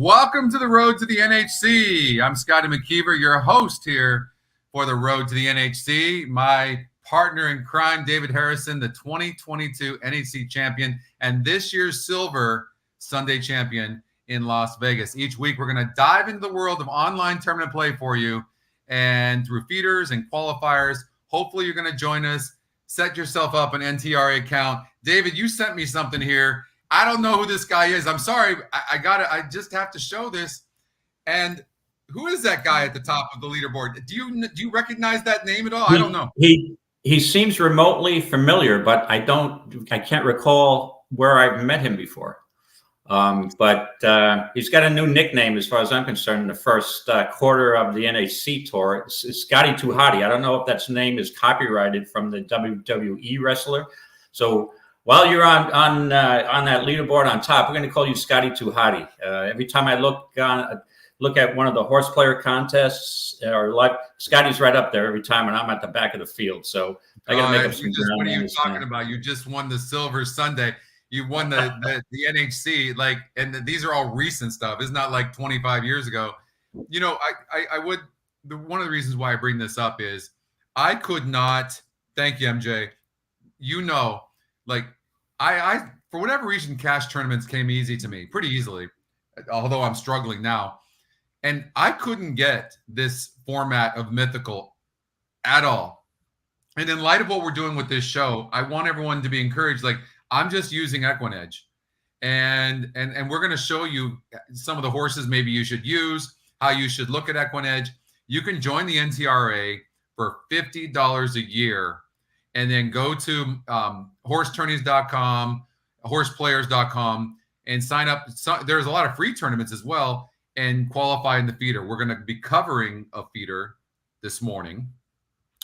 Welcome to the Road to the NHC. I'm Scotty McKeever, your host here for the Road to the NHC. My partner in crime, David Harrison, the 2022 NHC Champion and this year's Silver Sunday Champion in Las Vegas. Each week, we're going to dive into the world of online tournament play for you, and through feeders and qualifiers. Hopefully, you're going to join us. Set yourself up an NTRA account. David, you sent me something here. I don't know who this guy is. I'm sorry. I just have to show this. And who is that guy at the top of the leaderboard? Do you recognize that name at all? I don't know. He seems remotely familiar, but I can't recall where I've met him before. But he's got a new nickname as far as I'm concerned in the first quarter of the NHC tour. It's Scotty Tuhati. I don't know if that name is copyrighted from the WWE wrestler. So while you're on that leaderboard on top, we're going to call you Scotty Tuhati. Every time I look at one of the horse player contests or like, Scotty's right up there every time, and I'm at the back of the field. So I got to make up some ground. What are you talking about? You just won the Silver Sunday. You won the NHC, and these are all recent stuff. It's not like 25 years ago. You know, one of the reasons why I bring this up is I could not. Thank you, MJ. You know. I for whatever reason, cash tournaments came easy to me pretty easily, although I'm struggling now. And I couldn't get this format of Mythical at all. And in light of what we're doing with this show, I want everyone to be encouraged. I'm just using EquinEdge. And we're going to show you some of the horses maybe you should use, how you should look at EquinEdge. You can join the NTRA for $50 a year. And then go to horsetourneys.com, horseplayers.com, and sign up. There's a lot of free tournaments as well, and qualify in the feeder. We're going to be covering a feeder this morning,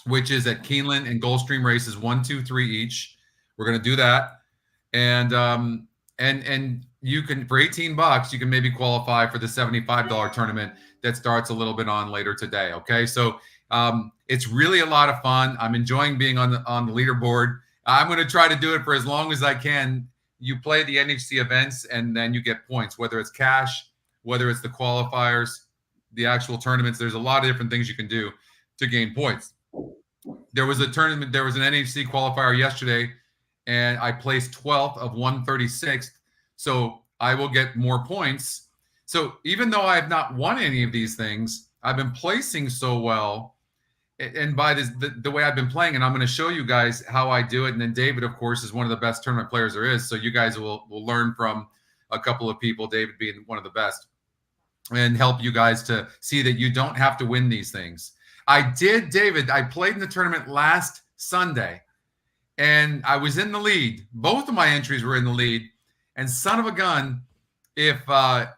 which is at Keeneland and Gulfstream races 1, 2, 3 each. We're going to do that, and you can, for $18, you can maybe qualify for the $75 tournament that starts a little bit on later today. Okay, so. It's really a lot of fun. I'm enjoying being on the leaderboard. I'm going to try to do it for as long as I can. You play the NHC events, and then you get points, whether it's cash, whether it's the qualifiers, the actual tournaments. There's a lot of different things you can do to gain points. There was a tournament. There was an NHC qualifier yesterday, and I placed 12th of 136th. So I will get more points. So even though I have not won any of these things, I've been placing so well. And by the way I've been playing, and I'm going to show you guys how I do it. And then David, of course, is one of the best tournament players there is. So you guys will learn from a couple of people, David being one of the best, and help you guys to see that you don't have to win these things. I did, David. I played in the tournament last Sunday, and I was in the lead. Both of my entries were in the lead. And son of a gun, if a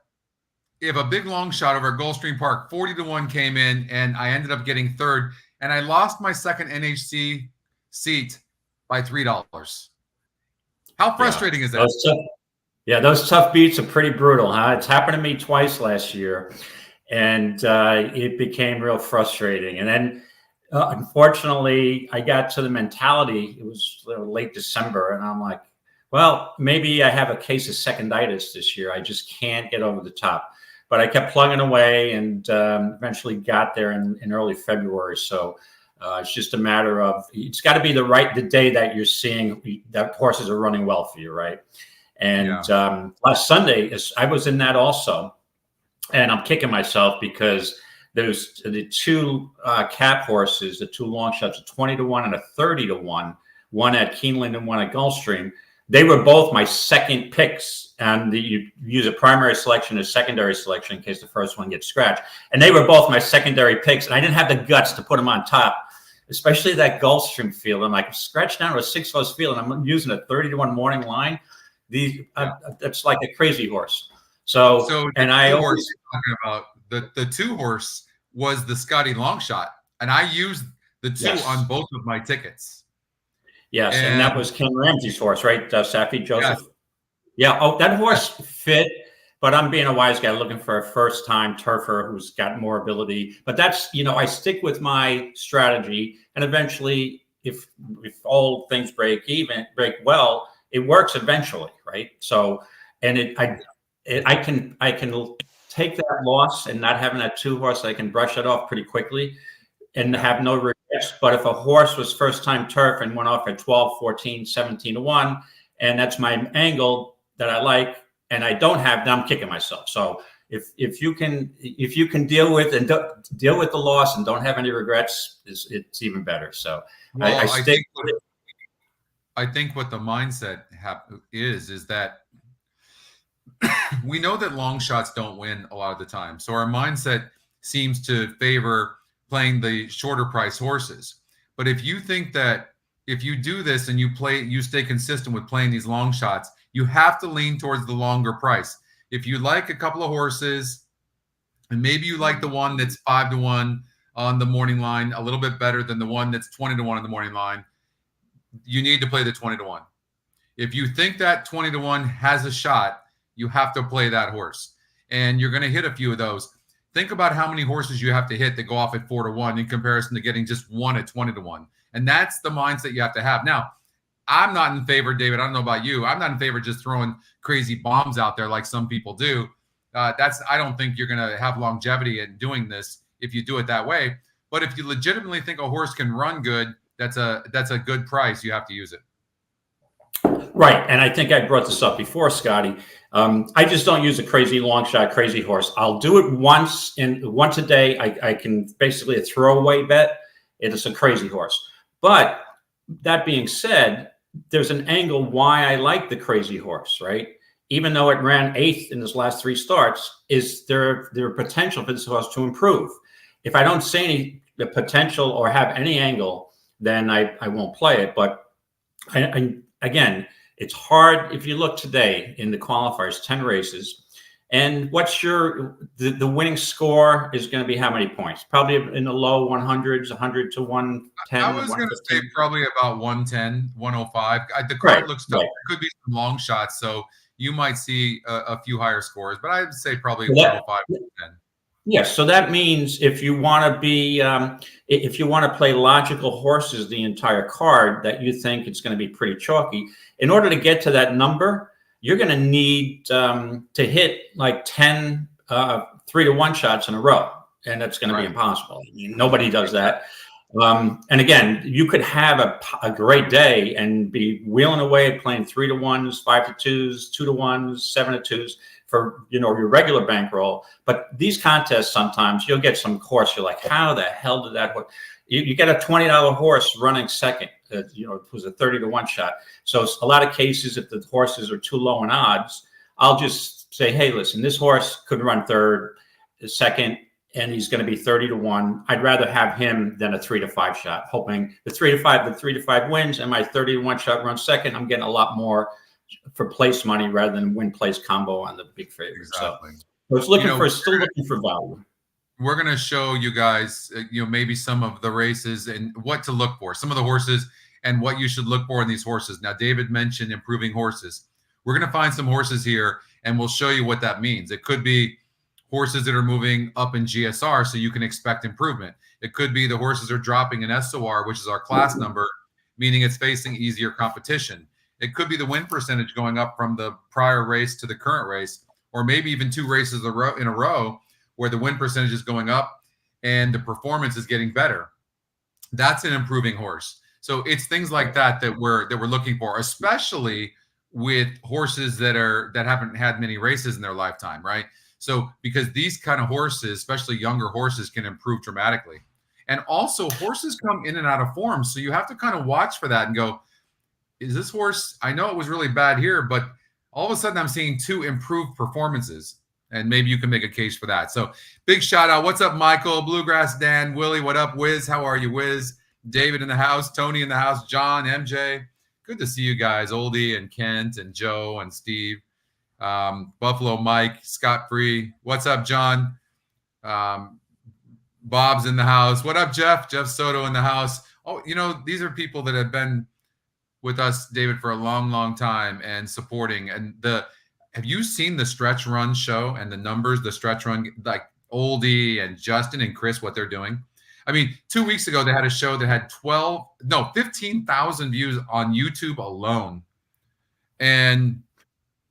big long shot over at Gulfstream Park, 40-1 came in, and I ended up getting third. And I lost my second NHC seat by $3. How frustrating is that? Those tough beats are pretty brutal, huh? It's happened to me twice last year, and it became real frustrating. And then, unfortunately, I got to the mentality. It was late December, and I'm like, well, maybe I have a case of seconditis this year. I just can't get over the top. But I kept plugging away, and eventually got there in early February. So it's just a matter of, it's got to be the day that you're seeing that horses are running well for you, right? And last Sunday, I was in that also, and I'm kicking myself because there's the two cap horses, the two long shots, a 20-1 and a 30-1, one at Keeneland and one at Gulfstream. They were both my second picks, and you use a primary selection and a secondary selection in case the first one gets scratched. And they were both my secondary picks, and I didn't have the guts to put them on top, especially that Gulfstream field. I'm like, scratched down to a 6-horse field, and I'm using a 30-1 morning line. That's like a crazy horse. So and I always talking about the 2-horse was the Scotty long shot, and I used the 2 on both of my tickets. Yes, and that was Ken Ramsey's horse, right? Safi Joseph. Yeah. Oh, that horse fit, but I'm being a wise guy looking for a first-time turfer who's got more ability. But that's, I stick with my strategy, and eventually, if all things break well, it works eventually, right? So, and I can take that loss and not having that 2-horse, I can brush it off pretty quickly and have no regrets. But if a horse was first time turf and went off at 12, 14, 17 to 1, and that's my angle that I like, and I don't have, then I'm kicking myself. So if you can deal with the loss and don't have any regrets, it's even better. So well, I think what the mindset is that we know that long shots don't win a lot of the time. So our mindset seems to favor playing the shorter price horses. But if you think that if you do this and you stay consistent with playing these long shots, you have to lean towards the longer price. If you like a couple of horses and maybe you like the one that's 5 to 1 on the morning line a little bit better than the one that's 20 to 1 on the morning line, you need to play the 20 to 1. If you think that 20 to 1 has a shot, you have to play that horse. And you're going to hit a few of those. Think about how many horses you have to hit that go off at 4 to 1 in comparison to getting just one at 20 to 1. And that's the mindset you have to have. Now, I'm not in favor, David. I don't know about you. I'm not in favor of just throwing crazy bombs out there like some people do. I don't think you're going to have longevity in doing this if you do it that way. But if you legitimately think a horse can run good, that's a good price. You have to use it. Right. And I think I brought this up before, Scotty. I just don't use a crazy long shot, crazy horse. I'll do it once a day. I can basically a throwaway bet. It is a crazy horse. But that being said, there's an angle why I like the crazy horse, right? Even though it ran 8th in his last 3 starts, is there potential for this horse to improve? If I don't see any the potential or have any angle, then I won't play it. But again, it's hard if you look today in the qualifiers, 10 races, and what's the winning score is going to be how many points? Probably in the low 100s, 100 to 110. I was going to say probably about 110, 105. The card looks tough. Right. There could be some long shots, so you might see a few higher scores, but I'd say probably 105, 110. Yes, so that means if you want to be, if you want to play logical horses the entire card that you think it's going to be pretty chalky, in order to get to that number, you're going to need to hit like 10 3 to 1 shots in a row, and that's going to be impossible. I mean, nobody does that. And again, you could have a great day and be wheeling away playing 3 to 1s, 5 to 2s, 2 to 1s, 7 to 2s. For your regular bankroll, but these contests sometimes you'll get some horse you're like, how the hell did that work? You get a $20 horse running second, it was a 30 to 1 shot. So a lot of cases, if the horses are too low in odds, I'll just say, hey, listen, this horse could run third, second, and he's going to be 30 to 1. I'd rather have him than a 3 to 5 shot, hoping the 3 to 5 wins and my 30 to 1 shot runs second. I'm getting a lot more for place money rather than win place combo on the big favorite. Exactly. So it's looking still looking for value. We're going to show you guys, maybe some of the races and what to look for, some of the horses and what you should look for in these horses. Now, David mentioned improving horses. We're going to find some horses here and we'll show you what that means. It could be horses that are moving up in GSR, so you can expect improvement. It could be the horses are dropping in SOR, which is our class number, meaning it's facing easier competition. It could be the win percentage going up from the prior race to the current race, or maybe even 2 races in a row where the win percentage is going up and the performance is getting better. That's an improving horse. So it's things like that we're looking for, especially with horses that haven't had many races in their lifetime, right? So because these kind of horses, especially younger horses, can improve dramatically. And also horses come in and out of form, so you have to kind of watch for that and go, is this horse, I know it was really bad here, but all of a sudden I'm seeing 2 improved performances, and maybe you can make a case for that. So big shout out. What's up, Michael? Bluegrass Dan, Willie, what up? Wiz, how are you, Wiz? David in the house, Tony in the house, John, MJ. Good to see you guys, Oldie and Kent and Joe and Steve. Buffalo Mike, Scott Free. What's up, John? Bob's in the house. What up, Jeff? Jeff Soto in the house. Oh, these are people that have been with us, David, for a long, long time and supporting. And have you seen the stretch run show and the numbers, the stretch run, like Oldie and Justin and Chris, what they're doing? I mean, 2 weeks ago, they had a show that had 15,000 views on YouTube alone. And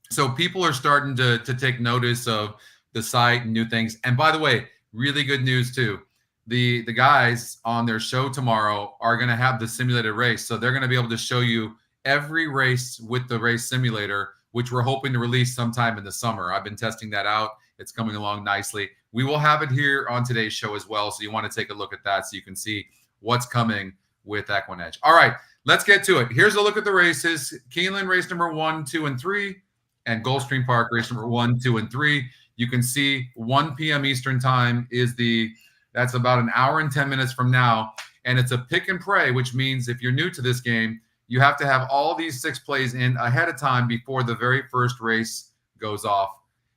so people are starting to take notice of the site and new things. And by the way, really good news too. The guys on their show tomorrow are going to have the simulated race. So they're going to be able to show you every race with the race simulator, which we're hoping to release sometime in the summer. I've been testing that out. It's coming along nicely. We will have it here on today's show as well. So you want to take a look at that so you can see what's coming with EquinEdge. All right, let's get to it. Here's a look at the races. Keeneland race number 1, 2, and 3, and Gulfstream Park race number 1, 2, and 3. You can see 1 p.m. Eastern time is that's about an hour and 10 minutes from now. And it's a pick and pray, which means if you're new to this game, you have to have all these 6 plays in ahead of time before the very first race goes off.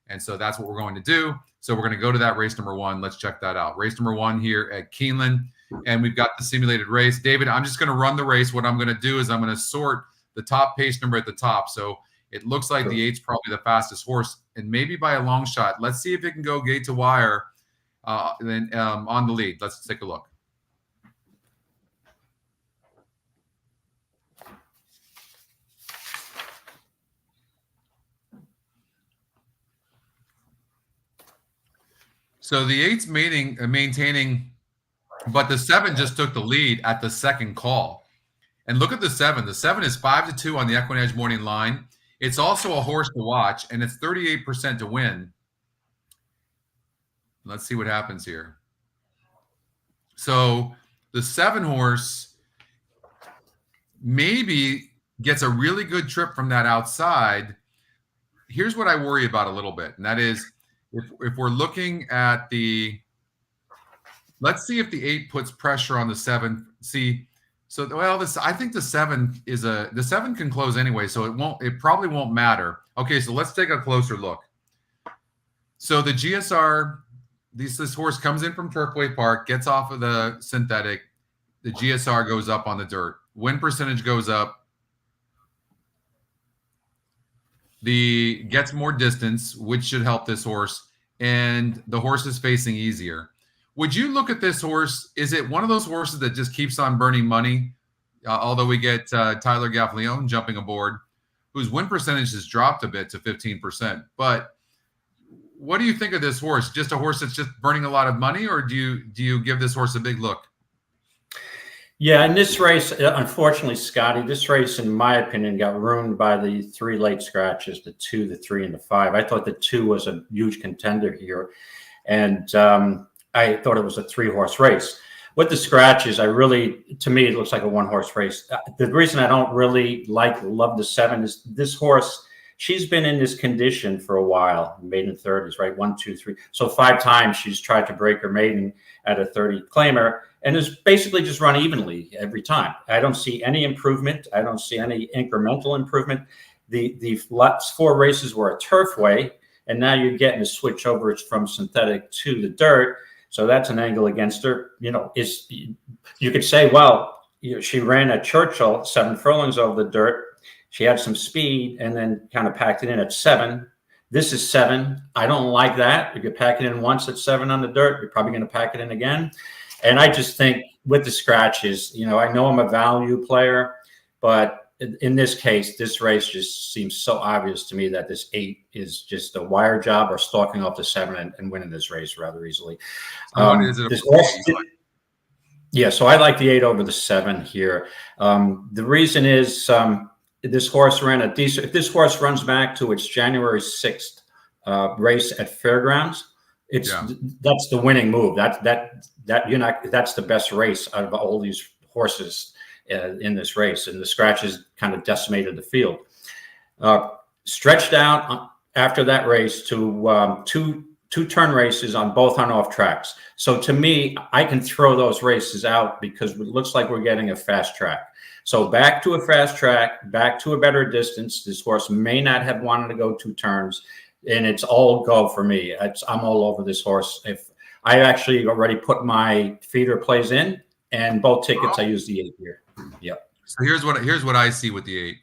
And so that's what we're going to do. So we're going to go to that race number 1. Let's check that out. Race number 1 here at Keeneland. And we've got the simulated race. David, I'm just going to run the race. What I'm going to do is I'm going to sort the top pace number at the top. So it looks like the 8's probably the fastest horse, and maybe by a long shot. Let's see if it can go gate to wire on the lead. Let's take a look. So the 8's maintaining, but the 7 just took the lead at the second call. And look at the 7. The 7 is 5-2 on the EquinEdge morning line. It's also a horse to watch, and it's 38% to win. Let's see what happens here. So the 7 horse maybe gets a really good trip from that outside. Here's what I worry about a little bit, and that is if we're looking at let's see if the 8 puts pressure on the 7. See, so I think the 7 the 7 can close anyway, so it probably won't matter. Okay, so let's take a closer look. So the GSR, this horse comes in from Turfway Park, gets off of the synthetic. The GSR goes up on the dirt. Win percentage goes up. Gets more distance, which should help this horse, and the horse is facing easier. Would you look at this horse? Is it one of those horses that just keeps on burning money? Although we get Tyler Gaffalione jumping aboard, whose win percentage has dropped a bit to 15%. But what do you think of this horse? Just a horse that's just burning a lot of money, or do you give this horse a big look? Yeah, in this race, unfortunately, Scotty, this race, in my opinion, got ruined by the 3 late scratches, the 2, the 3, and the 5. I thought the 2 was a huge contender here, and I thought it was a 3-horse race. With the scratches, to me, it looks like a 1-horse race. The reason I don't really love the 7 is this horse, she's been in this condition for a while, maiden 30s, right? 1, 2, 3. So 5 times she's tried to break her maiden at a 30 claimer, and is basically just run evenly every time. I don't see any improvement. I don't see any incremental improvement. The last 4 races were a turfway, and now you're getting a switch over from synthetic to the dirt. So that's an angle against her. You could say, well, she ran at Churchill 7 furlongs over the dirt. She had some speed and then kind of packed it in at 7. This is 7. I don't like that. If you pack it in once at 7 on the dirt, you're probably going to pack it in again. And I just think with the scratches, I know I'm a value player, but in this case, this race just seems so obvious to me that this 8 is just a wire job or stalking off the 7 and winning this race rather easily. Yeah, so I like the 8 over the 7 here. The reason is this horse ran a decent. If this horse runs back to its January 6th race at Fairgrounds, that's the winning move. That's the best race out of all these horses in this race, and the scratches kind of decimated the field. Stretched out after that race to two turn races on both on-off tracks. So to me, I can throw those races out because it looks like we're getting a fast track. So back to a fast track, back to a better distance. This horse may not have wanted to go 2 turns, and it's all go for me. I'm all over this horse. If I actually already put my feeder plays in, and both tickets I use the 8 here. Yep. So here's what I see with the 8.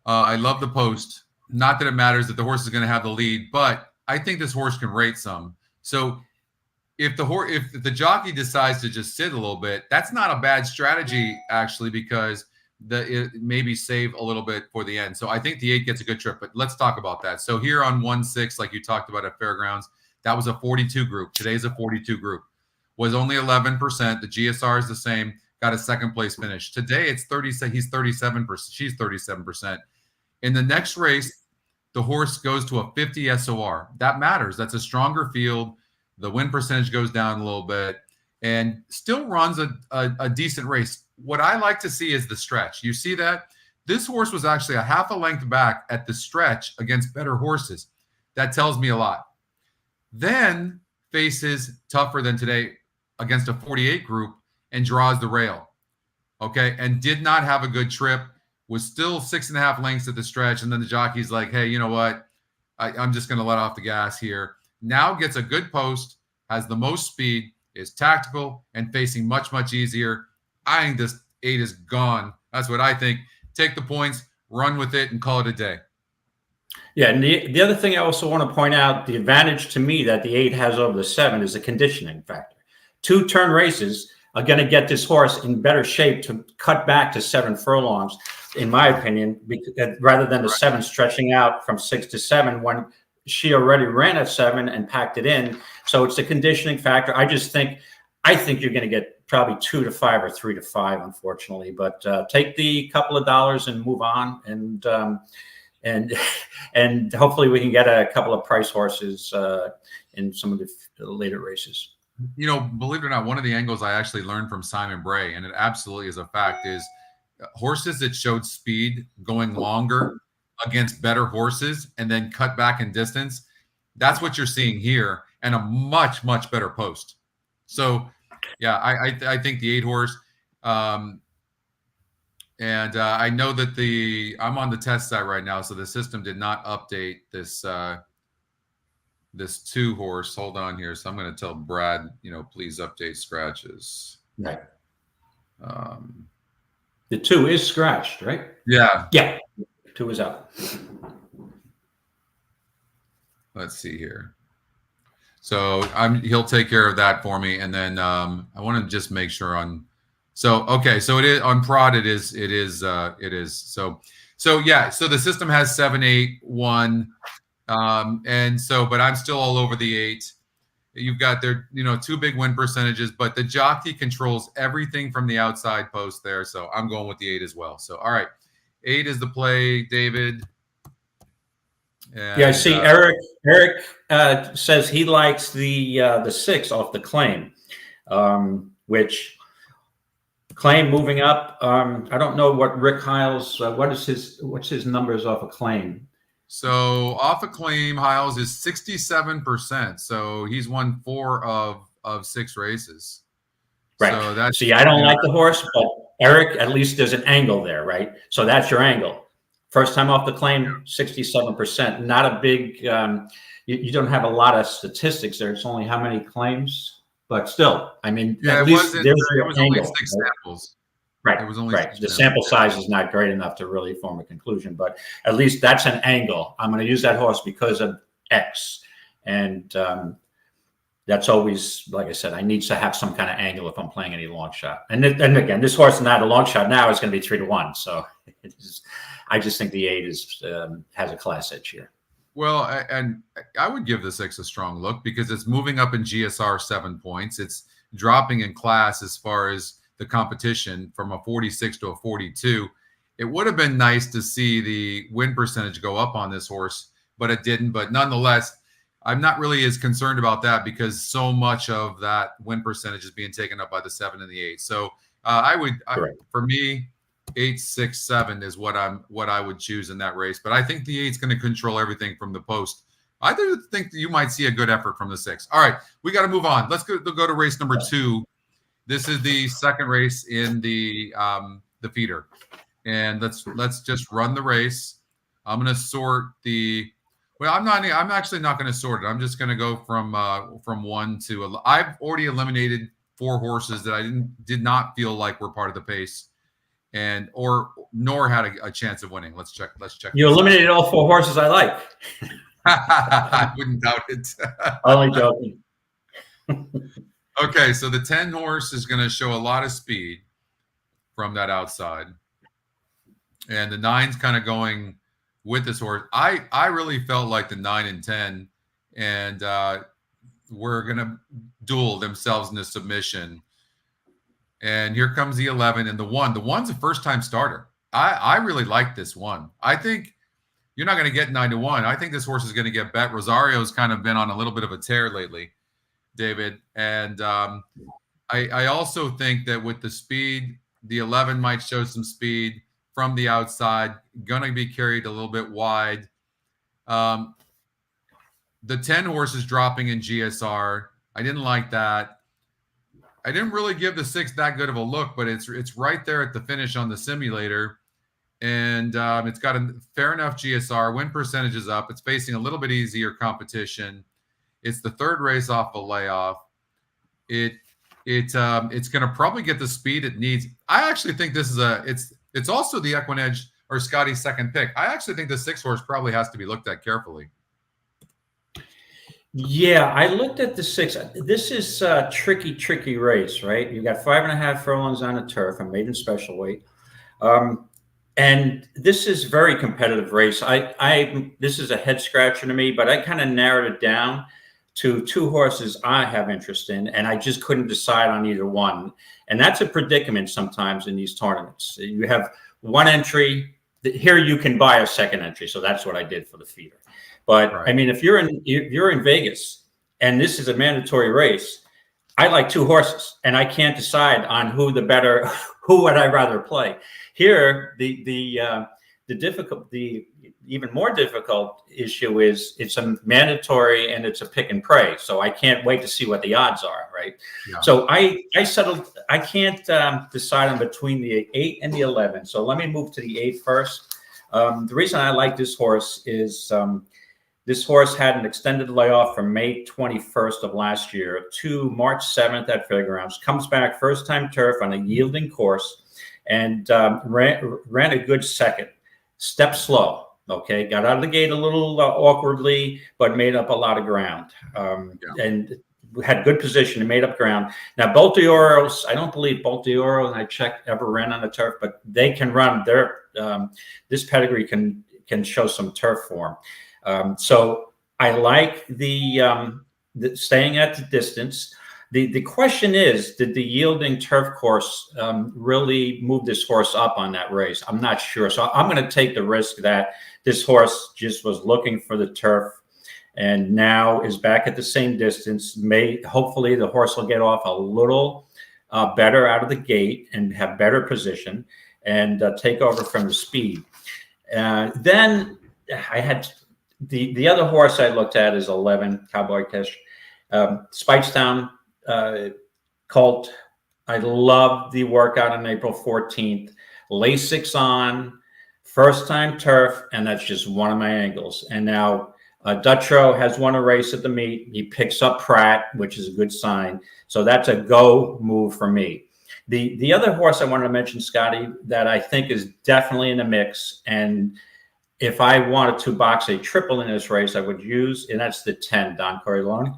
I love the post. Not that it matters that the horse is going to have the lead, but I think this horse can rate some. So if the jockey decides to just sit a little bit, that's not a bad strategy actually, because it maybe save a little bit for the end. So I think the 8 gets a good trip, but let's talk about that. So here on 1-6, like you talked about at Fairgrounds, That was a 42 group. Today's a 42 group. Was only 11%. The GSR is the same. Got a second place finish. Today it's 30. He's 37%. She's 37%. In the next race, the horse goes to a 50 SOR. That matters. That's a stronger field. The win percentage goes down a little bit and still runs a decent race. What I like to see is the stretch. You see that? This horse was actually a half a length back at the stretch against better horses. That tells me a lot. Then faces tougher than today against a 48 group and draws the rail. Okay. And did not have a good trip, was still 6.5 lengths at the stretch. And then the jockey's like, hey, you know what? I'm just going to let off the gas here. Now gets a good post, has the most speed, is tactical, and facing much, much easier. I think this 8 is gone. That's what I think. Take the points, run with it, and call it a day. Yeah, and the other thing I also want to point out, the advantage to me that the 8 has over the 7 is the conditioning factor. 2-turn races are going to get this horse in better shape to cut back to 7 furlongs, in my opinion, rather than the 7 stretching out from 6 to 7 when she already ran at 7 and packed it in. So it's a conditioning factor. I think you're going to get probably 2 to 5 or 3 to 5, unfortunately. But take the couple of dollars and move on, and hopefully we can get a couple of price horses in some of the later races. You know, believe it or not, one of the angles I actually learned from Simon Bray, and it absolutely is a fact, is horses that showed speed going longer against better horses and then cut back in distance. That's what you're seeing here, and a much, much better post. So, yeah, I think the 8 horse, and I know that I'm on the test site right now, so the system did not update this this 2 horse. Hold on here. So I'm going to tell Brad, please update scratches. Right. The 2 is scratched, right? Yeah. Yeah. 2 is out. Let's see here. So he'll take care of that for me. And then I want to just make sure okay. So it is on prod. It is. So yeah. So the system has 7, 8, 1. But I'm still all over the 8. You've got their, 2 big win percentages, but the jockey controls everything from the outside post there. So I'm going with the 8 as well. So, all right. 8 is the play, David. And, yeah, I see. Eric says he likes the 6 off the claim, which claim moving up. I don't know what Rick Hiles, what's his numbers off a claim? So off a claim, Hiles is 67%. So he's won 4 of 6 races. Right. So that's, see, I don't like the horse, but Eric, at least there's an angle there, right? So that's your angle. First time off the claim, 67%. Not a big, you don't have a lot of statistics there. It's only how many claims, but still, I mean, yeah, at least there's your angle. Only 6 samples. Right, it was only right. The sample size is not great enough to really form a conclusion, but at least that's an angle. I'm going to use that horse because of X. And that's always, like I said, I need to have some kind of angle if I'm playing any long shot. And again, this horse is not a long shot now. It's going to be 3 to 1. So I just think the 8 has a class edge here. Well, and I would give the 6 a strong look because it's moving up in GSR 7 points. It's dropping in class as far as the competition from a 46 to a 42. It would have been nice to see the win percentage go up on this horse, but it didn't. But nonetheless, I'm not really as concerned about that because so much of that win percentage is being taken up by the 7 and the 8. So for me, 8, 6, 7 is what I would choose in that race. But I think the 8's going to control everything from the post. I do think that you might see a good effort from the 6. All right, we got to move on. Let's go to race number 2. This is the second race in the feeder, and let's just run the race. I'm going to sort the. Well, I'm actually not going to sort it. I'm just going to go from 1 to. I've already eliminated 4 horses that I did not feel like were part of the pace, nor had a chance of winning. Let's check. You eliminated all 4 horses I like. I wouldn't doubt it. Only joking. Okay, so the 10 horse is going to show a lot of speed from that outside. And the 9's kind of going with this horse. I really felt like the 9 and 10 and were going to duel themselves into submission. And here comes the 11 and the 1. The 1's a first-time starter. I really like this one. I think you're not going to get 9-1. I think this horse is going to get bet. Rosario's kind of been on a little bit of a tear lately, David. And I also think that with the speed, the 11 might show some speed from the outside, going to be carried a little bit wide. The 10 horse is dropping in GSR. I didn't like that. I didn't really give the 6 that good of a look, but it's right there at the finish on the simulator. And it's got a fair enough GSR. Win percentage is up. It's facing a little bit easier competition. It's the 3rd race off a layoff. It's going to probably get the speed it needs. I actually think this is it's also the EquinEdge or Scotty's 2nd pick. I actually think the 6 horse probably has to be looked at carefully. Yeah, I looked at the 6. This is a tricky race, right? You got 5.5 furlongs on the turf, a maiden special weight. And this is very competitive race. This is a head scratcher to me, but I kind of narrowed it down to 2 horses I have interest in, and I just couldn't decide on either one. And that's a predicament sometimes in these tournaments. You have one entry. Here you can buy a 2nd entry, so that's what I did for the feeder. But right. I mean, if you're in Vegas and this is a mandatory race, I like 2 horses, and I can't decide on who would I rather play. Here, the even more difficult issue is it's a mandatory and it's a pick and pray. So I can't wait to see what the odds are, right? Yeah. So I settled. I can't decide on between the 8 and the 11. So let me move to the 8 first. The reason I like this horse is this horse had an extended layoff from May 21st of last year to March 7th at Fairgrounds. Comes back first-time turf on a yielding course and ran a good 2nd. Stepped slow, okay? Got out of the gate a little awkwardly, but made up a lot of ground. And had good position and made up ground. Now, Bolt d'Oro's, I don't believe Bolt d'Oro, and I checked, ever ran on the turf, but they can run. This pedigree can show some turf form. So I like the staying at the distance. The question is, did the yielding turf course really move this horse up on that race? I'm not sure. So I'm going to take the risk that this horse just was looking for the turf and now is back at the same distance. Hopefully the horse will get off a little better out of the gate and have better position and take over from the speed. Then I had the other horse I looked at is 11, Cowboy Cash, Speightstown. Colt. I love the workout on April 14th. Lasix on, first time turf, and that's just one of my angles. And now Dutrow has won a race at the meet. He picks up Pratt, which is a good sign. So that's a go move for me. The other horse I wanted to mention, Scotty, that I think is definitely in the mix, and if I wanted to box a triple in this race, I would use, and that's the 10, Don Corleone.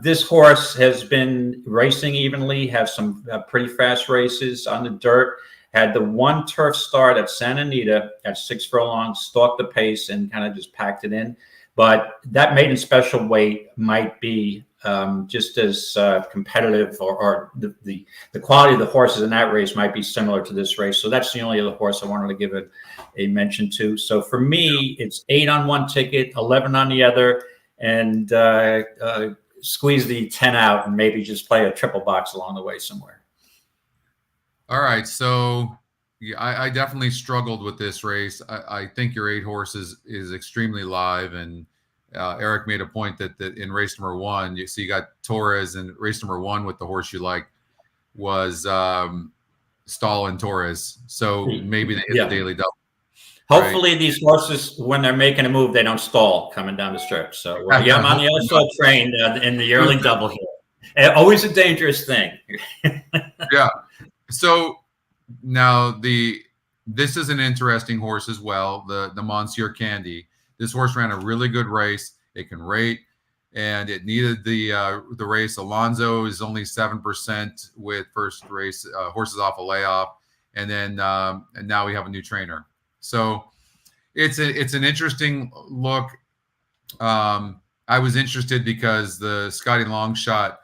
This horse has been racing evenly, have some pretty fast races on the dirt, had the 1 turf start at Santa Anita at 6 furlongs, stalked the pace and kind of just packed it in. But that maiden special weight might be just as competitive, or the quality of the horses in that race might be similar to this race. So that's the only other horse I wanted to give a mention to. So for me, it's 8 on one ticket, 11 on the other, and squeeze the 10 out and maybe just play a triple box along the way somewhere. All right. So yeah, I definitely struggled with this race. I think your 8 horses is extremely live. And Eric made a point that in race number 1, you got Torres, and race number 1 with the horse you like was Stahl and Torres. So maybe they hit the daily double. Hopefully these horses, when they're making a move, they don't stall coming down the stretch. So I'm on the also train in the early double here. Always a dangerous thing. Yeah. So now this is an interesting horse as well. The Monsieur Candy. This horse ran a really good race. It can rate, and it needed the race. Alonzo is only 7% with first race horses off a layoff, and then and now we have a new trainer. So it's an interesting look. I was interested because the Scotty Longshot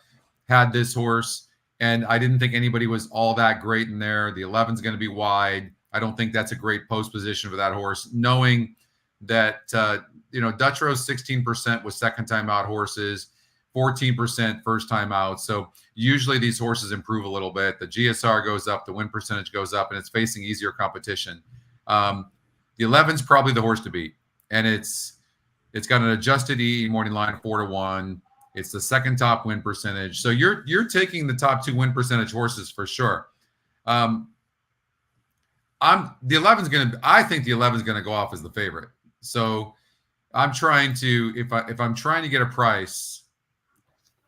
had this horse, and I didn't think anybody was all that great in there. The 11's going to be wide. I don't think that's a great post position for that horse, knowing that Dutch Rose 16% was second time out horses, 14% first time out. So usually these horses improve a little bit. The GSR goes up, the win percentage goes up, and it's facing easier competition. The 11's probably the horse to beat, and it's got an adjusted E morning line 4-1. It's the second top win percentage. So you're taking the top 2 win percentage horses for sure. I think the 11's gonna go off as the favorite. So I'm trying to, if I'm trying to get a price,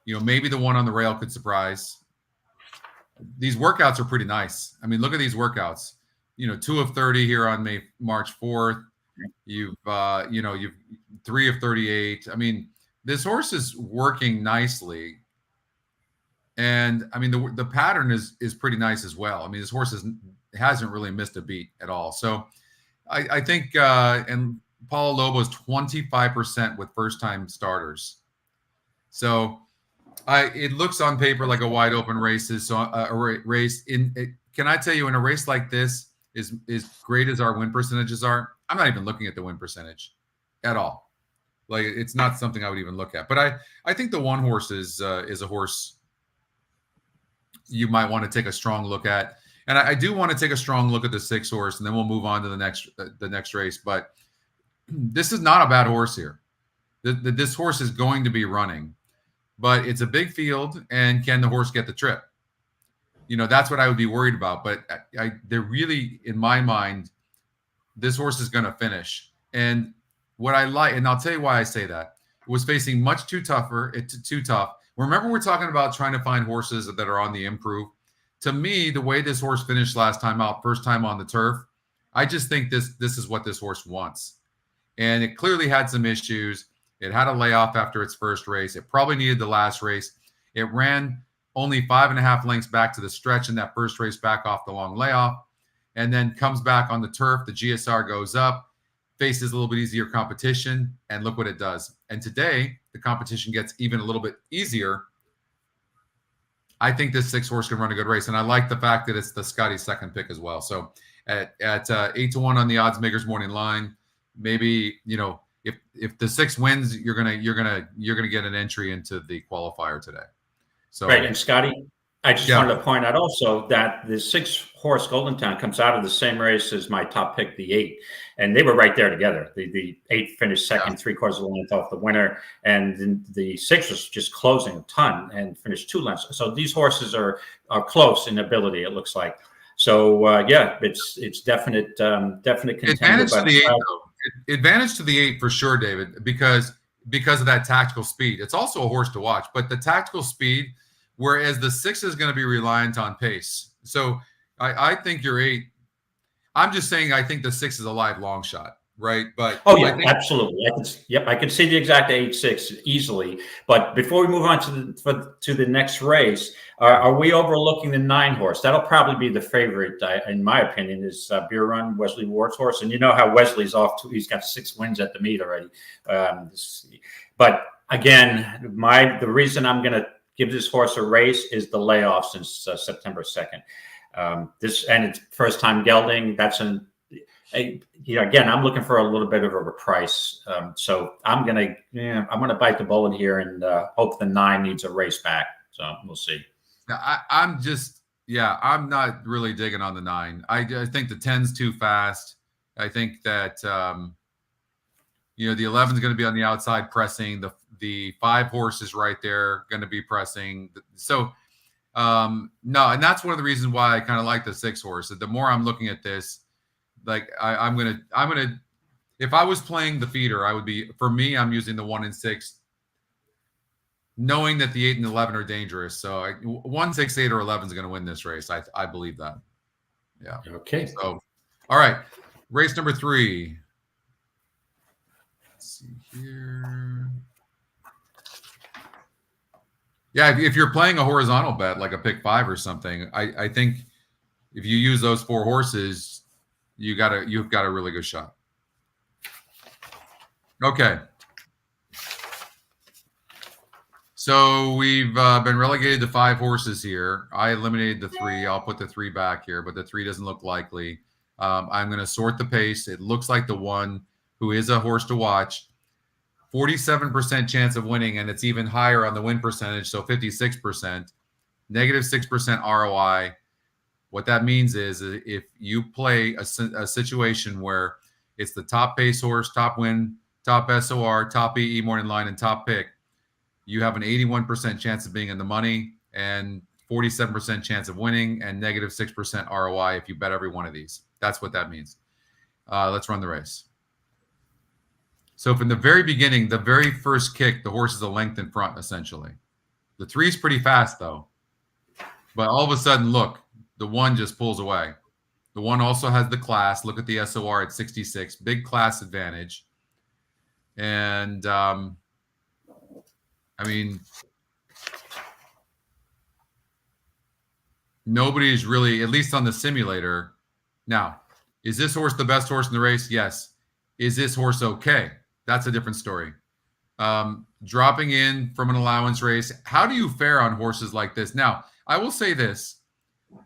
maybe the one on the rail could surprise. These workouts are pretty nice. I mean, look at these workouts. 2 of 30 here on March 4th. You've 3 of 38. I mean, this horse is working nicely, and I mean the pattern is pretty nice as well. I mean, this horse hasn't really missed a beat at all. So I think and Paulo Lobo's 25% with first time starters. So it looks on paper like a wide open race. So a race can I tell you, in a race like this, is great as our win percentages are, I'm not even looking at the win percentage at all. Like, it's not something I would even look at. But I think the one horse is a horse you might want to take a strong look at. And I do want to take a strong look at the 6 horse, and then we'll move on to the next race. But this is not a bad horse here. This horse is going to be running, but it's a big field, and can the horse get the trip? That's what I would be worried about. But they're really, in my mind, this horse is going to finish. And what I like, and I'll tell you why I say that, was facing much too tough. Remember, we're talking about trying to find horses that are on the improve. To me, the way this horse finished last time out, first time on the turf, I just think this is what this horse wants. And it clearly had some issues. It had a layoff after its first race. It probably needed the last race. It ran only 5.5 lengths back to the stretch in that first race, back off the long layoff, and then comes back on the turf. The GSR goes up, faces a little bit easier competition, and look what it does. And today, the competition gets even a little bit easier. I think this 6 horse can run a good race, and I like the fact that it's the Scotty's second pick as well. So at 8-1 on the odds makers morning line, maybe if the 6 wins, you're gonna get an entry into the qualifier today. So right, and Scotty, I just wanted to point out also that the 6 horse Golden Town comes out of the same race as my top pick, the 8, and they were right there together. The 8 finished second, 3/4 of a length off the winner, and the 6 was just closing a ton and finished 2 lengths. So these horses are close in ability, it looks like. So it's definite contender. Advantage to the 8 for sure, David, because of that tactical speed. It's also a horse to watch, but the tactical speed, whereas the 6 is going to be reliant on pace. So I think your 8. I'm just saying I think the 6 is a live long shot, right? But absolutely. I can see the exact 8-6 easily. But before we move on to the next race, are we overlooking the 9 horse? That'll probably be the favorite, in my opinion, is Beer Run, Wesley Ward's horse. And you know how Wesley's off to, he's got 6 wins at the meet already. But again, the reason I'm going to give this horse a race is the layoff since September 2nd. And it's first time gelding. That's again, I'm looking for a little bit of a price. So I'm gonna bite the bullet here and hope the 9 needs a race back. So we'll see. I'm not really digging on the 9. I think the 10's too fast. I think that the 11's going to be on the outside pressing. The 5 horse is right there going to be pressing. So no, and that's one of the reasons why I kind of like the 6 horse. The more I'm looking at this, like I'm gonna if I was playing the feeder, I would be, for me, I'm using the 1 and 6, knowing that the 8 and 11 are dangerous. So 1, 6, 8, or 11 is going to win this race. I believe that. Yeah. Okay. So, all right, race number 3. Let's see here. Yeah, if you're playing a horizontal bet like a pick 5 or something, I think if you use those 4 horses, you've got a really good shot. Okay. So we've been relegated to 5 horses here. I eliminated the 3. I'll put the 3 back here, but the 3 doesn't look likely. I'm going to sort the pace. It looks like the 1, who is a horse to watch, 47% chance of winning, and it's even higher on the win percentage, so 56%, -6% ROI. What that means is if you play a situation where it's the top pace horse, top win, top SOR, top EE morning line, and top pick, you have an 81% chance of being in the money and 47% chance of winning and -6% ROI if you bet every one of these. That's what that means. Let's run the race. So from the very beginning, the very first kick, the horse is a length in front, essentially. The 3 is pretty fast, though. But all of a sudden, look, the 1 just pulls away. The 1 also has the class. Look at the SOR at 66. Big class advantage. And, I mean, nobody's really, at least on the simulator. Now, is this horse the best horse in the race? Yes. Is this horse okay? That's a different story. Dropping in from an allowance race. How do you fare on horses like this? Now, I will say this.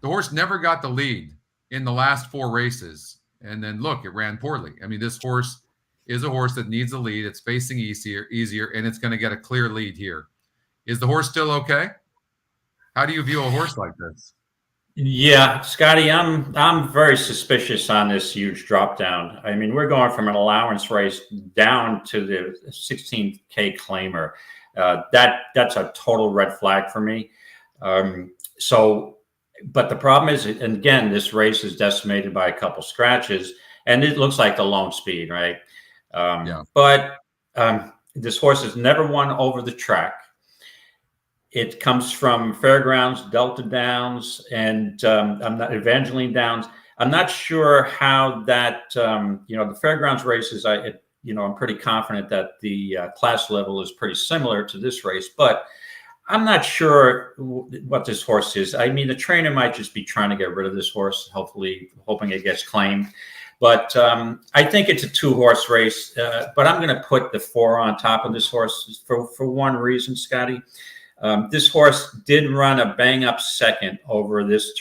The horse never got the lead in the last 4 races. And then, look, it ran poorly. I mean, this horse is a horse that needs a lead. It's facing easier, and it's going to get a clear lead here. Is the horse still okay? How do you view a horse like this? Yeah, Scotty, I'm very suspicious on this huge drop down. I mean, we're going from an allowance race down to the 16K claimer. That's a total red flag for me. But the problem is, and again, this race is decimated by a couple scratches, and it looks like the lone speed, right? But this horse has never won over the track. It comes from Fairgrounds, Delta Downs, and Evangeline Downs. I'm not sure how that, the Fairgrounds races, I'm pretty confident that the class level is pretty similar to this race, but I'm not sure what this horse is. I mean, the trainer might just be trying to get rid of this horse, hopefully hoping it gets claimed. But I think it's a 2-horse race, but I'm going to put the 4 on top of this horse for one reason, Scotty. This horse did run a bang-up second over this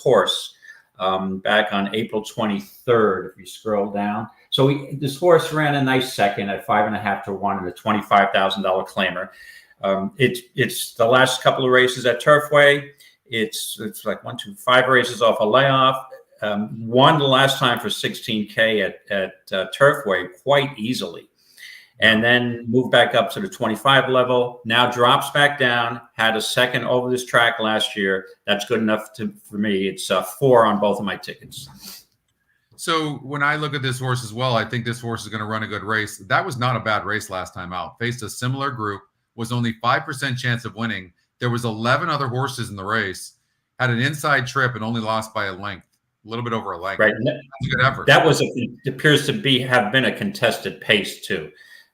course back on April 23rd. If you scroll down, so this horse ran a nice second at 5.5 to 1 in a $25,000 claimer. It's the last couple of races at Turfway. It's like 5 races off a layoff. Won the last time for 16K at Turfway quite easily. And then moved back up to the 25 level. Now drops back down. Had a second over this track last year. That's good enough for me. It's 4 on both of my tickets. So when I look at this horse as well, I think this horse is going to run a good race. That was not a bad race last time out. Faced a similar group. Was only 5% chance of winning. There was 11 other horses in the race. Had an inside trip and only lost by a length. A little bit over a length. Right. That's a good effort. That appears to have been a contested pace too.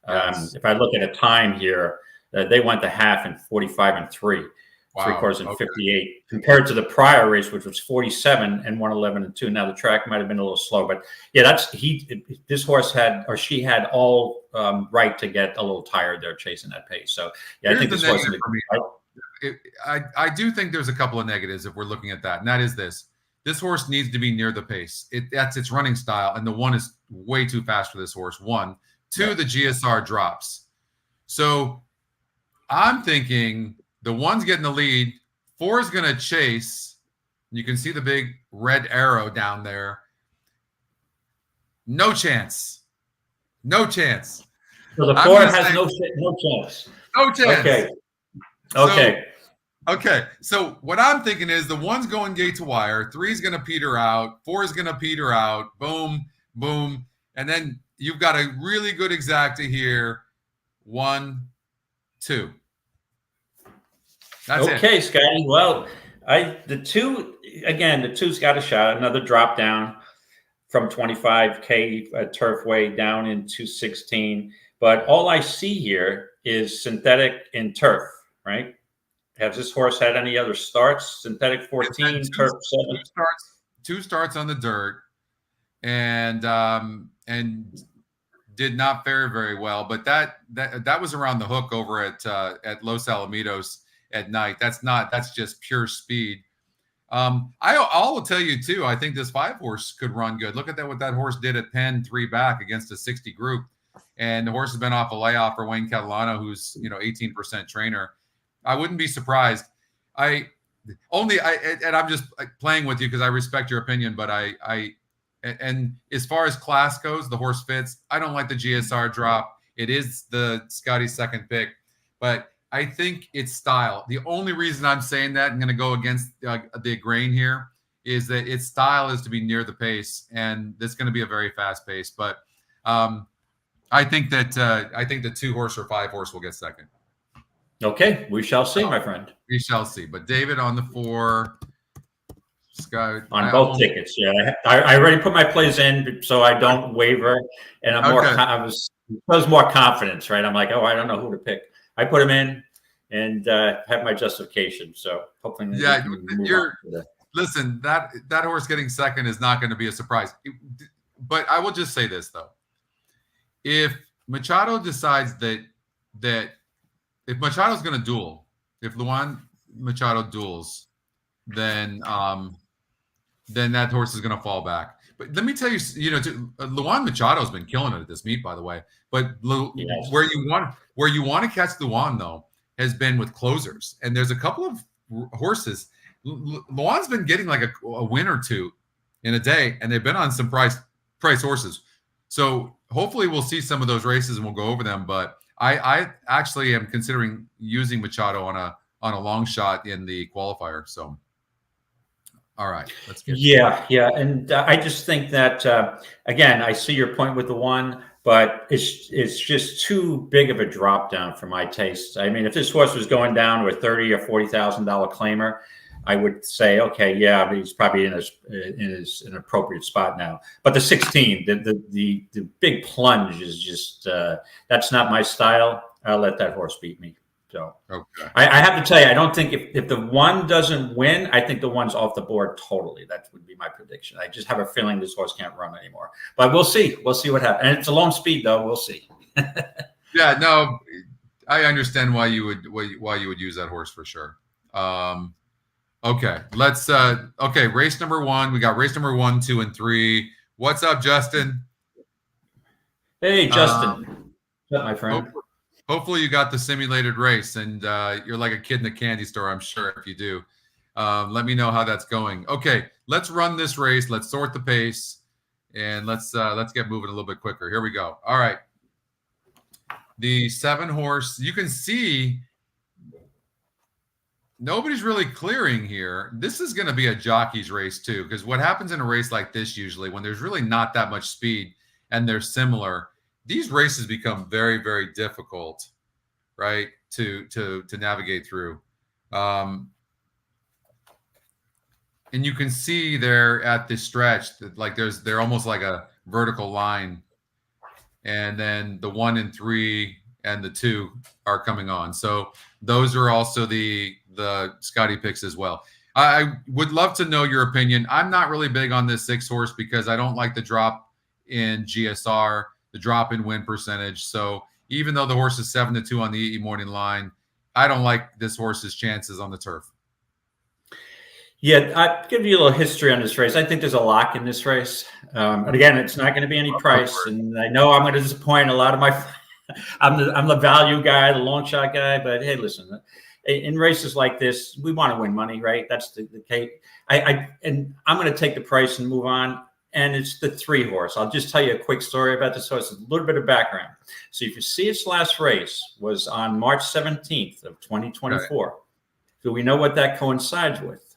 Yes. If I look at a time here, they went the half in 45 and 3, wow, 3/4 in 58, compared to the prior race, which was 47 and 111 and 2. Now the track might have been a little slow, but yeah, this horse she had all right to get a little tired there chasing that pace. So yeah, Here's I think this horse for me. I do think there's a couple of negatives if we're looking at that, and that is this. This horse needs to be near the pace. That's its running style, and the 1 is way too fast for this horse. 1. 2, the GSR drops. So I'm thinking the 1's getting the lead. 4 is going to chase. You can see the big red arrow down there. No chance. No chance. So the 4 has no chance. No chance. Okay. Okay. So what I'm thinking is the 1's going gate to wire. 3 is going to peter out. 4 is going to peter out. Boom, boom. And then you've got a really good exacta here. 1, 2. That's it. Okay, Scotty. Well, the 2's got a shot. Another drop down from 25K Turfway down into 16. But all I see here is synthetic and turf, right? Has this horse had any other starts? Synthetic 14, turf 7. 2 starts on the dirt, and did not fare very well, but that was around the hook over at Los Alamitos at night. That's just pure speed. I will tell you too. I think this 5-horse could run good. Look at what that horse did at Penn 3 back against a 60 group, and the horse has been off a layoff for Wayne Catalano, who's 18% trainer. I wouldn't be surprised. And I'm just playing with you because I respect your opinion, but and as far as class goes, the horse fits. I don't like the GSR drop. It is the Scotty's second pick, but I think it's style. The only reason I'm saying that, I'm going to go against the grain here, is that its style is to be near the pace, and it's going to be a very fast pace. But I think that the 2-horse or 5-horse will get second. Okay, we shall see, my friend. We shall see. But David on the 4. Scott, on both tickets, yeah. I already put my plays in, so I don't waver, and I'm more. I was more confidence, right? I'm like, oh, I don't know who to pick. I put them in and have my justification. So hopefully, listen. That horse getting second is not going to be a surprise. But I will just say this though: if Machado decides that if Machado's going to duel, if Luan Machado duels, then that horse is going to fall back. But let me tell you, Luan Machado's been killing it at this meet, by the way. But where you want to catch Luan though has been with closers, and there's a couple of horses. Luan's been getting like a win or two in a day, and they've been on some price horses. So hopefully we'll see some of those races and we'll go over them. But I actually am considering using Machado on a long shot in the qualifier. So. All right, let's get and I just think that again, I see your point with the 1, but it's just too big of a drop down for my taste. I mean, if this horse was going down to a $30,000 or $40,000 claimer, I would say, okay, yeah, but he's probably in an appropriate spot now. But the 16, the big plunge is just that's not my style. I'll let that horse beat me. So okay. I have to tell you, I don't think if the 1 doesn't win, I think the 1's off the board totally. That would be my prediction. I just have a feeling this horse can't run anymore. But we'll see. We'll see what happens. And it's a long speed, though. We'll see. Yeah, no, I understand why you would use that horse for sure. Okay, let's. Okay, race number 1. We got race number 1, 2, and 3. What's up, Justin? Hey, Justin. What's up, my friend? Hopefully you got the simulated race, and you're like a kid in the candy store, I'm sure, if you do. Let me know how that's going. Okay, let's run this race. Let's sort the pace, and let's get moving a little bit quicker. Here we go. All right. The 7-horse, you can see nobody's really clearing here. This is going to be a jockey's race too, because what happens in a race like this usually, when there's really not that much speed and they're similar, these races become very, very difficult, right, to navigate through. And you can see there at the stretch that like they're almost like a vertical line, and then the 1 and 3 and the 2 are coming on. So those are also the Scotty picks as well. I would love to know your opinion. I'm not really big on this 6-horse because I don't like the drop in GSR. The drop in win percentage. So even though the horse is 7-2 on the EE morning line, I don't like this horse's chances on the turf. Yeah, I'll give you a little history on this race. I think there's a lock in this race. And again, it's not going to be any price. And I know I'm going to disappoint a lot of my I'm the value guy, the long shot guy. But hey, listen, in races like this, we want to win money, right? That's the case. And I'm going to take the price and move on. And it's the 3-horse. I'll just tell you a quick story about this horse, a little bit of background. So if you see its last race was on March 17th of 2024. Right. Do we know what that coincides with?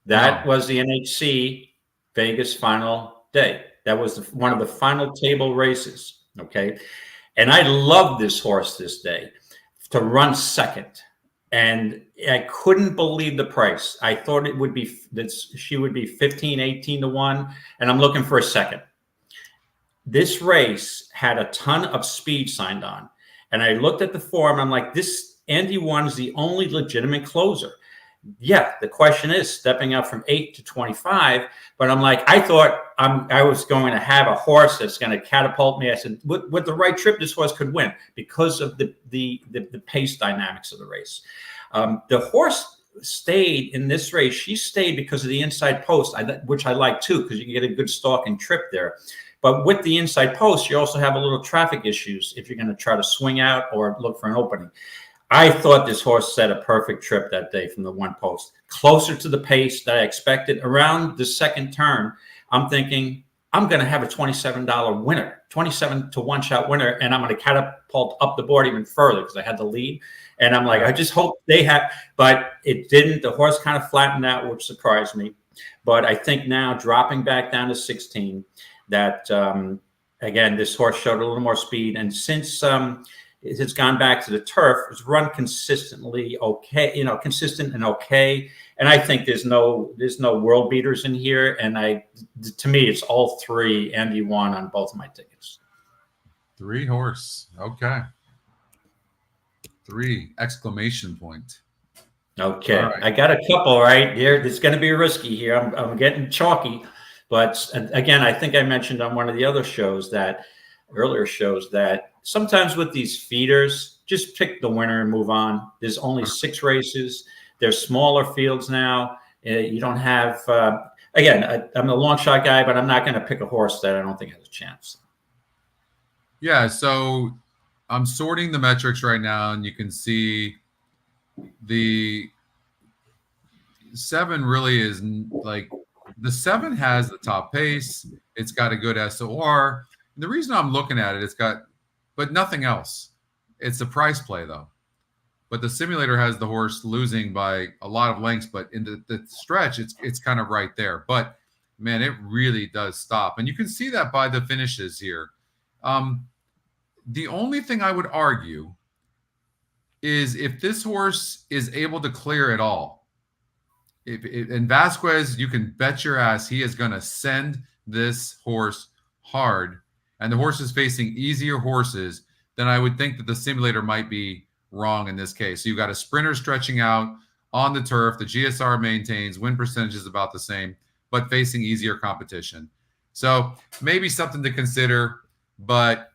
That was the NHC Vegas final day. That was one of the final table races, okay? And I loved this horse this day to run second. And I couldn't believe the price. I thought it would be that she would be 15, 18 to 1, and I'm looking for a second. This race had a ton of speed signed on, and I looked at the form. I'm like, this Andy 1 is the only legitimate closer. Yeah, the question is stepping up from 8 to 25, but I'm like, I thought I was going to have a horse that's going to catapult me. I said, with the right trip, this horse could win because of the pace dynamics of the race. The horse stayed in this race. She stayed because of the inside post, which I like too, because you can get a good stalking trip there. But with the inside post, you also have a little traffic issues if you're going to try to swing out or look for an opening. I thought this horse set a perfect trip that day from the one post, closer to the pace that I expected. Around the second turn, I'm thinking, I'm going to have a $27 winner, 27 to 1 shot winner, and I'm going to catapult up the board even further because I had the lead. And I'm like, I just hope they have, but it didn't. The horse kind of flattened out, which surprised me. But I think now dropping back down to 16, that, again, this horse showed a little more speed. And since it's gone back to the turf, it's run consistently okay, consistent and okay. And I think there's no world beaters in here. And to me, it's all 3 Andy won on both of my tickets. 3 horse. Okay. 3 exclamation point. Okay. Right. I got a couple right here. It's going to be risky here. I'm getting chalky. But again, I think I mentioned on one of the other shows earlier shows that sometimes with these feeders, just pick the winner and move on. There's only 6 races. There's smaller fields now. You don't have, again, I'm a long shot guy, but I'm not going to pick a horse that I don't think has a chance. Yeah, so I'm sorting the metrics right now, and you can see the 7 really is like, the 7 has the top pace. It's got a good SOR. And the reason I'm looking at it, it's got, but nothing else. It's a price play though. But the simulator has the horse losing by a lot of lengths, but in the stretch, it's kind of right there. But man, it really does stop. And you can see that by the finishes here. The only thing I would argue is if this horse is able to clear at all, and Vasquez, you can bet your ass he is going to send this horse hard, and the horse is facing easier horses, then I would think that the simulator might be wrong in this case. So you've got a sprinter stretching out on the turf. The GSR maintains, win percentage is about the same, but facing easier competition. So maybe something to consider, but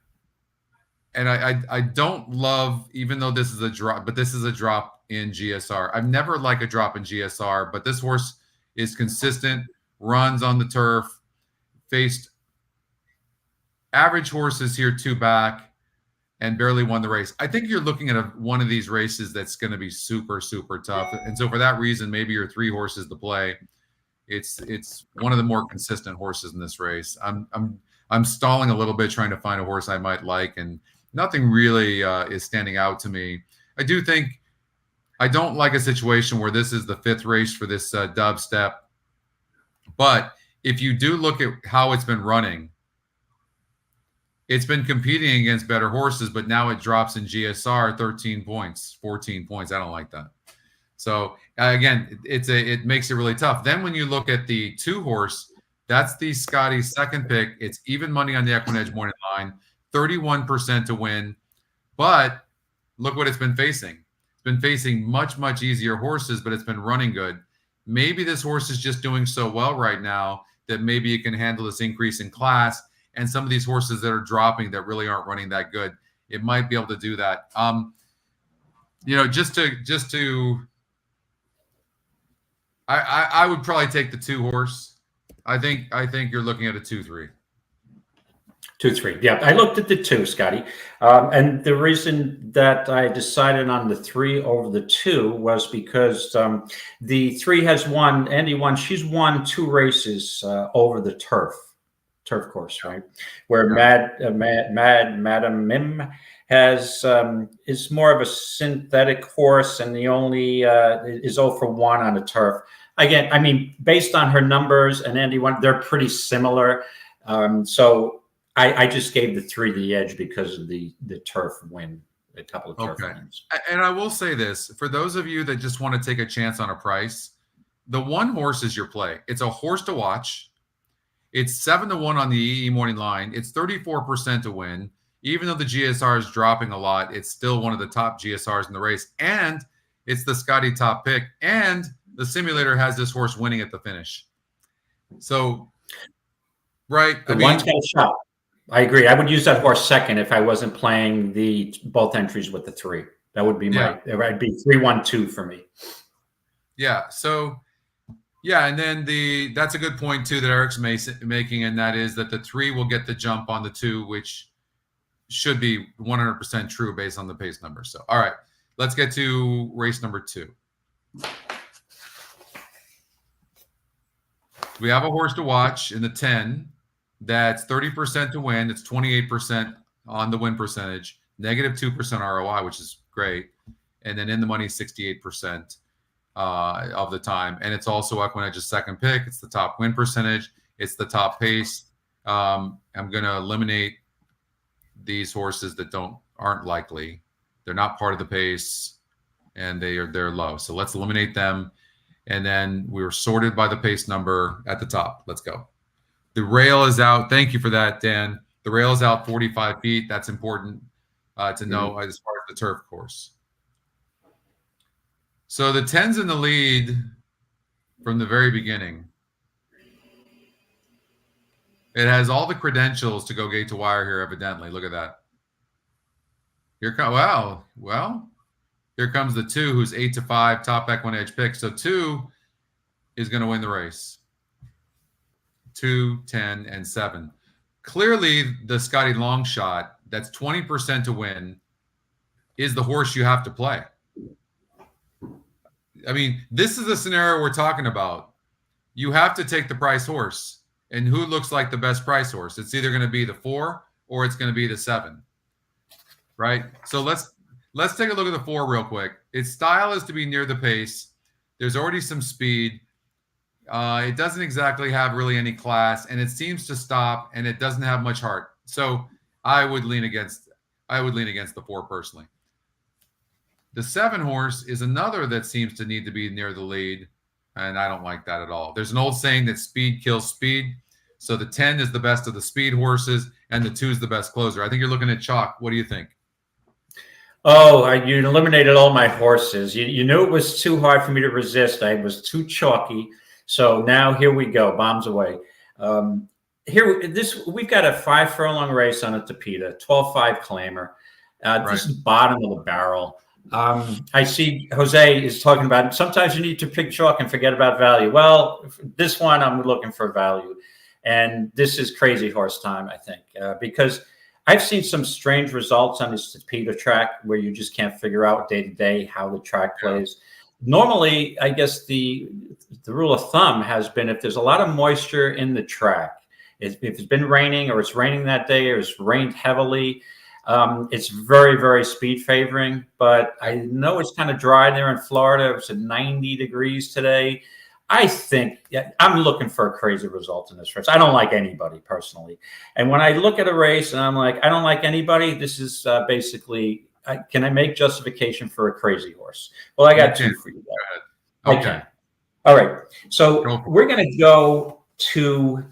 and I don't love, even though this is a drop, but this is a drop in GSR. I've never liked a drop in GSR, but this horse is consistent, runs on the turf, faced average horses here 2 back, and barely won the race. I think you're looking at one of these races that's going to be super, super tough. And so for that reason, maybe your 3 horses to play. It's one of the more consistent horses in this race. I'm stalling a little bit trying to find a horse I might like, and nothing really is standing out to me. I do think I don't like a situation where this is the 5th race for this dub step. But if you do look at how it's been running, it's been competing against better horses, but now it drops in GSR 13 points, 14 points. I don't like that. So again, it makes it really tough. Then when you look at the 2 horse, that's the Scotty second pick. It's even money on the EquinEdge morning line, 31% to win. But look what it's been facing. It's been facing much, much easier horses, but it's been running good. Maybe this horse is just doing so well right now that maybe it can handle this increase in class. And some of these horses that are dropping that really aren't running that good, it might be able to do that. I would probably take the 2 horse. I think you're looking at a 2-3. 2-3. Yeah, I looked at the 2, Scotty. And the reason that I decided on the 3 over the 2 was because the 3 has won, Andy won, she's won 2 races over the turf course, right? Where Madam Mim has is more of a synthetic horse, and the only is 0 for 1 on the turf. Again, I mean, based on her numbers and Andy won, they're pretty similar. So I just gave the 3 the edge because of the turf win, a couple of turf wins. And I will say this, for those of you that just want to take a chance on a price, the 1 horse is your play. It's a horse to watch. It's 7-1 on the EE morning line. It's 34% to win. Even though the GSR is dropping a lot, it's still one of the top GSRs in the race. And it's the Scotty top pick. And the simulator has this horse winning at the finish. So right? The one's got a shot. I agree. I would use that horse second if I wasn't playing both entries with the 3. That would be it'd be 3-1-2 for me. Yeah. So, yeah, and then that's a good point too that Eric's making, and that is that the 3 will get the jump on the 2, which should be 100% true based on the pace number. So, all right, let's get to race number 2. We have a horse to watch in the 10. That's 30% to win. It's 28% on the win percentage, -2% ROI, which is great. And then in the money, 68% of the time. And it's also EquinEdge's second pick. It's the top win percentage. It's the top pace. I'm going to eliminate these horses that aren't likely. They're not part of the pace, and they're low. So let's eliminate them. And then we were sorted by the pace number at the top. Let's go. The rail is out. Thank you for that, Dan. The rail is out 45 feet. That's important to know as far as the turf course. So the 10's in the lead from the very beginning. It has all the credentials to go gate to wire here, evidently. Look at that. Here comes, wow. Well, here comes the 2, who's 8-5, top EquinEdge pick. So 2 is going to win the race. 2, 10, and 7. Clearly, the Scotty long shot, that's 20% to win, is the horse you have to play. I mean, this is the scenario we're talking about. You have to take the price horse. And who looks like the best price horse? It's either going to be the 4 or it's going to be the 7. Right? So let's take a look at the 4 real quick. Its style is to be near the pace. There's already some speed. It doesn't exactly have really any class, and it seems to stop, and it doesn't have much heart. So I would lean against the 4 personally. The 7 horse is another that seems to need to be near the lead, and I don't like that at all. There's an old saying that speed kills speed. So the 10 is the best of the speed horses, and the 2 is the best closer. I think you're looking at chalk. What do you think? Oh, you eliminated all my horses. You knew it was too hard for me to resist. I was too chalky. So now here we go. Bombs away. We've got a 5 furlong race on a Tapeta, 12-5 claimer. Right. This is bottom of the barrel. I see Jose is talking about sometimes you need to pick chalk and forget about value. Well, this one I'm looking for value, and this is crazy horse time, I think, because I've seen some strange results on this Tapeta track where you just can't figure out day to day how the track plays. Normally, I guess the rule of thumb has been if there's a lot of moisture in the track, if it's been raining or it's raining that day or it's rained heavily, it's very, very speed favoring. But I know it's kind of dry there in Florida. It's at 90 degrees today. I think I'm looking for a crazy result in this race. I don't like anybody personally. And when I look at a race and I'm like, I don't like anybody, this is basically, can I make justification for a crazy horse? Well, I got 2 for you guys. Okay. All right. So we're going to go to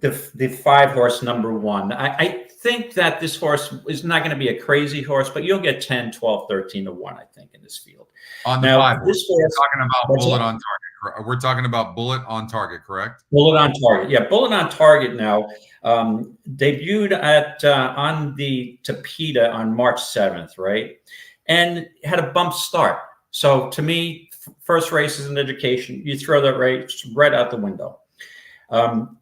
the 5 horse number 1. I think that this horse is not going to be a crazy horse, but you'll get 10, 12, 13 to 1, I think, in this field. On the 5 horse, we're talking about bullet on target. We're talking about bullet on target, correct? Bullet on target. Yeah, bullet on target now. Debuted at on the Tapeta on March 7th, right? And had a bump start. So to me, first race is an education. You throw that race right out the window.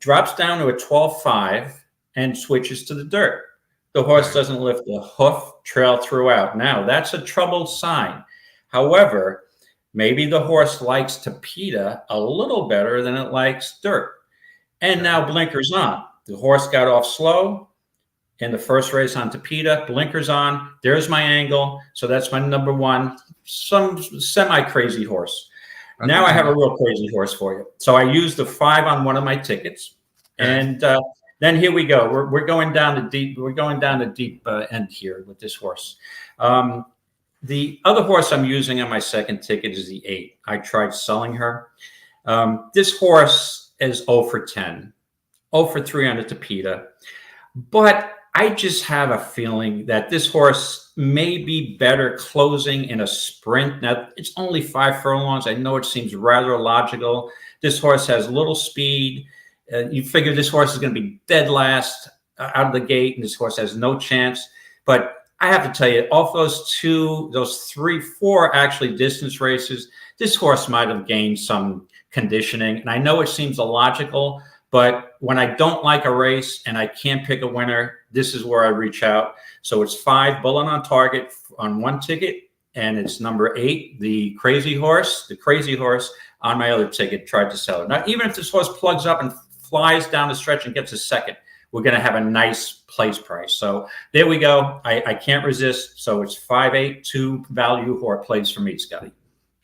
Drops down to a 12-5 and switches to the dirt. The horse doesn't lift a hoof, trail throughout. Now, that's a troubled sign. However, maybe the horse likes Tapeta a little better than it likes dirt. And now blinkers on. The horse got off slow in the first race on Tapeta, blinkers on. There's my angle. So that's my number 1, some semi-crazy horse. Now I have a real crazy horse for you. So I used the 5 on one of my tickets. And then here we go. We're going down the deep. We're going down the deep end here with this horse. The other horse I'm using on my second ticket is the 8. I tried selling her. This horse is 0 for 10, 0 for 3 on the Tapeta. But I just have a feeling that this horse may be better closing in a sprint. Now, it's only 5 furlongs. I know it seems rather logical. This horse has little speed. You figure this horse is going to be dead last out of the gate, and this horse has no chance. But I have to tell you, off those 3, 4 actually distance races, this horse might have gained some conditioning. And I know it seems illogical, but when I don't like a race and I can't pick a winner, this is where I reach out. So it's 5 Bullet on Target on one ticket, and it's number 8, the Crazy Horse on my other ticket, tried to sell it. Now, even if this horse plugs up and flies down the stretch and gets a second, we're going to have a nice place price. So there we go. I can't resist. So it's 5-8, 2 value or plays for me, Scotty.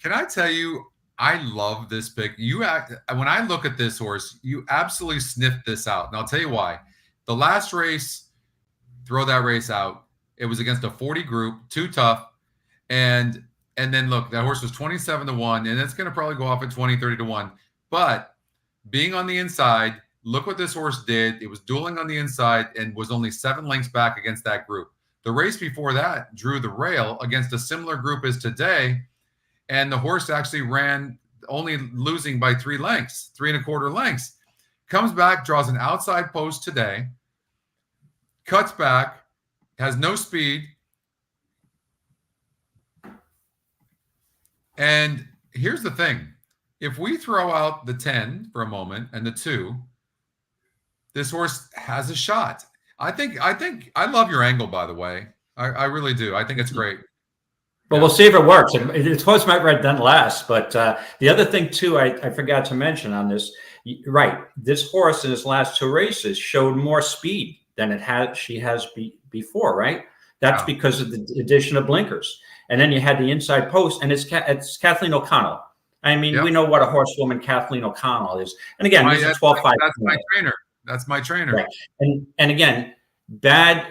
Can I tell you, I love this pick. When I look at this horse, you absolutely sniffed this out. And I'll tell you why. The last race, throw that race out. It was against a 40 group, too tough. And then look, that horse was 27-1, and it's going to probably go off at 20, 30-1. But being on the inside, look what this horse did. It was dueling on the inside and was only 7 lengths back against that group. The race before that drew the rail against a similar group as today, and the horse actually ran only losing by 3 lengths, 3¼ lengths. Comes back, draws an outside post today, cuts back, has no speed. And here's the thing. If we throw out the 10 for a moment and the 2, this horse has a shot. I love your angle, by the way. I really do. I think it's great. Well, we'll see if it works. This horse might run done last, but the other thing too, I forgot to mention on this, right? This horse in his last 2 races showed more speed than she has before, right? That's because of the addition of blinkers. And then you had the inside post, and it's Kathleen O'Connell. I mean, we know what a horsewoman Kathleen O'Connell is. And again, he's a 12-5. That's my trainer. That's my trainer. Right. And again, the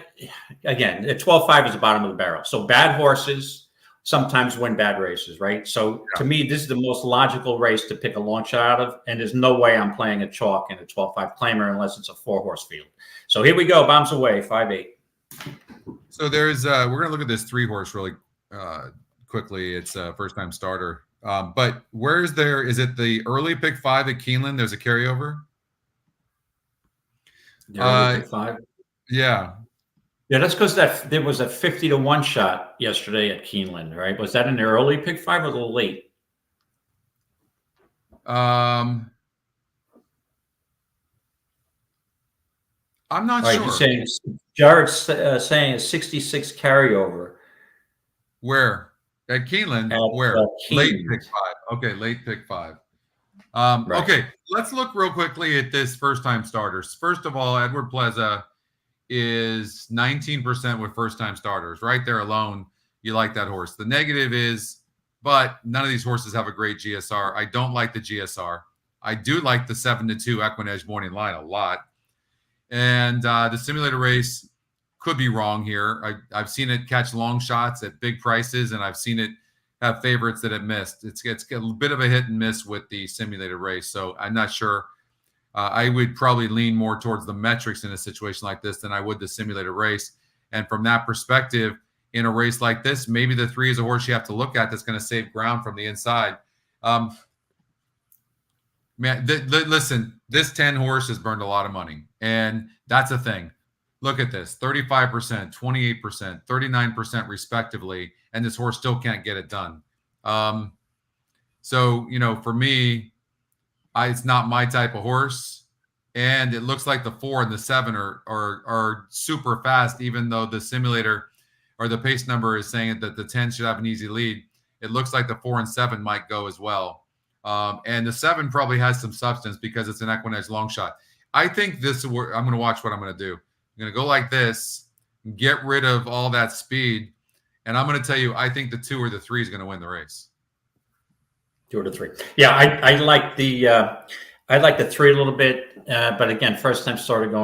12-5 is the bottom of the barrel. So bad horses sometimes win bad races, right? So to me, this is the most logical race to pick a long shot out of, and there's no way I'm playing a chalk in a 12-5 claimer unless it's a 4-horse field. So here we go, bombs away, 5-8. So there's we're going to look at this 3-horse really quickly. It's a first-time starter. But is it the early pick 5 at Keeneland? There's a carryover? Pick 5? Yeah. Yeah, that's because there was a 50-1 shot yesterday at Keeneland, right? Was that in the early pick 5 or the late? I'm not sure. Jared's saying a 66 carryover. Where? At Keeneland? Where? Late pick 5. Okay, late pick 5. Right. Okay, let's look real quickly at this first-time starters. First of all, Edward Pleza is 19% with first-time starters. Right there alone, you like that horse. The negative is, but none of these horses have a great GSR. I don't like the GSR. I do like the 7-2 EquinEdge morning line a lot. And the simulator race could be wrong here. I've seen it catch long shots at big prices, and I've seen it have favorites that have missed. It's a bit of a hit and miss with the simulated race, so I'm not sure. I would probably lean more towards the metrics in a situation like this than I would the simulated race. And from that perspective, in a race like this, maybe the 3 is a horse you have to look at that's going to save ground from the inside. Listen, this 10 horse has burned a lot of money, and that's a thing. Look at this, 35%, 28%, 39% respectively, and this horse still can't get it done. So, for me, it's not my type of horse, and it looks like the 4 and the 7 are super fast, even though the simulator or the pace number is saying that the 10 should have an easy lead. It looks like the 4 and 7 might go as well. And the 7 probably has some substance because it's an EquinEdge long shot. I think I'm going to watch what I'm going to do. I'm going to go like this, get rid of all that speed, and I'm going to tell you, I think the 2 or the 3 is going to win the race. 2 or 3. Yeah, I like the 3 a little bit, but again, first time starter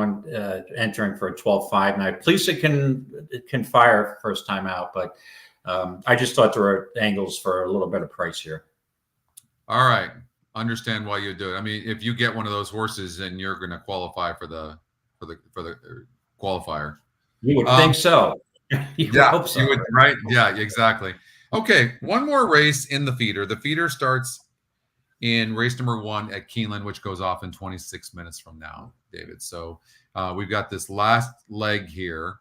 entering for a 12-5. Now, Plesa can fire first time out, but I just thought there were angles for a little better price here. All right, understand why you do it. I mean, if you get one of those horses, then you're going to qualify for the qualifier. You would think so. You hope so. You would, right? Yeah, exactly. Okay, one more race in the feeder. The feeder starts in race number 1 at Keeneland, which goes off in 26 minutes from now, David. So we've got this last leg here,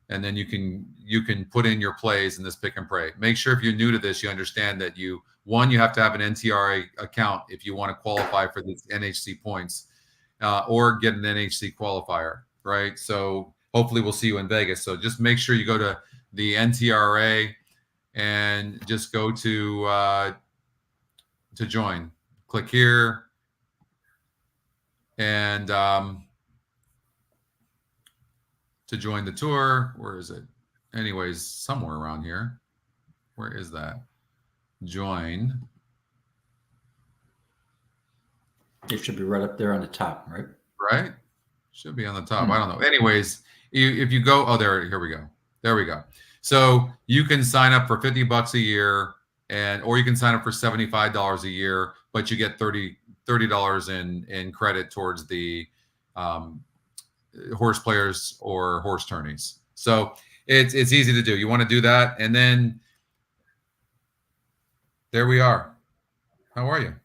and then you can put in your plays in this pick and pray. Make sure if you're new to this, you understand that you have to have an NTRA account if you want to qualify for the NHC points or get an NHC qualifier, right? So hopefully we'll see you in Vegas. So just make sure you go to the NTRA and just go to join. Click here and to join the tour. Where is it? Anyways, somewhere around here. Where is that? Join. It should be right up there on the top, right? Right? Should be on the top. I don't know. Anyways, if you go, here we go. There we go. So you can sign up for $50 a year, or you can sign up for $75 a year, but you get $30 in credit towards the horse players or horse tourneys. So it's easy to do. You want to do that, and then there we are. How are you?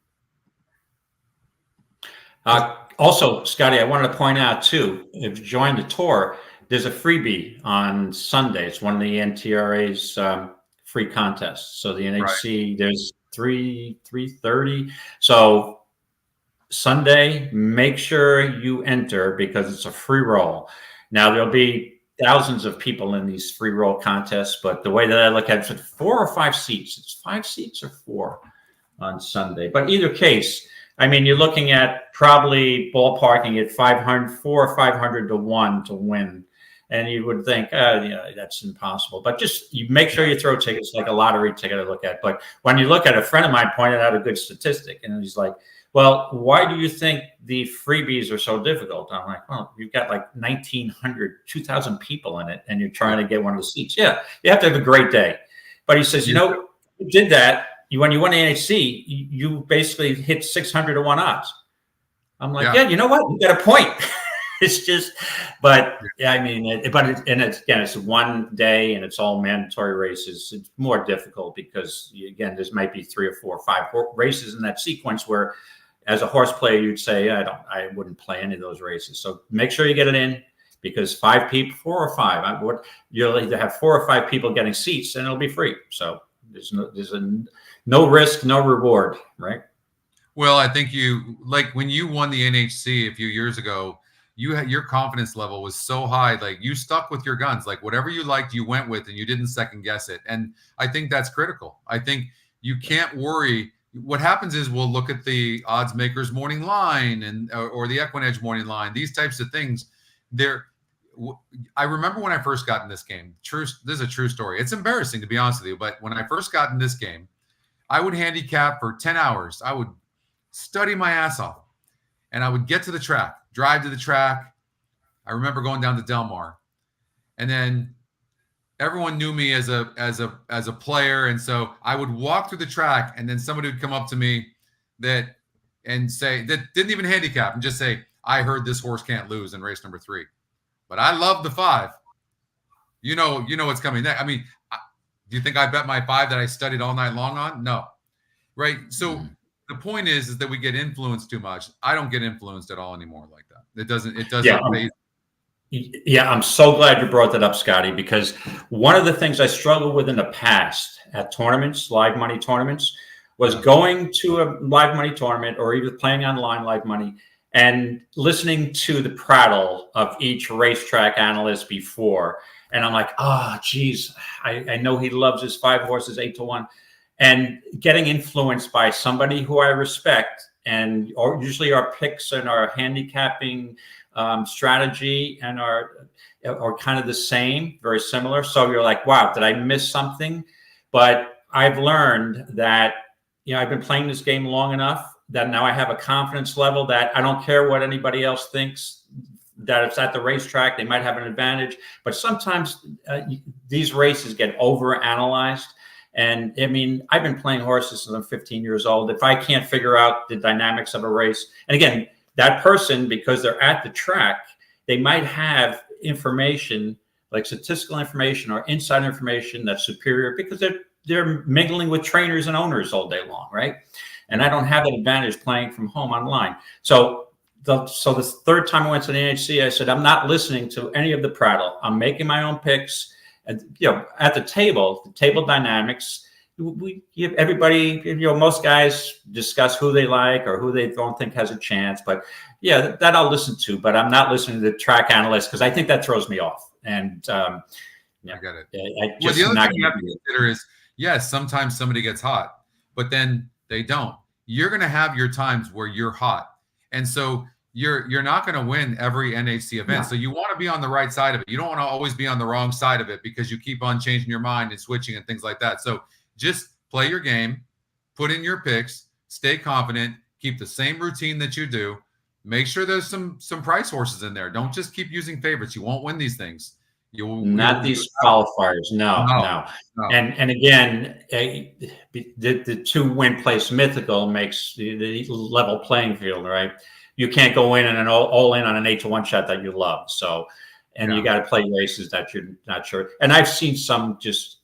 Also, Scotty, I wanted to point out too, if you join the tour, there's a freebie on Sunday. It's one of the NTRA's free contests. So the NHC, right. There's 3:30. So Sunday, make sure you enter because it's a free roll. Now there'll be thousands of people in these free roll contests, but the way that I look at it, it's 4 or 5 seats. It's 5 seats or 4 on Sunday. But either case, I mean, you're looking at probably ballparking at 400 or 500 to 1 to win. And you would think, that's impossible. But just you make sure you throw tickets like a lottery ticket to look at. But when you look at, a friend of mine pointed out a good statistic, and he's like, well, why do you think the freebies are so difficult? I'm like, well, you've got like 1,900, 2,000 people in it, and you're trying to get one of the seats. Yeah, you have to have a great day. But he says, you did that. When you won the NHC, you basically hit 600 to 1 odds. I'm like, yeah, you know what? You got a point. It's just, but yeah, I mean, it's one day and it's all mandatory races. It's more difficult because again, there's might be 3 or 4 or 5 races in that sequence where, as a horse player, you'd say, I wouldn't play any of those races. So make sure you get it in, because 5 people, 4 or 5, you'll either have 4 or 5 people getting seats, and it'll be free. So there's no risk, no reward, right? Well, I think when you won the NHC a few years ago, your confidence level was so high, like you stuck with your guns, like whatever you liked, you went with, and you didn't second guess it. And I think that's critical. I think you can't worry. What happens is we'll look at the odds makers morning line or the EquinEdge morning line, these types of things. I remember when I first got in this game, this is a true story. It's embarrassing to be honest with you, but when I first got in this game, I would handicap for 10 hours. I would study my ass off, and I would get to the track, drive to the track. I remember going down to Del Mar, and then everyone knew me as a player, and so I would walk through the track, and then somebody would come up to me and say that didn't even handicap and just say, "I heard this horse can't lose in race number 3, but I love the 5." You know what's coming next. I mean, do you think I bet my 5 that I studied all night long on? No, right? So. The point is that we get influenced too much. I don't get influenced at all anymore like that. It doesn't. Yeah, I'm so glad you brought that up, Scotty, because one of the things I struggled with in the past at tournaments, live money tournaments, was going to a live money tournament or even playing online live money and listening to the prattle of each racetrack analyst before. And I'm like, geez, I know he loves his 5 horses 8 to 1. And getting influenced by somebody who I respect, or usually our picks and our handicapping strategy and are kind of the same, very similar. So you're like, wow, did I miss something? But I've learned that, I've been playing this game long enough that now I have a confidence level that I don't care what anybody else thinks, that it's at the racetrack, they might have an advantage. But sometimes these races get overanalyzed. And I mean, I've been playing horses since I'm 15 years old. If I can't figure out the dynamics of a race, and again, that person, because they're at the track, they might have information like statistical information or inside information that's superior because they're mingling with trainers and owners all day long, right? and I don't have that advantage playing from home online. So the third time I went to the NHC, I said, I'm not listening to any of the prattle. I'm making my own picks. And, at the table dynamics, we give everybody, most guys discuss who they like or who they don't think has a chance. But yeah, that I'll listen to, but I'm not listening to the track analyst because I think that throws me off. And I get it. The other thing you have to consider is, yes, sometimes somebody gets hot, but then they don't. You're going to have your times where you're hot. And so you're not going to win every NHC event. No. So you want to be on the right side of it. You don't want to always be on the wrong side of it because you keep on changing your mind and switching and things like that. So just play your game, put in your picks, stay confident, keep the same routine that you do. Make sure there's some price horses in there. Don't just keep using favorites. You won't win these things. Not these qualifiers. No. And again, the 2-win place mythical makes the level playing field, right? You can't go in and all in on an 8-to-1 shot that you love. So, and you got to play races that you're not sure. And I've seen some just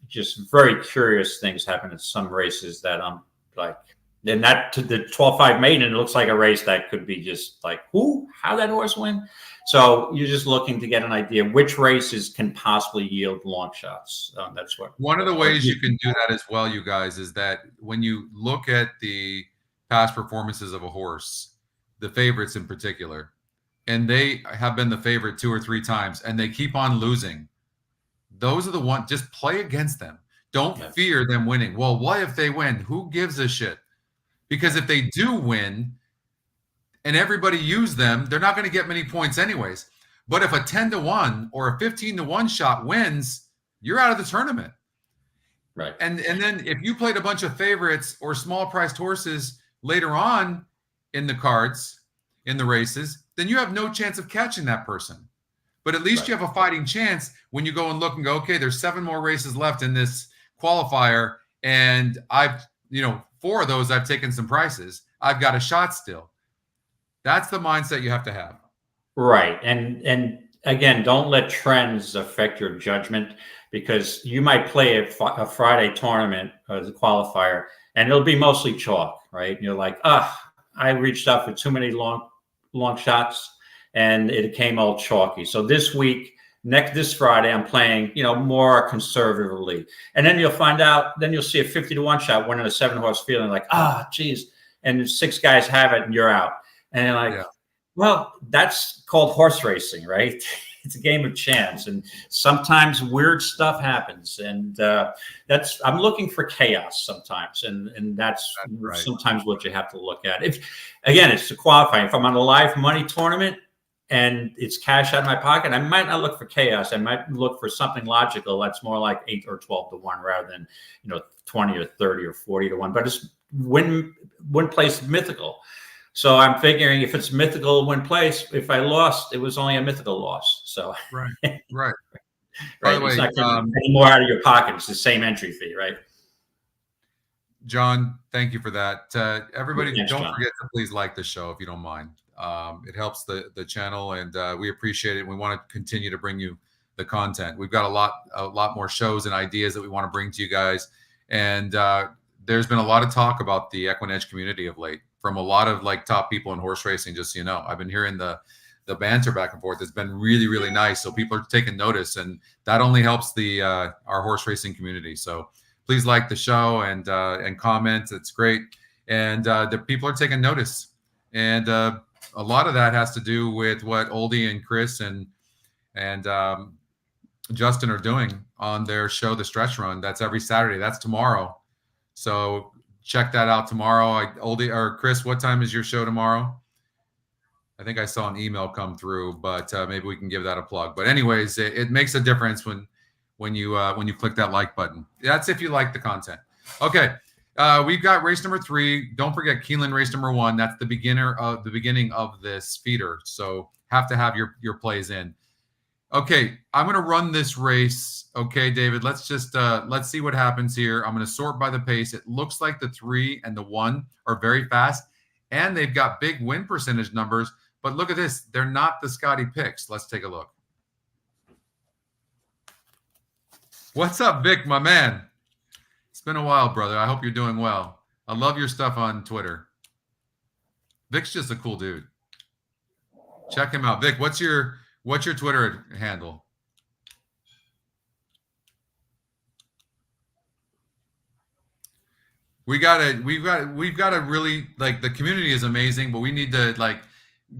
very curious things happen in some races that I'm like, then that to the 12-5 maiden, it looks like a race that could be just like, how that horse win? So you're just looking to get an idea which races can possibly yield long shots. That's what. One of the ways you can do that as well, you guys, is that when you look at the past performances of a horse, the favorites in particular, and they have been the favorite 2 or 3 times, and they keep on losing. Those are the ones. Just play against them. Don't fear them winning. Well, what if they win? Who gives a shit? Because if they do win and everybody use them, they're not going to get many points anyways. But if a 10-to-1 or a 15-to-1 shot wins, you're out of the tournament. Right. And then if you played a bunch of favorites or small priced horses later on in the cards, in the races, then you have no chance of catching that person. But at least you have a fighting chance when you go and look and go, okay, there's 7 more races left in this qualifier. And I've, 4 of those, I've taken some prices. I've got a shot still. That's the mindset you have to have. Right. And again, don't let trends affect your judgment, because you might play a Friday tournament as a qualifier and it'll be mostly chalk, right? And you're like, I reached out for too many long shots and it came all chalky. So this week, this Friday, I'm playing, more conservatively. And then you'll find out, then you'll see a 50-to-1 shot winning a 7-horse field and like, geez. And 6 guys have it and you're out. And you're like, well, that's called horse racing, right? It's a game of chance. And sometimes weird stuff happens. And I'm looking for chaos sometimes. And that's sometimes what you have to look at. It's the qualifying. If I'm on a live money tournament, and it's cash out of my pocket, I might not look for chaos. I might look for something logical that's more like 8 or 12-to-1 rather than 20 or 30 or 40-to-1. But it's win place mythical. So I'm figuring if it's mythical win place, if I lost, it was only a mythical loss. So right. By the way, it's not getting any more out of your pocket. It's the same entry fee, right? John, thank you for that. Everybody, don't forget to please like the show if you don't mind. It helps the channel, and we appreciate it. We want to continue to bring you the content. We've got a lot more shows and ideas that we want to bring to you guys. And there's been a lot of talk about the EquinEdge community of late from a lot of top people in horse racing. Just so you know, I've been hearing the banter back and forth. It's been really, really nice. So people are taking notice, and that only helps our horse racing community. So please like the show and comment. It's great, and the people are taking notice. And a lot of that has to do with what Oldie and Chris and Justin are doing on their show, The Stretch Run. That's every Saturday. That's tomorrow. So check that out tomorrow. Oldie or Chris, what time is your show tomorrow? I think I saw an email come through, but maybe we can give that a plug. But anyways, it makes a difference when you click that like button. That's if you like the content. Okay. We've got race number 3. Don't forget Keeneland race number 1. That's the beginning of this feeder. So have to have your plays in. Okay, I'm going to run this race. Okay, David, let's see what happens here. I'm going to sort by the pace. It looks like the 3 and the 1 are very fast, and they've got big win percentage numbers. But look at this. They're not the Scotty picks. Let's take a look. What's up, Vic, my man? It's been a while, brother. I hope you're doing well. I love your stuff on Twitter. Vic's just a cool dude. Check him out. Vic, what's your Twitter handle? We've got to really, like, the community is amazing, but we need to, like,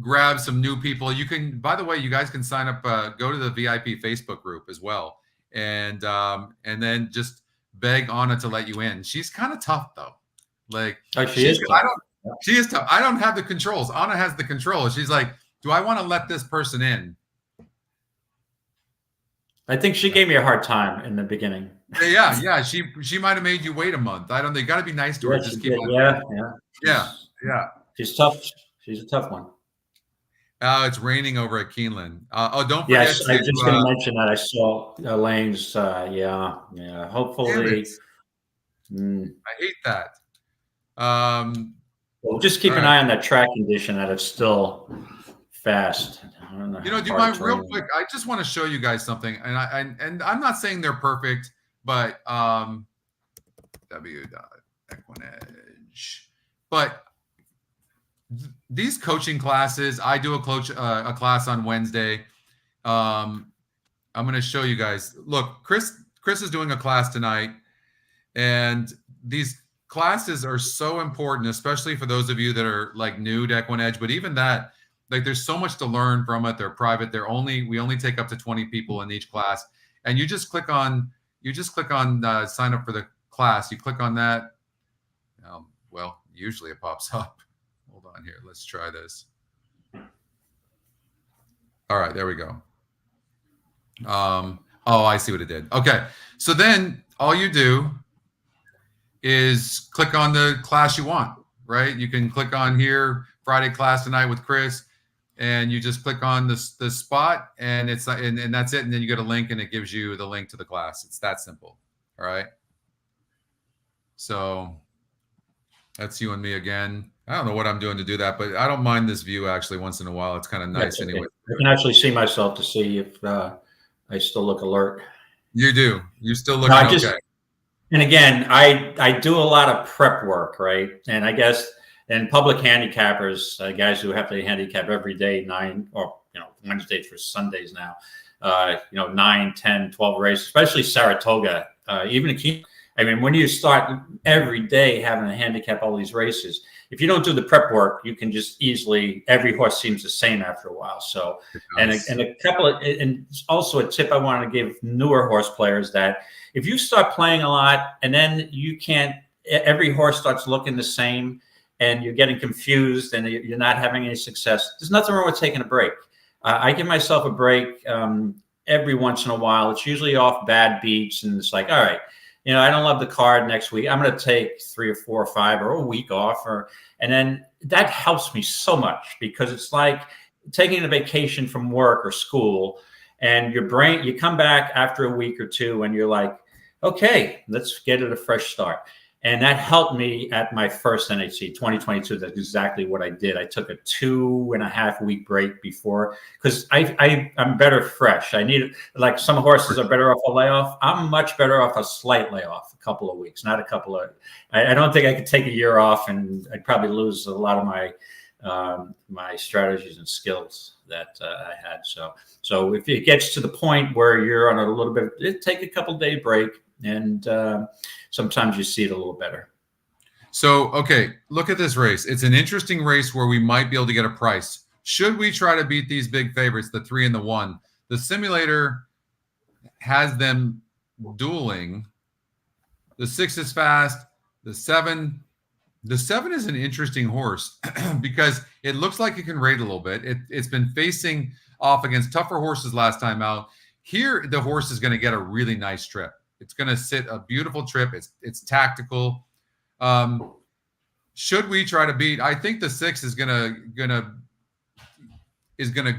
grab some new people. You can, by the way, you guys can sign up, go to the VIP Facebook group as well. And then just beg Anna to let you in. She's kind of tough though. Like, she is tough. She is tough. I don't have the controls. Anna has the controls. She's like, do I want to let this person in? I think she gave me a hard time in the beginning. Yeah. She might have made you wait a month. I don't think. Got to be nice to her. Just keep on. Yeah. She's tough. She's a tough one. It's raining over at Keeneland. Don't forget. Yes, I was just going to mention that. I saw Elaine's. Yeah. Hopefully. I hate that. Well, just keep an eye on that track condition, that it's still fast. I don't know. Do you mind real quick? I just want to show you guys something, and I'm not saying they're perfect, but w.EquinEdge. But these coaching classes, I do a class on Wednesday. I'm going to show you guys. Look, Chris is doing a class tonight, and these classes are so important, especially for those of you that are like new to EquinEdge. But even that, like, there's so much to learn from it. They're private. We only take up to 20 people in each class, and you just click on sign up for the class. You click on that. Well, usually it pops up. Hold on here. Let's try this. All right, there we go. Oh, I see what it did. Okay, so then all you do is click on the class you want, right? You can click on here, Friday class tonight with Chris, and you just click on the spot, and it's and that's it. And then you get a link, and it gives you the link to the class. It's that simple. All right. So that's you and me again. I don't know what I'm doing to do that, but I don't mind this view actually once in a while. It's kind of nice anyway. I can actually see myself to see if I still look alert. You do. You still look okay. And again, I do a lot of prep work, right? And I guess in public handicappers, guys who have to handicap every day, 9 or Wednesday through Sundays now, 9, 10, 12 races, especially Saratoga, even a Keeneland. I mean, when you start every day having to handicap all these races, if you don't do the prep work, you can just easily, every horse seems the same after a while. So, and also a tip I want to give newer horse players, that if you start playing a lot and then every horse starts looking the same and you're getting confused and you're not having any success, there's nothing wrong with taking a break. I give myself a break every once in a while. It's usually off bad beats, and it's like, all right, I don't love the card next week. I'm going to take 3 or 4 or 5 or a week off, and then that helps me so much, because it's like taking a vacation from work or school, and you come back after a week or two and you're like, okay, let's get it a fresh start. And that helped me at my first NHC 2022. That's exactly what I did. I took a 2.5 week break before, because I'm better fresh. I need, like, some horses are better off a layoff. I'm much better off a slight layoff, a couple of weeks, not a couple of. I don't think I could take a year off, and I'd probably lose a lot of my strategies and skills that I had. So if it gets to the point where you're on a little bit, take a couple day break, and sometimes you see it a little better. So, okay, look at this race. It's an interesting race where we might be able to get a price. Should we try to beat these big favorites, the 3 and the 1? The simulator has them dueling. The 6 is fast. The 7 is an interesting horse because it looks like it can rate a little bit. It's been facing off against tougher horses last time out. Here, the horse is going to get a really nice trip. It's going to sit a beautiful trip. It's tactical. Should we try to beat? I think the 6 is gonna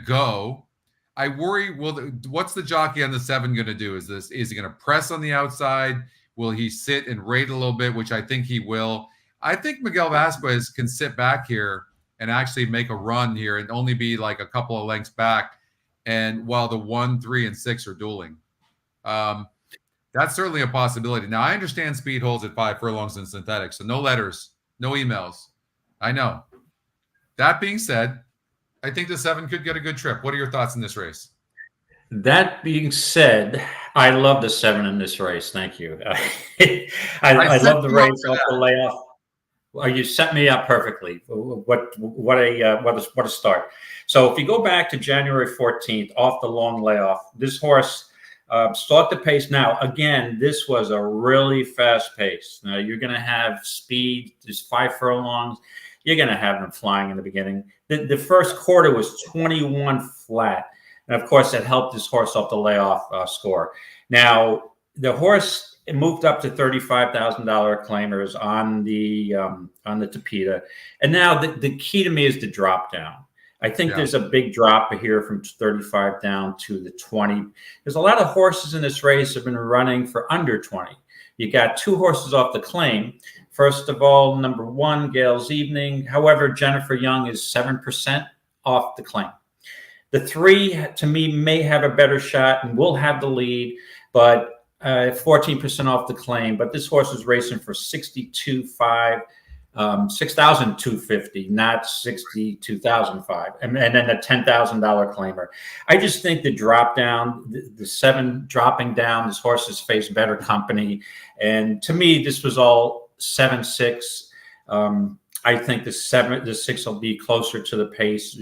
go. I worry. What's the jockey on the 7 going to do? Is he going to press on the outside? Will he sit and rate a little bit? Which I think he will. I think Miguel Vasquez can sit back here and actually make a run here and only be like a couple of lengths back, and while the 1, 3, and 6 are dueling. That's certainly a possibility. Now, I understand speed holds at 5 furlongs in synthetic, so no letters No emails. I know. That being said, I think the 7 could get a good trip. What are your thoughts in this race? That being said, I love the 7 in this race. Thank you. I love the race off the layoff. You set me up perfectly. What a start. So if you go back to January 14th off the long layoff, this horse start the pace. Now, again, this was a really fast pace. Now you're going to have speed. There's 5 furlongs. You're going to have them flying in the beginning. The first quarter was 21 flat. And of course, that helped this horse off the layoff score. Now, the horse moved up to $35,000 claimers on the Tapeta. And now the key to me is the drop down. I think there's a big drop here from 35 down to the 20. There's a lot of horses in this race have been running for under 20. You got 2 horses off the claim. First of all, number 1, Gale's Evening. However, Jennifer Young is 7% off the claim. The 3, to me, may have a better shot and will have the lead, but 14% off the claim. But this horse is racing for 62.5, 6,250, not 62,005, and then a $10,000 claimer. I just think the drop down, the 7 dropping down, this horse has faced better company, and to me, this was all 7-6. I think the 6 will be closer to the pace.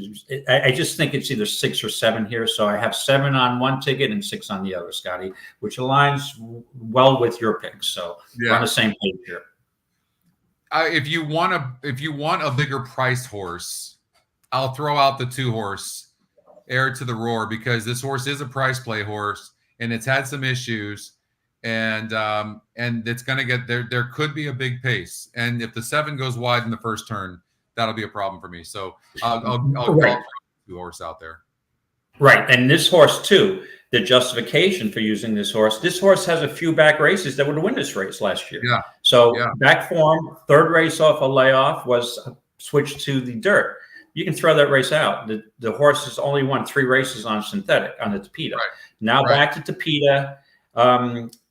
I just think it's either 6 or 7 here. So I have 7 on one ticket and 6 on the other, Scotty, which aligns well with your picks. So we're on the same page here. If you want a bigger price horse, I'll throw out the 2 horse, Heir to the Roar, because this horse is a price play horse and it's had some issues. And it's going to get there. There could be a big pace, and if the 7 goes wide in the first turn, that'll be a problem for me. So I'll call 2 horse out there. Right, and this horse too. The justification for using this horse has a few back races that would win this race last year. Yeah. So back form, 3rd race off a layoff was switched to the dirt. You can throw that race out. The horse has only won 3 races on synthetic on the Tapeta. Right. Now back to Tapeta.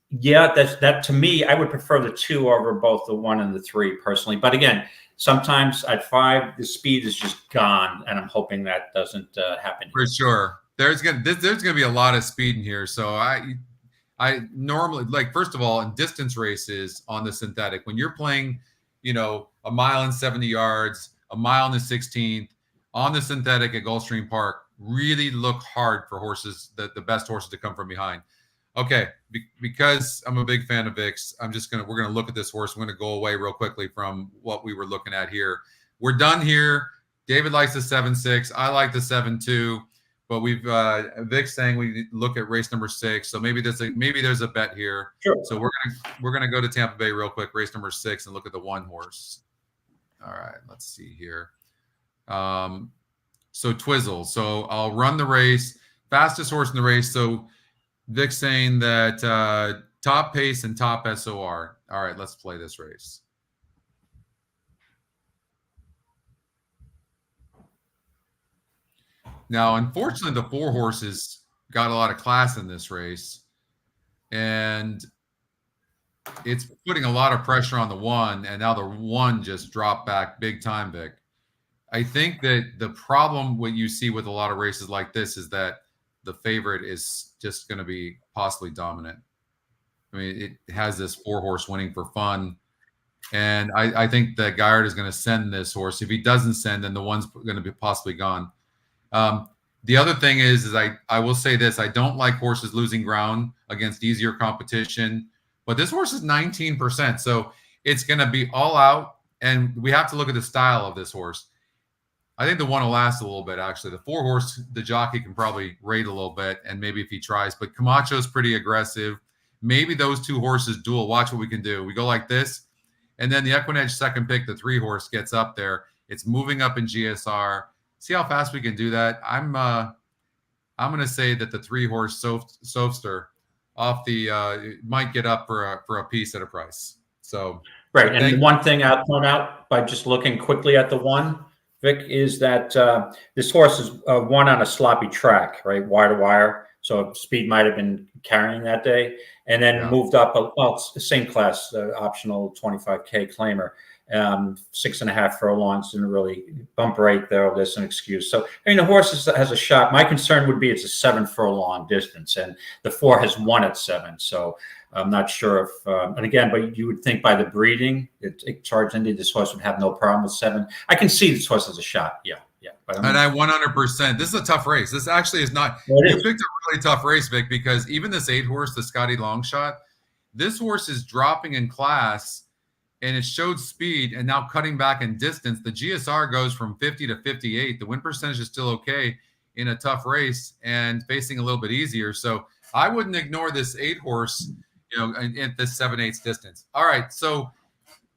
That to me, I would prefer the 2 over both the 1 and the 3 personally. But again, sometimes at 5, the speed is just gone, and I'm hoping that doesn't happen. For sure, there's gonna be a lot of speed in here. So I normally, like, first of all, in distance races on the synthetic, when you're playing, a mile and 70 yards, a mile in the 16th on the synthetic at Gulfstream Park, really look hard for horses, the best horses to come from behind. Okay, because I'm a big fan of Vic's, we're gonna look at this horse. We're gonna go away real quickly from what we were looking at here. We're done here. David likes the 7-6. I like the 7-2, but Vic's saying we look at race number 6. So maybe there's a bet here. Sure. So we're gonna go to Tampa Bay real quick, race number 6, and look at the 1 horse. All right, let's see here. So Twizzle. So I'll run the race. Fastest horse in the race. So Vic's saying that top pace and top SOR. All right, let's play this race. Now, unfortunately, the 4 horses got a lot of class in this race, and it's putting a lot of pressure on the 1, and now the 1 just dropped back big time, Vic. I think that the problem what you see with a lot of races like this is that the favorite is just going to be possibly dominant. I mean, it has this 4 horse winning for fun. And I think that Gaillard is going to send this horse. If he doesn't send, then the 1's going to be possibly gone. The other thing is I will say this. I don't like horses losing ground against easier competition. But this horse is 19%. So it's going to be all out. And we have to look at the style of this horse. I think the 1 will last a little bit, actually. The 4 horse, the jockey can probably rate a little bit, and maybe if he tries. But Camacho's pretty aggressive. Maybe those 2 horses duel. Watch what we can do. We go like this, and then the EquinEdge second pick, the 3 horse, gets up there. It's moving up in GSR. See how fast we can do that? I'm going to say that the 3 horse Sofster off the might get up for a piece at a price. So right, and one thing I'll point out by just looking quickly at the 1. Vic, is that this horse is won on a sloppy track, right? Wire to wire. So speed might have been carrying that day, and then moved up. It's the same class, optional 25K claimer. 6.5 furlongs didn't really bump right there. There's an excuse. So, I mean, the horse has a shot. My concern would be it's a 7 furlong distance, and the 4 has won at 7. So I'm not sure if, and again, but you would think by the breeding, Charge Indy, this horse would have no problem with 7. I can see this horse has a shot. Yeah. But and I 100%. This is a tough race. This actually is not. You picked a really tough race, Vic, because even this 8 horse, the Scotty Longshot, this horse is dropping in class, and it showed speed and now cutting back in distance. The GSR goes from 50 to 58. The win percentage is still okay in a tough race and facing a little bit easier. So I wouldn't ignore this 8 horse, at this 7/8 distance. All right. So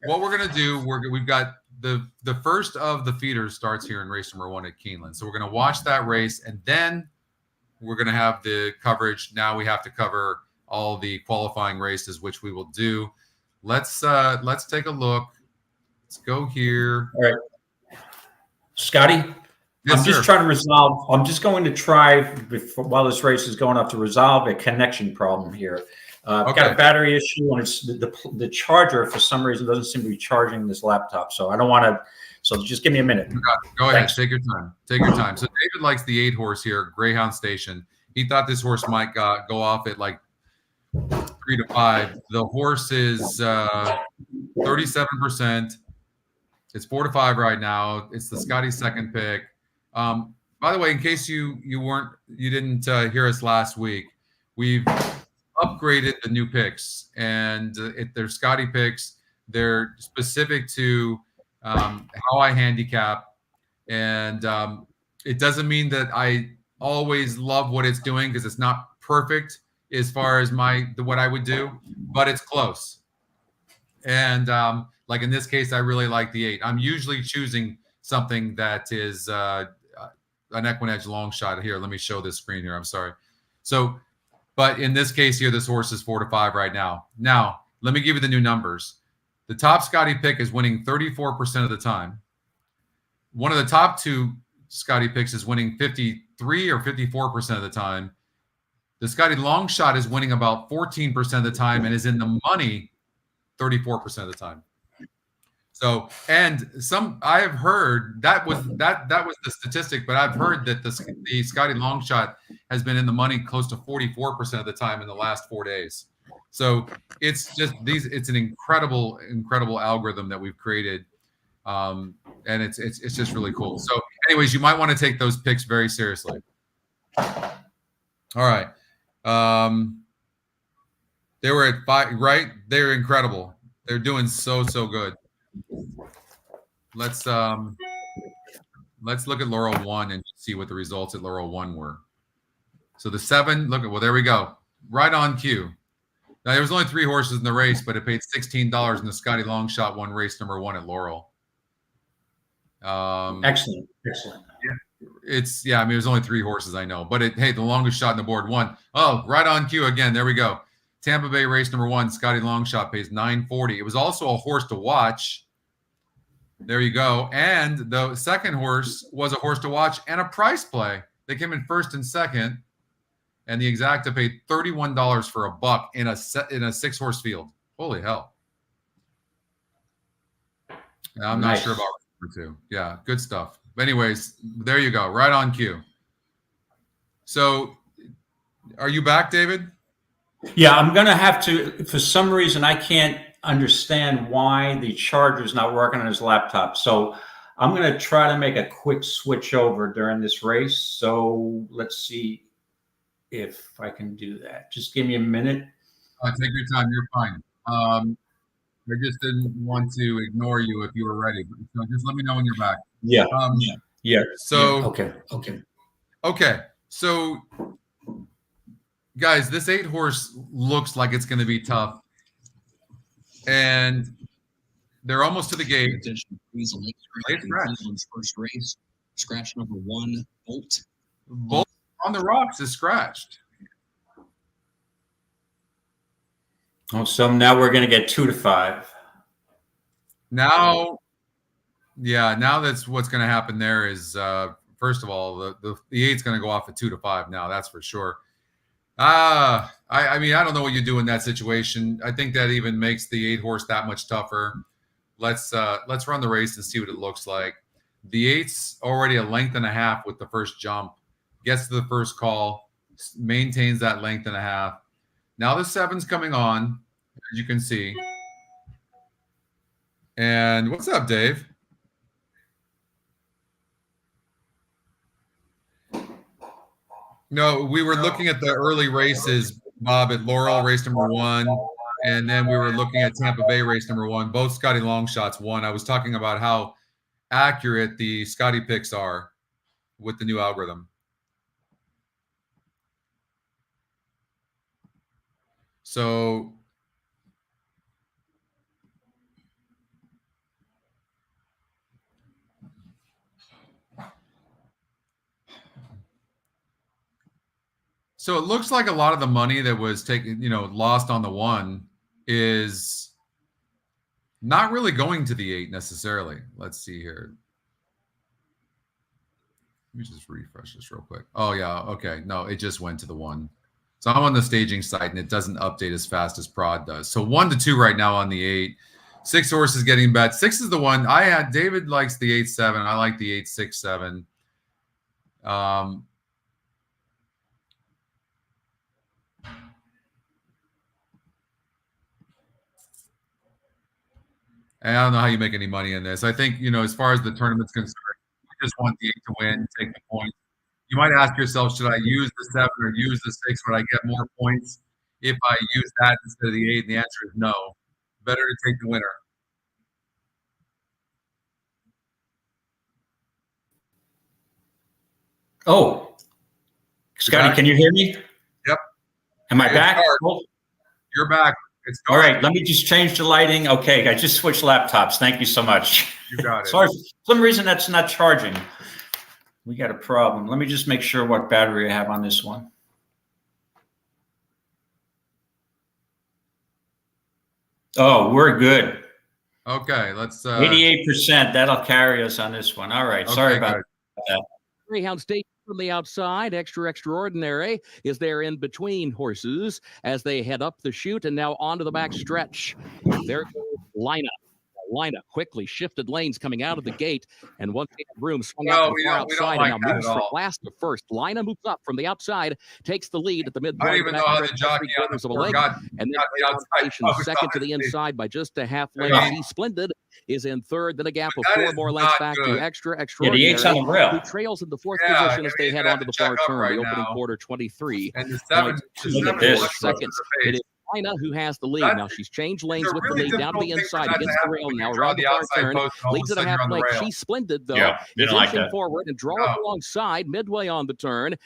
what we're going to do, we've got the first of the feeders starts here in race number 1 at Keeneland. So we're going to watch that race, and then we're going to have the coverage. Now we have to cover all the qualifying races, which we will do. Let's take a look. Let's go here. All right, Scotty. Yes, I'm just trying to resolve. I'm just going to try while this race is going up to resolve a connection problem here. I've got a battery issue, and it's the charger for some reason doesn't seem to be charging this laptop. So I don't want to. So just give me a minute. Go ahead. Thanks. Take your time. Take your time. So David likes the 8 horse here, Greyhound Station. He thought this horse might go off at like 3 to 5. The horse is 37%. It's 4 to 5 right now. It's the Scotty second pick. By the way, in case you didn't hear us last week, we've upgraded the new picks, and they're Scotty picks. They're specific to how I handicap, and it doesn't mean that I always love what it's doing, because it's not perfect as far as what I would do, but it's close. And like in this case, I really like the 8. I'm usually choosing something that is an EquinEdge long shot. Here, let me show this screen here. I'm sorry. So, but in this case here, this horse is 4 to 5 right now. Now, let me give you the new numbers. The top Scotty pick is winning 34% of the time. One of the top 2 Scotty picks is winning 53 or 54% of the time. The Scotty long shot is winning about 14% of the time and is in the money 34% of the time. So, and I have heard that was the statistic, but I've heard that the Scotty long shot has been in the money close to 44% of the time in the last 4 days. So it's just it's an incredible algorithm that we've created. And it's just really cool. So anyways, you might want to take those picks very seriously. All right. They were at 5, right? They're incredible. They're doing so good. Let's look at Laurel 1 and see what the results at Laurel 1 were. So the 7, there we go. Right on cue. Now there was only 3 horses in the race, but it paid $16, and the Scotty long shot won race number 1 at Laurel. Excellent. Yeah, I mean, there's only 3 horses, I know, but the longest shot on the board won. Oh, right on cue again. There we go. Tampa Bay race number 1, Scotty Longshot pays $9.40. It was also a horse to watch. There you go. And the second horse was a horse to watch and a price play. They came in first and second, and the exacta paid $31 for a buck in a 6-horse field. Holy hell! I'm not sure about number 2. Yeah, good stuff. But anyways, there you go. Right on cue. So, are you back, David? Yeah, I'm going to have to, for some reason, I can't understand why the charger's not working on his laptop. So I'm going to try to make a quick switch over during this race. So let's see if I can do that. Just give me a minute. Take your time. You're fine. I just didn't want to ignore you if you were ready. So just let me know when you're back. Yeah. So, Okay. So, guys, this 8 horse looks like it's going to be tough, and they're almost to the gate. First race, scratch number 1, Bolt. Bolt on the rocks is scratched. Oh, so now we're going to get 2 to 5. Now that's what's going to happen. There is first of all, the 8's going to go off at 2 to 5 now. That's for sure. I mean, I don't know what you do in that situation. I think that even makes the 8 horse that much tougher. let's run the race and see what it looks like. The 8's already a length and a half with the first jump, gets to the first call, maintains that length and a half. Now the 7's coming on, as you can see. And what's up, Dave? No, we were looking at the early races, Bob, at Laurel, race number 1. And then we were looking at Tampa Bay, race number 1. Both Scotty long shots won. I was talking about how accurate the Scotty picks are with the new algorithm. So it looks like a lot of the money that was taken, lost on the 1 is not really going to the 8 necessarily. Let's see here. Let me just refresh this real quick. Oh, yeah. Okay. No, it just went to the 1. So I'm on the staging site, and it doesn't update as fast as Prod does. So 1 to 2 right now on the 8. 6 horses getting bet. 6 is the one. David likes the 8-7. I like the 8-6-7. I don't know how you make any money in this. I think, as far as the tournament's concerned, you just want the 8 to win, take the points. You might ask yourself, should I use the 7 or use the 6? Would I get more points if I use that instead of the 8? And the answer is no. Better to take the winner. Oh, Scotty, can you hear me? Yep. Am I back? You're back. It's all right. Let me just change the lighting. Okay, I just switched laptops. Thank you so much. You got it. Sorry, for some reason that's not charging. We got a problem. Let me just make sure what battery I have on this one. Oh, we're good. Okay, let's 88%. That'll carry us on this one. All right. Okay, sorry about that. Greyhound State from the outside, Extraordinary is there in between horses as they head up the chute and now onto the back stretch. There goes Lina quickly shifted lanes coming out of the gate, and once they have room, swung out to the far outside and now moves from last to first. Lina moves up from the outside, takes the lead at the midpoint. I don't even know how the jockey of a leg, and then second to the inside by just a half length. He's Splendid is in third, then a gap of 4 more lengths back to Extraordinary, who trails in the 4th position as they head onto the far turn, the opening quarter 23. And the 7 seconds. It is Lina who has the lead. Now she's changed lanes with the lead down to the inside against the rail now around the far turn. Leads at a half length. She's Splendid though. Pushing forward and draws alongside midway on the turn.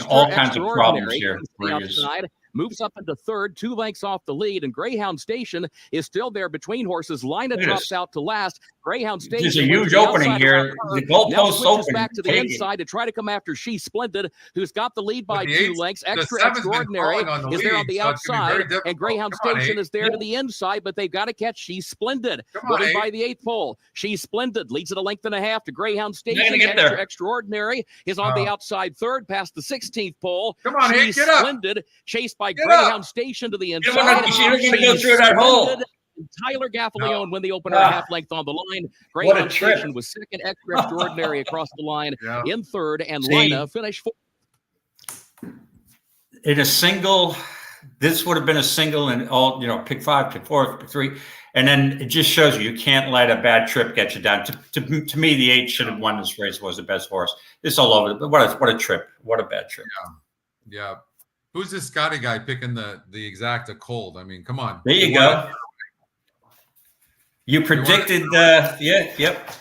All kinds of problems here. Outside. Moves up into third, 2 lengths off the lead, and Greyhound Station is still there between horses. Lina drops out to last. Greyhound Station. There's a huge opening here. The goalpost open. Back to the inside to try to come after She's Splendid, who's got the lead by 2 lengths. Extraordinary is there on the outside, and Greyhound Station is there to the inside, but they've got to catch She's Splendid. Winning by the 8th pole. She's Splendid leads at a length and a half to Greyhound Station. Extraordinary is on the outside third past the 16th pole. Come on, She's get up. Splendid chased by Greyhound Station to the inside. You're going to go through that hole. Tyler Gaffalione win the opener half length on the line. Greyhound Station was second. Extraordinary across the line in third, and Lina finished fourth. In a single, this would have been a single in all, pick 5, pick 4, pick 3. And then it just shows you can't let a bad trip get you down. To me, the 8 should have won this race, was the best horse. It's all over. But what a trip. What a bad trip. Yeah. Who's this Scotty guy picking the exacta cold? I mean, come on. There you go. You predicted yep.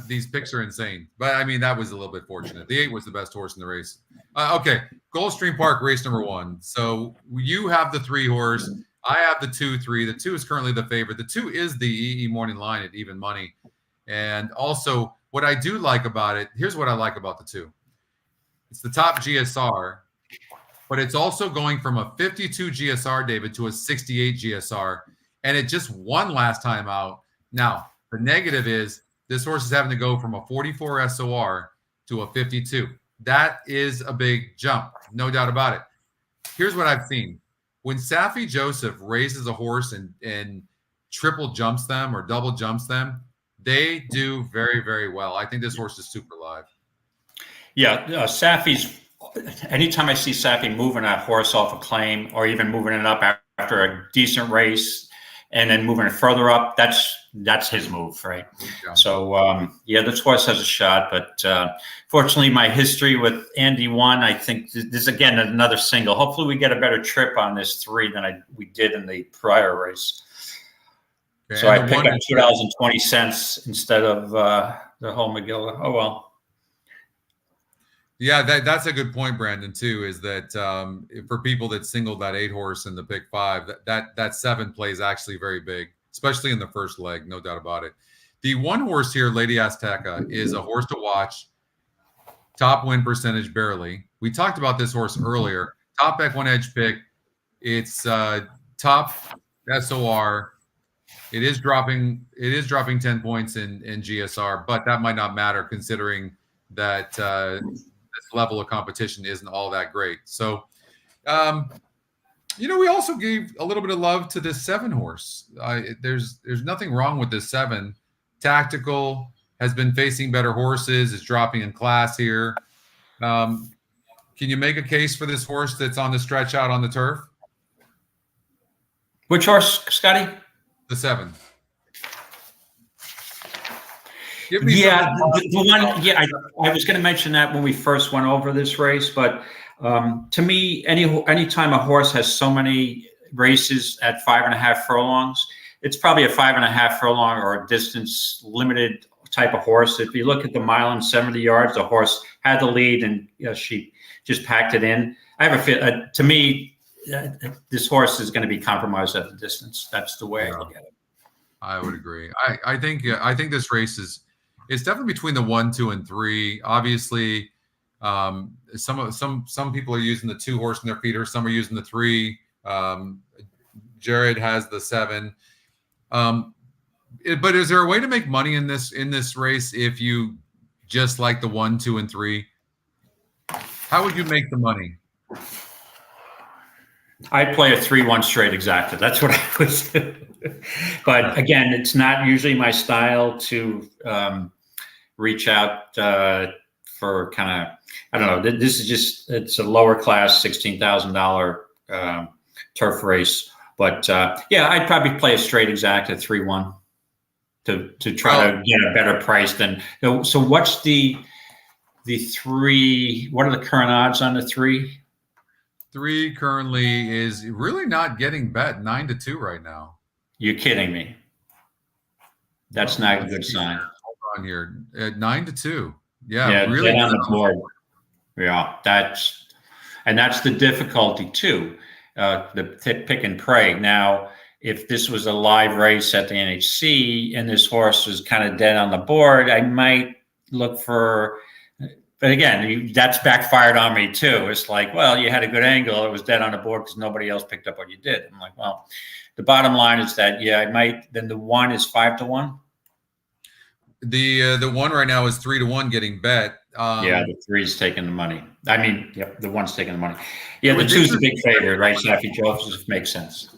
These picks are insane. But, I mean, that was a little bit fortunate. The 8 was the best horse in the race. Okay, Gulfstream Park, race number 1. So you have the 3 horse. I have the 2-3. The 2 is currently the favorite. The 2 is the EE morning line at even money. And also, what I do like about it, here's what I like about the 2. It's the top GSR, but it's also going from a 52 GSR, David, to a 68 GSR. And it just won last time out. Now, the negative is this horse is having to go from a 44 SOR to a 52. That is a big jump, no doubt about it. Here's what I've seen. When Safi Joseph raises a horse and triple jumps them or double jumps them, they do very, very well. I think this horse is super live. Yeah, Safi's. Anytime I see Safi moving a horse off a claim, or even moving it up after a decent race, and then moving it further up, that's his move, right? Yeah. So yeah, this horse has a shot, but fortunately, my history with Andy 1, I think this is again another single. Hopefully, we get a better trip on this 3 than we did in the prior race. Okay, so I picked up $2.20 instead of the whole McGill. Oh well. Yeah, that's a good point, Brandon, too, is that for people that singled that 8 horse in the pick 5, that 7 plays actually very big, especially in the first leg, no doubt about it. The 1 horse here, Lady Azteca, is a horse to watch. Top win percentage barely. We talked about this horse earlier. Top EquinEdge pick. It's top SOR. It is dropping 10 points in GSR, but that might not matter considering that this level of competition isn't all that great. So, we also gave a little bit of love to this 7 horse. There's nothing wrong with this 7. Tactical, has been facing better horses, is dropping in class here. Can you make a case for this horse that's on the stretch out on the turf? Which horse, Scotty? The 7. Yeah, the one. Yeah, I was going to mention that when we first went over this race, but to me, anytime a horse has so many races at 5.5 furlongs, it's probably a 5.5 furlong or a distance limited type of horse. If you look at the mile and 70 yards, the horse had the lead and she just packed it in. I have a feel. To me, this horse is going to be compromised at the distance. That's the way I look at it. I would agree. I think this race it's definitely between the 1, 2, and 3. Obviously, some people are using the 2 horse in their feeder. Some are using the 3. Jared has the 7. But is there a way to make money in this race if you just like the 1, 2, and 3? How would you make the money? I'd play a 3-1 straight exacta. That's what I would do. But again, it's not usually my style to reach out for kind of, I don't know. This is just, it's a lower class $16,000 turf race. But yeah, I'd probably play a straight exacta 3-1 to try to get a better price than. So what's the 3? What are the current odds on the 3? 3 currently is really not getting bet 9-2 right now. You're kidding me. That's not a good sign. Hold on here at 9-2. Yeah, really on the board. Yeah, that's the difficulty too. The pick and pray. Now, if this was a live race at the NHC and this horse was kind of dead on the board, I might look for. But again, that's backfired on me too. It's like, well, you had a good angle. It was dead on the board because nobody else picked up what you did. I'm like, well, the bottom line is that, yeah, I might. Then the 1 is 5-1. The 1 right now is 3-1 getting bet. Yeah, the 3 is taking the money. I mean, yeah, the 1's taking the money. Yeah, the 2's the big favorite, right? Safi Joseph makes sense.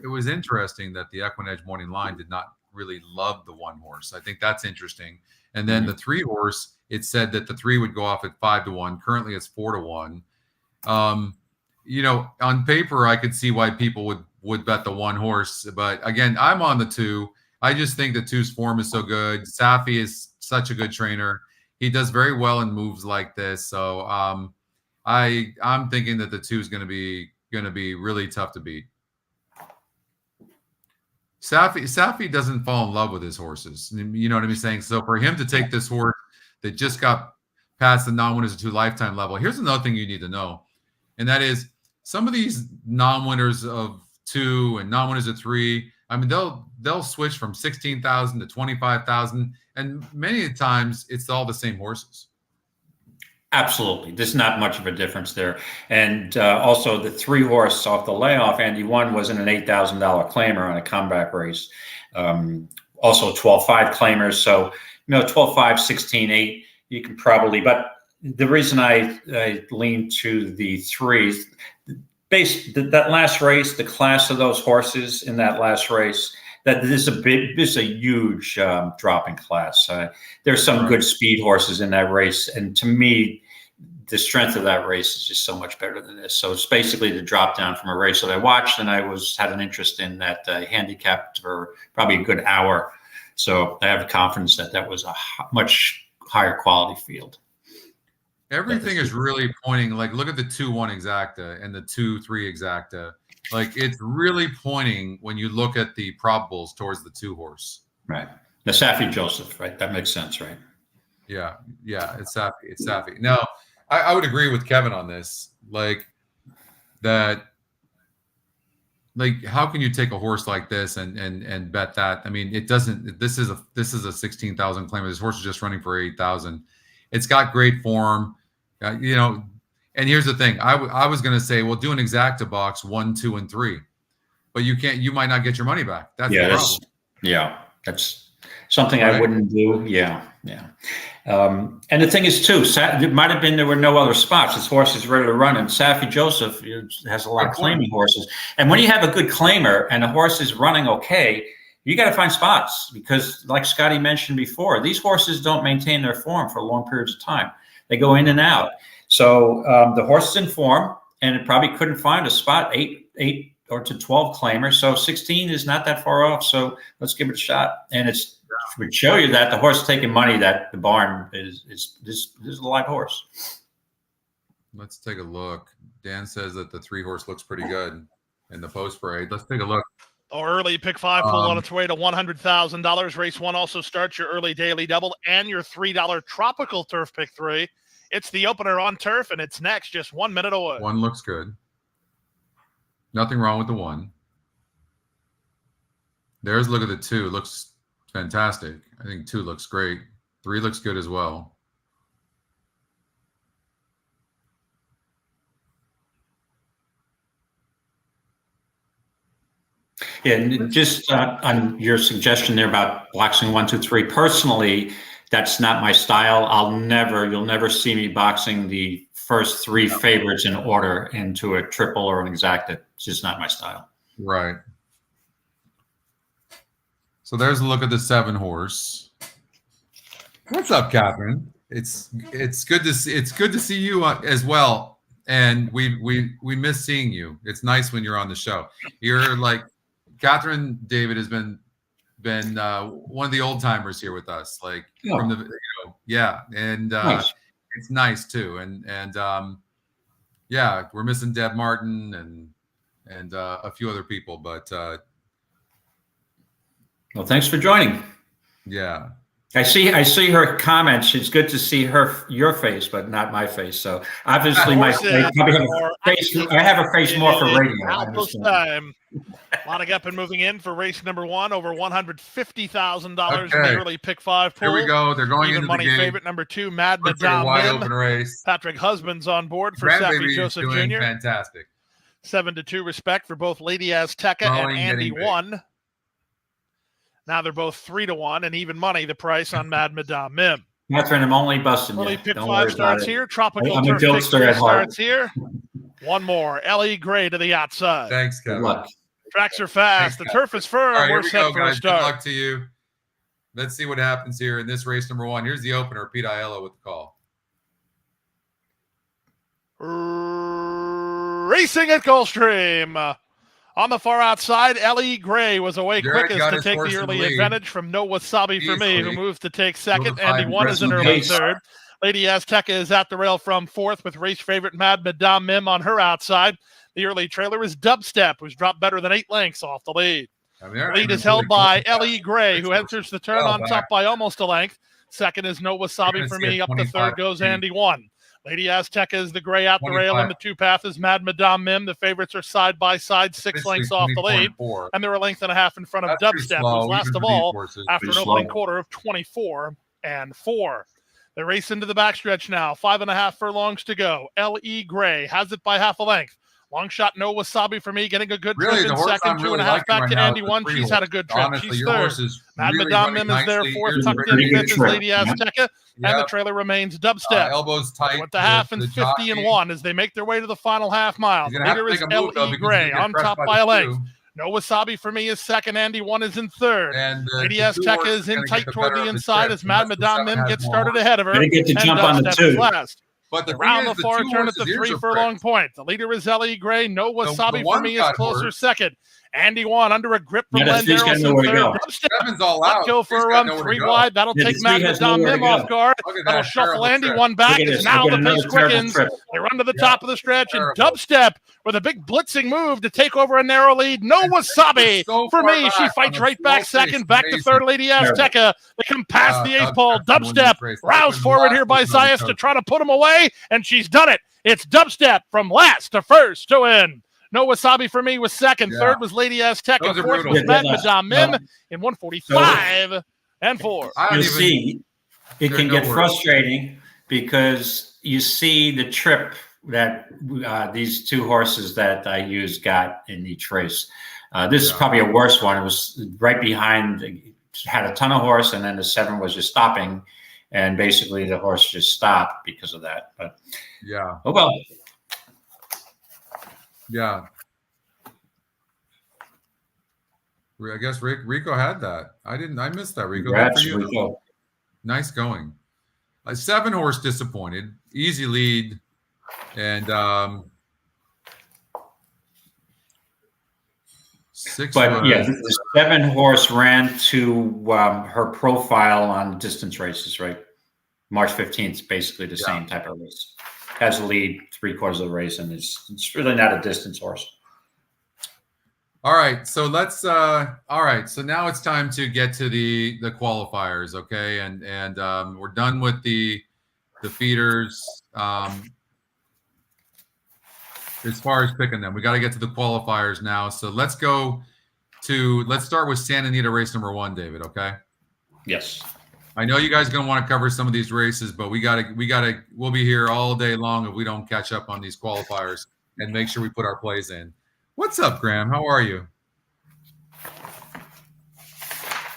It was interesting that the EquinEdge morning line did not really love the 1 horse. I think that's interesting. And then the 3 horse, it said that the 3 would go off at 5-1. Currently, it's 4-1. On paper, I could see why people would bet the 1 horse. But again, I'm on the 2. I just think the 2's form is so good. Safi is such a good trainer. He does very well in moves like this. So I'm thinking that the 2 is going to be really tough to beat. Safi doesn't fall in love with his horses. You know what I'm saying? So for him to take this horse that just got past the non-winners of 2 lifetime level, here's another thing you need to know. And that is some of these non-winners of 2 and non-winners of 3, I mean, they'll switch from 16,000 to 25,000. And many times it's all the same horses. Absolutely. There's not much of a difference there. And also the 3 horse off the layoff, Andy 1 was in an $8,000 claimer on a comeback race. Also 12-5 claimers. So, 12-5, 16-8, you can probably, but the reason I lean to the 3s, that last race, the class of those horses in that last race, that this is a huge drop in class. There's some good speed horses in that race, and to me, the strength of that race is just so much better than this. So it's basically the drop down from a race that I watched, and I had an interest in that handicapped for probably a good hour. So I have confidence that that was a much higher quality field. Everything is really pointing, like, look at the 2-1 exacta and the 2-3 exacta. Like, it's really pointing when you look at the probables towards the 2-horse. Right. The Safi Joseph, right? That makes sense, right? Yeah. It's Safi. It's Safi. No, I would agree with Kevin on this. Like, that. Like, how can you take a horse like this and bet that? I mean, it doesn't. This is a 16,000 claimer. This horse is just running for 8,000. It's got great form, you know. And here's the thing: I was going to say, well, do an exacta box 1, 2, and 3, but you can't. You might not get your money back. That's the problem. That's something I wouldn't do. Yeah. And the thing is, too, it might have been there were no other spots. This horse is ready to run, and Safi Joseph has a lot of claiming horses. And when you have a good claimer and the horse is running okay, you got to find spots because, like Scotty mentioned before, these horses don't maintain their form for long periods of time. They go in and out. So the horse is in form, and it probably couldn't find a spot, 8 or to 12 claimers. So 16 is not that far off. So let's give it a shot. And it would show you that the horse taking money, that the barn is a live horse. Let's take a look. Dan says that the 3-horse looks pretty good in the post parade. Let's take a look. Early pick 5 pull on its way to $100,000. Race 1 also starts your early daily double and your $3 tropical turf pick 3. It's the opener on turf, and it's next, just 1 minute away. 1 looks good. Nothing wrong with the 1. There's look at the 2. Looks fantastic. I think 2 looks great. 3 looks good as well. Yeah, and just on your suggestion there about boxing 1, 2, 3. Personally, that's not my style. You'll never see me boxing the first 3 favorites in order into a triple or an exacta. It's just not my style. Right. So there's a look at the 7-horse. What's up, Catherine? It's good to see you as well. And we miss seeing you. It's nice when you're on the show. You're like Catherine. David has been one of the old timers here with us. Like from the and nice. It's nice too. And we're missing Deb Martin and a few other people, but. Well, thanks for joining. Yeah. I see her comments. It's good to see your face, but not my face. So obviously my face, I have a face more for radio. Time. Lining up and moving in for race number 1, over $150,000 in the early pick 5 pool. Here we go. They're going into money the game. Favorite number 2, Mad Looks Madame like a wide open race. Patrick Husband's on board for Safi Joseph Jr. Fantastic. 7-2 respect for both Lady Azteca and Andy 1. Now they're both 3-1 and even money, the price on Mad Madame Mim. Catherine, I'm only busting Early you. pick Don't 5 starts here. Tropical I'm turf a pick jokester at heart. starts here. One more. L.E. Gray to the outside. Thanks, Kevin. Good luck. Tracks are fast. Thanks, the turf is firm. All right, We're here we set go, for a guys. start. Good luck to you. Let's see what happens here in this race number 1. Here's the opener. Pete Aiello with the call. Racing at Gulfstream. On the far outside, L.E. Gray was away quickest to take the early advantage from No Wasabi for Me, who moves to take second. Andy 1 is an early third. Lady Azteca is at the rail from 4th with race favorite Mad Madame Mim on her outside. The early trailer is Dubstep, who's dropped better than 8 lengths off the lead. Lead is held by L.E. Gray, who enters the turn on top by almost a length. Second is No Wasabi for Me. Up the third goes Andy 1. Lady Azteca is the gray out the rail, and the 2 path is Mad Madame Mim. The favorites are side by side, 6 lengths off the lead, and they're a length and a half in front of Dubstep, who's last of all after an opening quarter of 24-4. They race into the backstretch now. 5.5 furlongs to go. L.E. Gray has it by half a length. Long shot, No Wasabi for Me, getting a good trip in second. 2.5 back to Andy 1. She's had a good trip. She's third. Mad Madame Mim is there fourth. Tucked in fifth is Lady Azteca. And the trailer remains Dubstep. Elbows tight. With the half and 50 and 1 as they make their way to the final half mile. Leader is L.E. Gray on top by a length. No Wasabi for me is second. Andy 1 is in third. And Lady Azteca is in tight toward the inside as Mad Madame Mim gets started ahead of her. Gonna get to jump on the Dubstep 2. is last. But the Around the thing is, far two turn at the horses' ears 3 are furlong pricked. point. The leader is L.E. Gray. No Wasabi for one me is got closer horse. second. Andy 1 under a grip from Yeah, Len that's- he's got nowhere to third. go. Dubstep. Seven's all Let out. go for He's a got run, nowhere to 3 go. wide. That'll Yeah, take the three Mad has Madame nowhere to Mim go. off guard. Look at That'll that shuffle terrible Andy trip. 1 back. Look at As this. now Look the at pace another terrible quickens. trip. They run to the Yeah. top of the stretch, and Terrible. Dubstep with a big blitzing move to take over a narrow lead. No Wasabi so for far me. She back fights on a right back slow pace. second, back to Amazing. third. Lady Azteca. They come past the 8th pole. Dubstep won this Dubstep race. roused That's forward been here by last one on the Zayas to coach. try to put him away, and she's done it. It's Dubstep from last to first to win. No Wasabi for me was second. Yeah. Third was Lady Azteca. Those are Fourth brutal. was Mad Yeah, Madame Mim in 1:45 and 4. I don't You even see, it there's can no get words. frustrating because you see the trip that these 2 horses that I used got in each race. This is probably a worse one. It was right behind, had a ton of horse, and then the 7 was just stopping, and basically the horse just stopped because of that. But Yeah. oh well. Yeah. I guess Rico had that. I missed that, Rico. Good for Congrats, you. Rico. Nice going. A 7 horse disappointed. Easy lead. And 6 But was, yeah, the 7 horse ran to her profile on distance races, right? March 15th, basically the same type of race. Has a lead 3/4 of the race, and it's really not a distance horse. all right. So let's all right. So now it's time to get to the qualifiers, okay? And we're done with the feeders. As far as picking them, we got to get to the qualifiers now. So let's start with Santa Anita race number 1, David. Okay. Yes. I know you guys are going to want to cover some of these races, but we'll be here all day long if we don't catch up on these qualifiers and make sure we put our plays in. What's up, Graham? How are you?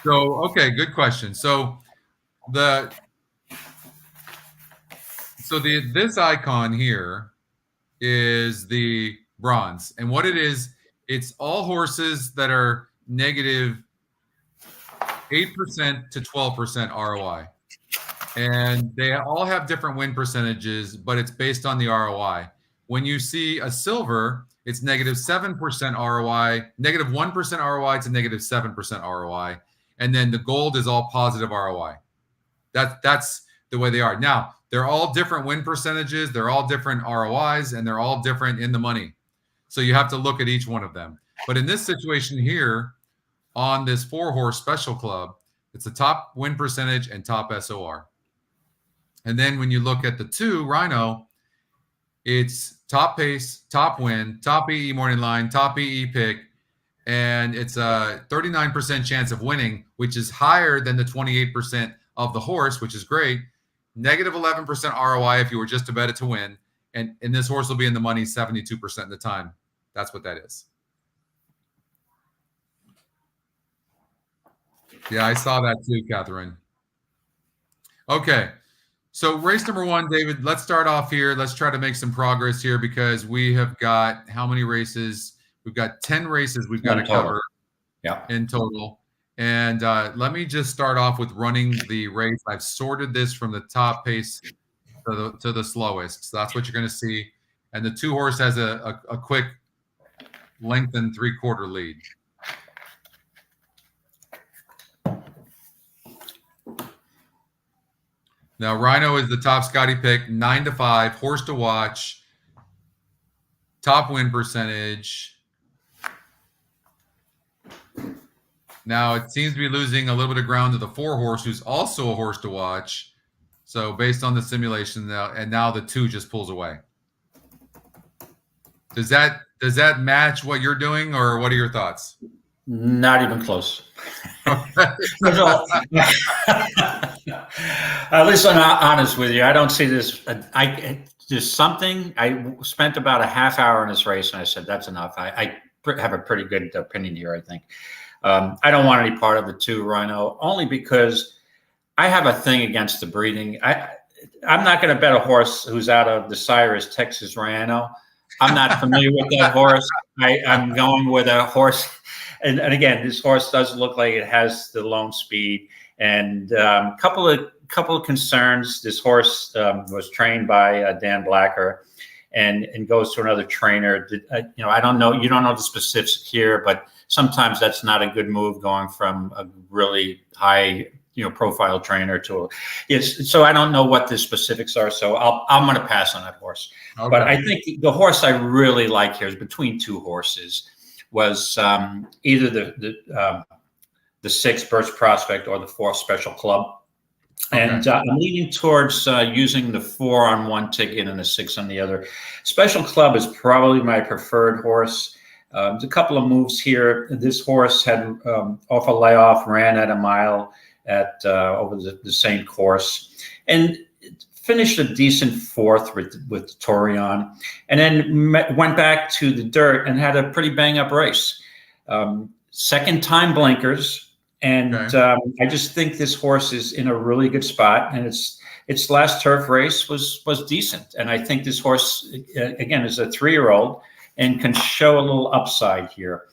So, okay, good question. So this icon here is the bronze, and what it is, it's all horses that are negative 8% to 12% ROI, and they all have different win percentages, but it's based on the ROI. When you see a silver, it's negative 7% ROI, negative 1% ROI to negative 7% ROI, and then the gold is all positive ROI. That's the way they are. Now, they're all different win percentages, they're all different ROIs, and they're all different in the money. So you have to look at each one of them. But in this situation here, on this 4-horse special club, it's the top win percentage and top SOR. And then when you look at the 2 Rhino, it's top pace, top win, top EE morning line, top EE pick, and it's a 39% chance of winning, which is higher than the 28% of the horse, which is great. Negative 11% ROI if you were just to bet it to win. And this horse will be in the money 72% of the time. That's what that is. Yeah, I saw that too, Catherine. Okay. So race number 1, David, let's start off here. Let's try to make some progress here because we have got how many races? We've got 10 races we've got to cover in total. And let me just start off with running the race. I've sorted this from the top pace to the slowest. So that's what you're going to see. And the 2 horse has a quick lengthened 3/4 lead. Now, Rhino is the top Scotty pick, 9 to 5, horse to watch, top win percentage. Now, it seems to be losing a little bit of ground to the 4 horse, who's also a horse to watch. So, based on the simulation now, and now the 2 just pulls away. Does that match what you're doing, or what are your thoughts? Not even close. At least I'm not honest with you. I don't see this. There's something. I spent about a half hour in this race, and I said that's enough. I have a pretty good opinion here, I think. I don't want any part of the 2 Rhino, only because I have a thing against the breeding. I'm not going to bet a horse who's out of the Cyrus Texas Rhino. I'm not familiar with that horse. I'm going with a horse. And again, this horse does look like it has the lone speed. And couple of concerns. This horse was trained by Dan Blacker, and goes to another trainer. I don't know. You don't know the specifics here, but sometimes that's not a good move, going from a really high profile trainer to so I don't know what the specifics are. So I'm going to pass on that horse. Okay. But I think the horse I really like here is between two horses. Was either the 6 Birch Prospect or the 4 Special Club. Okay. And I'm leaning towards using the 4 on one ticket and the 6 on the other. Special Club is probably my preferred horse. There's a couple of moves here. This horse had off a layoff, ran at a mile at over the same course, and finished a decent 4th with Torion, and then went back to the dirt and had a pretty bang-up race. Second time blinkers, and okay. I just think this horse is in a really good spot, and its last turf race was decent. And I think this horse, again, is a 3-year-old and can show a little upside here.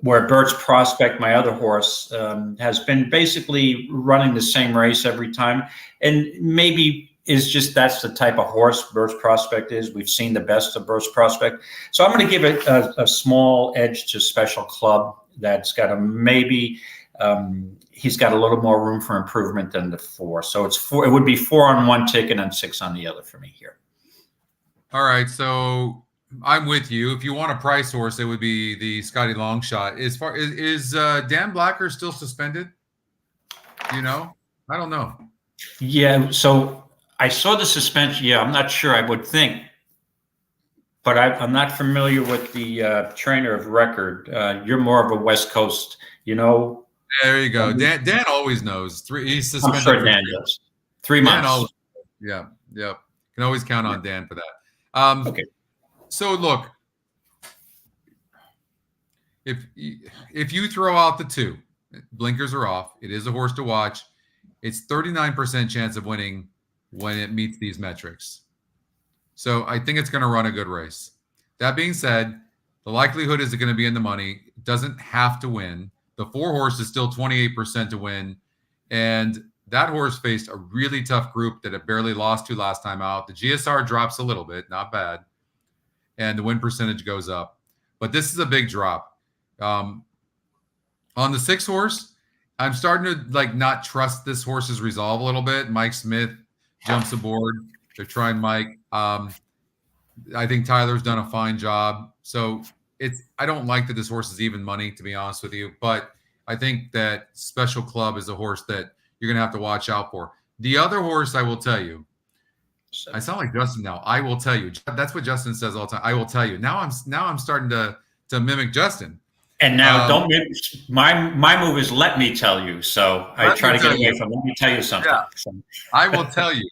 Where Birch Prospect, my other horse, has been basically running the same race every time. And maybe that's the type of horse Birch Prospect is. We've seen the best of Birch Prospect. So I'm going to give it a small edge to Special Club. That's got he's got a little more room for improvement than the 4. So it would be 4 on one ticket and 6 on the other for me here. All right. So I'm with you. If you want a price horse, it would be the Scotty Longshot. As far is Dan Blacker still suspended? I don't know. Yeah. So I saw the suspension. Yeah, I'm not sure. I would think, but I'm not familiar with the trainer of record. You're more of a West Coast, There you go. Dan always knows. He's suspended. I'm sure Dan does. 3 months. Yeah. Can always count on Dan for that. Okay. So look, if you throw out the 2, blinkers are off. It is a horse to watch. It's 39% chance of winning when it meets these metrics. So I think it's going to run a good race. That being said, the likelihood is going to be in the money. It doesn't have to win. The 4 horse is still 28% to win. And that horse faced a really tough group that it barely lost to last time out. The GSR drops a little bit, not bad. And the win percentage goes up. But this is a big drop. On the 6 horse, I'm starting to not trust this horse's resolve a little bit. Mike Smith jumps aboard. They're trying Mike. I think Tyler's done a fine job. So I don't like that this horse is even money, to be honest with you. But I think that Special Club is a horse that you're going to have to watch out for. The other horse, I will tell you, I sound like Justin now. I will tell you. That's what Justin says all the time. I will tell you. Now I'm starting to mimic Justin. And now don't mimic. My move is let me tell you. So I try to get away from let me tell you something. Yeah. So. I will tell you.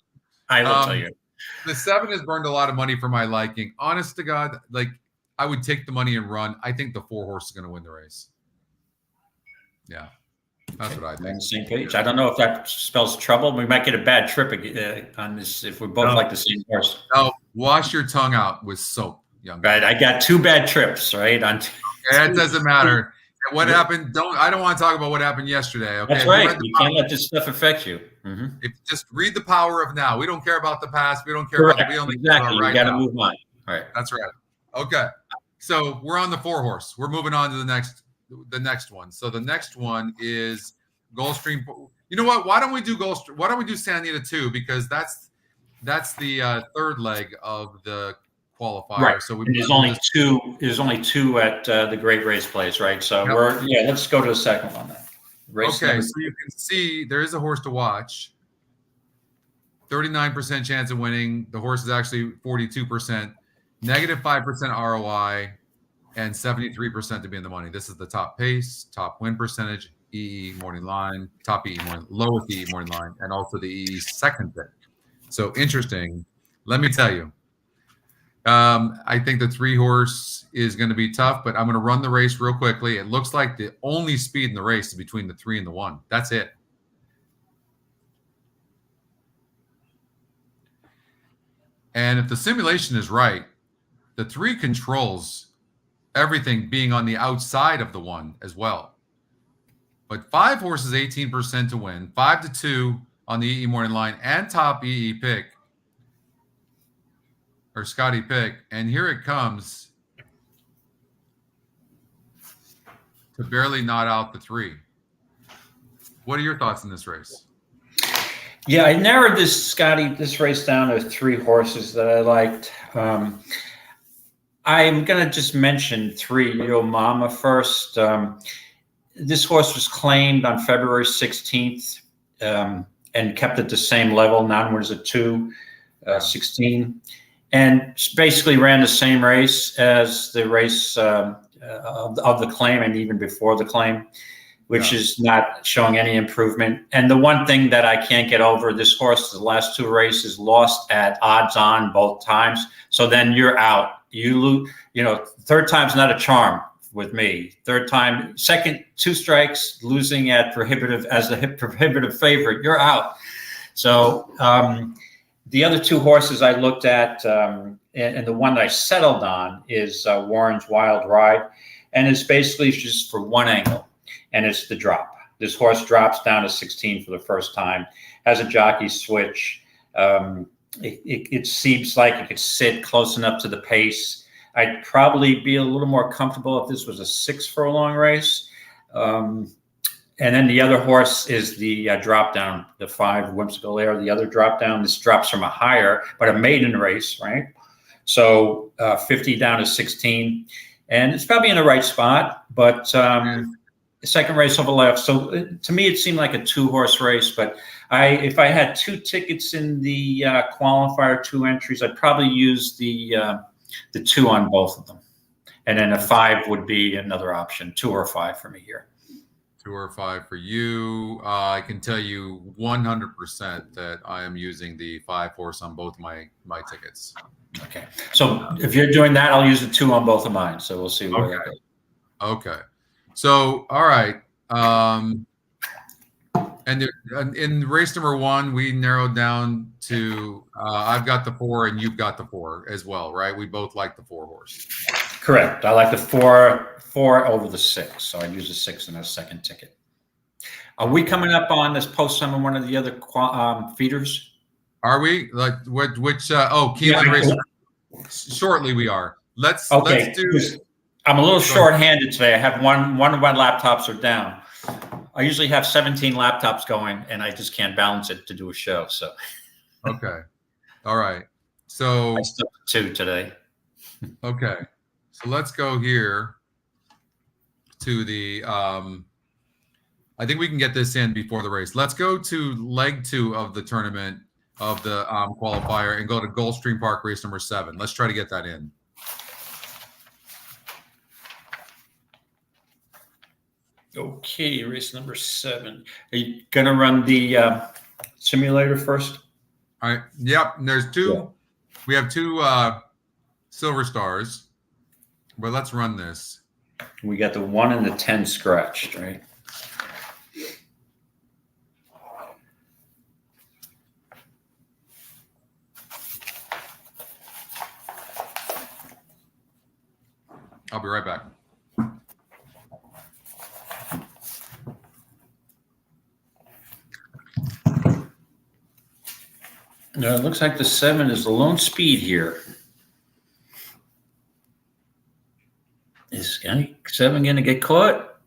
I will tell you. The 7 has burned a lot of money for my liking. Honest to God, I would take the money and run. I think the 4 horse is going to win the race. Yeah. That's what I think. On the same page. I don't know if that spells trouble. We might get a bad trip on this if we both like the same horse. No, wash your tongue out with soap, young man. Right. I got 2 bad trips, right? That doesn't matter. What happened? I don't want to talk about what happened yesterday. Okay. That's right. You can't let this stuff affect you. Mm-hmm. Just read the power of now. We don't care about the past. We don't care about we only care about right now. You got to move on. All right. That's right. Okay. So we're on the 4 horse. We're moving on to the next one. So the next one is Gulfstream. You know what? Why don't we do Gulfstream? Why don't we do Santa Anita 2? Because that's the 3rd leg of the qualifier. Right. So there's only 2. There's only 2 at the Great Race Place, right? So let's go to the second one then. Okay. So you can see there is a horse to watch. 39% chance of winning. The horse is actually 42%. -5% ROI. And 73% to be in the money. This is the top pace, top win percentage, EE morning line, top EE morning, lowest EE morning line, and also the EE second pick. So interesting. Let me tell you. I think the 3 horse is going to be tough, but I'm going to run the race real quickly. It looks like the only speed in the race is between the 3 and the 1. That's it. And if the simulation is right, The 3 controls everything being on the outside of the 1 as well. But 5 horses, 18% to win, 5-2 on the EE morning line and top EE pick, or Scotty pick. And here it comes to barely not out the 3. What are your thoughts in this race? Yeah, I narrowed this race down to 3 horses that I liked. I'm going to just mention 3. Yo Mama first. This horse was claimed on February 16th and kept at the same level. Now was a 2-16, and basically ran the same race as the race of the claim and even before the claim, which is not showing any improvement. And the one thing that I can't get over, this horse, the last 2 races, lost at odds on both times. So then you're out. You lose, third time's not a charm with me. Third time, second 2 strikes, losing at prohibitive favorite, you're out. So the other 2 horses I looked at, and the one that I settled on is Warren's Wild Ride. And it's basically just for 1 angle. And it's the drop. This horse drops down to 16 for the first time, has a jockey switch. It seems like it could sit close enough to the pace. I'd probably be a little more comfortable if this was a 6 furlong race. And then the other horse is the drop down, the 5 Whimsical Air, the other drop down. This drops from a higher, but a maiden race, right? So 50 down to 16. And it's probably in the right spot, but second race over left. So to me, it seemed like a 2-horse race, but if I had 2 tickets in the qualifier, 2 entries, I'd probably use the 2 on both of them. And then a 5 would be another option, 2 or 5 for me here. 2 or 5 for you. I can tell you 100% that I am using the 5 horse on both my tickets. Okay. So if you're doing that, I'll use the 2 on both of mine. So we'll see where that goes. Okay. So, all right. And in race number 1, we narrowed down to I've got the 4 and you've got the 4 as well, right? We both like the 4 horse. Correct. I like the 4 over the 6. So I use the 6 in a second ticket. Are we coming up on this post on one of the other feeders? Are we? Like which? Keeneland race. Shortly, we are. Let's do. I'm a little short-handed today. I have one of my laptops are down. I usually have 17 laptops going, and I just can't balance it to do a show. So, okay, all right. So I stuck 2 today. Okay, so let's go here to the. I think we can get this in before the race. Let's go to leg 2 of the tournament of the qualifier and go to Gulfstream Park race number 7. Let's try to get that in. Okay, race number 7. Are you gonna run the simulator first? All right. Yep. And there's 2. Yeah. We have 2 silver stars, but let's run this. We got the 1 and the 10 scratched, right? I'll be right back. No, it looks like the 7 is the lone speed here. Is 7 going to get caught?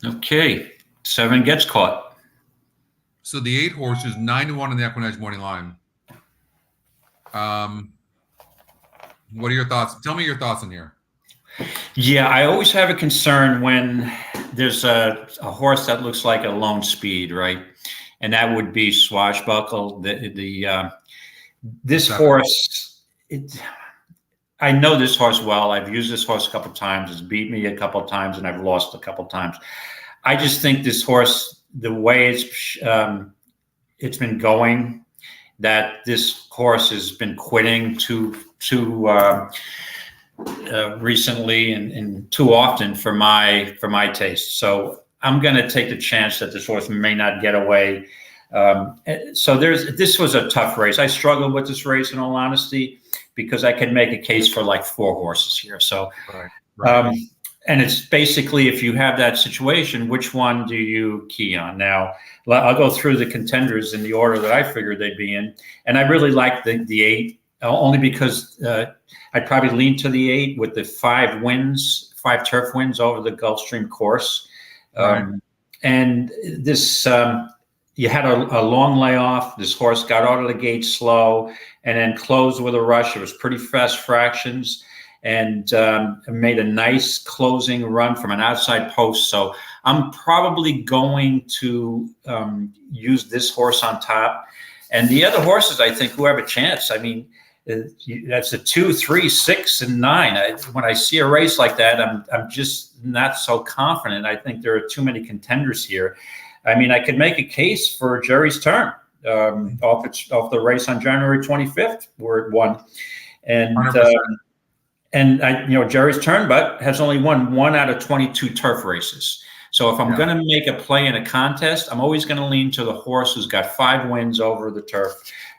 Okay, 7 gets caught. So the 8 horse is 9-1 on the EquinEdge morning line. What are your thoughts? Tell me your thoughts in here. Yeah, I always have a concern when there's a horse that looks like a lone speed, right? And that would be Swashbuckle. This horse, I know this horse well. I've used this horse a couple of times. It's beat me a couple of times, and I've lost a couple of times. I just think this horse, the way it's been going, that this horse has been quitting too recently and too often for my taste. So I'm going to take the chance that this horse may not get away. So this was a tough race. I struggled with this race, in all honesty, because I could make a case for like 4 horses here. So, Right. and it's basically, if you have that situation, which one do you key on? Now, I'll go through the contenders in the order that I figured they'd be in. And I really like the 8, only because I'd probably lean to the 8 with the 5 turf wins over the Gulfstream course. Right. And this, you had a long layoff. This horse got out of the gate slow and then closed with a rush. It was pretty fast fractions, and made a nice closing run from an outside post. So I'm probably going to use this horse on top. And the other horses, I think, who have a chance, I mean, that's a 2, 3, 6, and 9. When I see a race like that, I'm just not so confident. I think there are too many contenders here. I mean, I could make a case for Jerry's Turn off the race on January 25th, where it won. And Jerry's Turn, but has only won 1 out of 22 turf races. So if I'm going to make a play in a contest, I'm always going to lean to the horse who's got 5 wins over the turf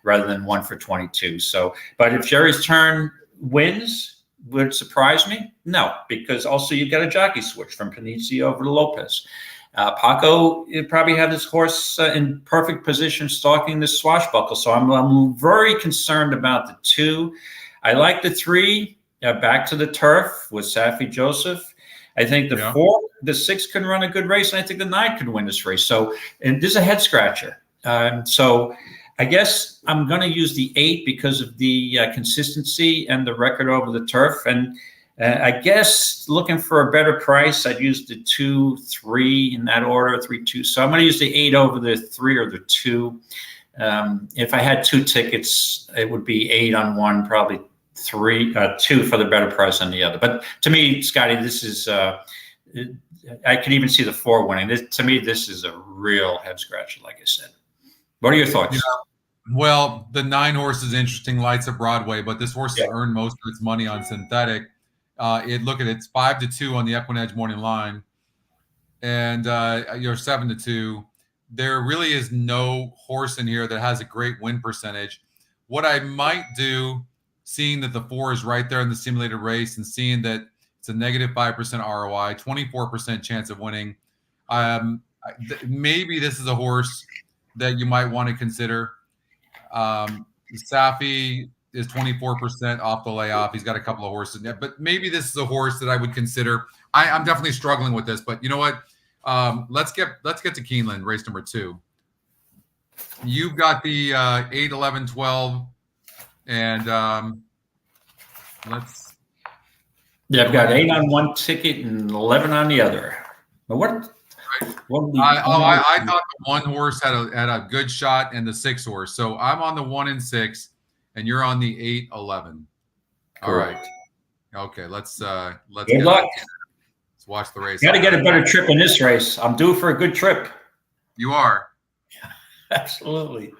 rather than 1 for 22. So, but if Jerry's Turn wins, would it surprise me? No, because also you got a jockey switch from Panizzi over to Lopez. Paco, you probably have this horse in perfect position stalking this swashbuckle. So I'm very concerned about the 2. I like the 3. Back to the turf with Safi Joseph. I think the 4, the 6 can run a good race, and I think the 9 can win this race. So, and this is a head scratcher. So I guess I'm going to use the 8 because of the consistency and the record over the turf. And I guess looking for a better price, I'd use the 2, 3 in that order, 3, 2. So I'm going to use the 8 over the 3 or the 2. If I had 2 tickets, it would be 8 on one, probably 2 for the better price on the other. But to me, Scotty, this is I could even see the 4 winning. To me, this is a real head scratcher, like I said. What are your thoughts? Well, the 9 horse is interesting, Lights of Broadway, but this horse has earned most of its money on synthetic. It's 5-2 on the EquinEdge morning line, and you're 7-2. There really is no horse in here that has a great win percentage. What I might do, seeing that the 4 is right there in the simulated race and seeing that it's a negative 5% ROI, 24% chance of winning, maybe this is a horse that you might want to consider. Safi is 24% off the layoff. He's got a couple of horses in there, but maybe this is a horse that I would consider. I'm definitely struggling with this, but you know what? Let's get to Keeneland, race number 2. You've got the 8, 11, 12. And I've got 8 on one ticket and 11 on the other. But I thought the 1 horse had a good shot and the 6 horse. So I'm on the 1 and 6, and you're on the 8, 11. All right. Okay, let's good luck. Let's watch the race. You got to get a better trip in this race. I'm due for a good trip. You are. Absolutely.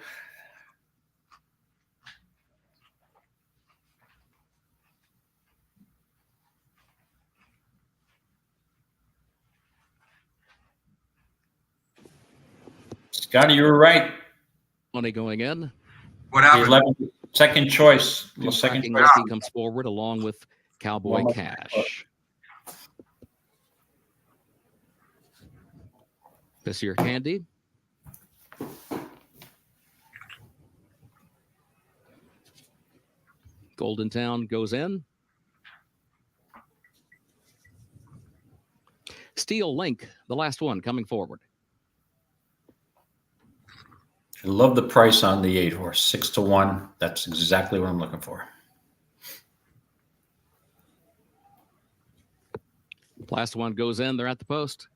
Scotty, you were right. Money going in. What happened? Second choice. Second choice comes forward along with Cowboy Cash. This year, Candy. Golden Town goes in. Steel Link, the last one coming forward. I love the price on the 8 horse, 6-1. That's exactly what I'm looking for. Last one goes in. They're at the post.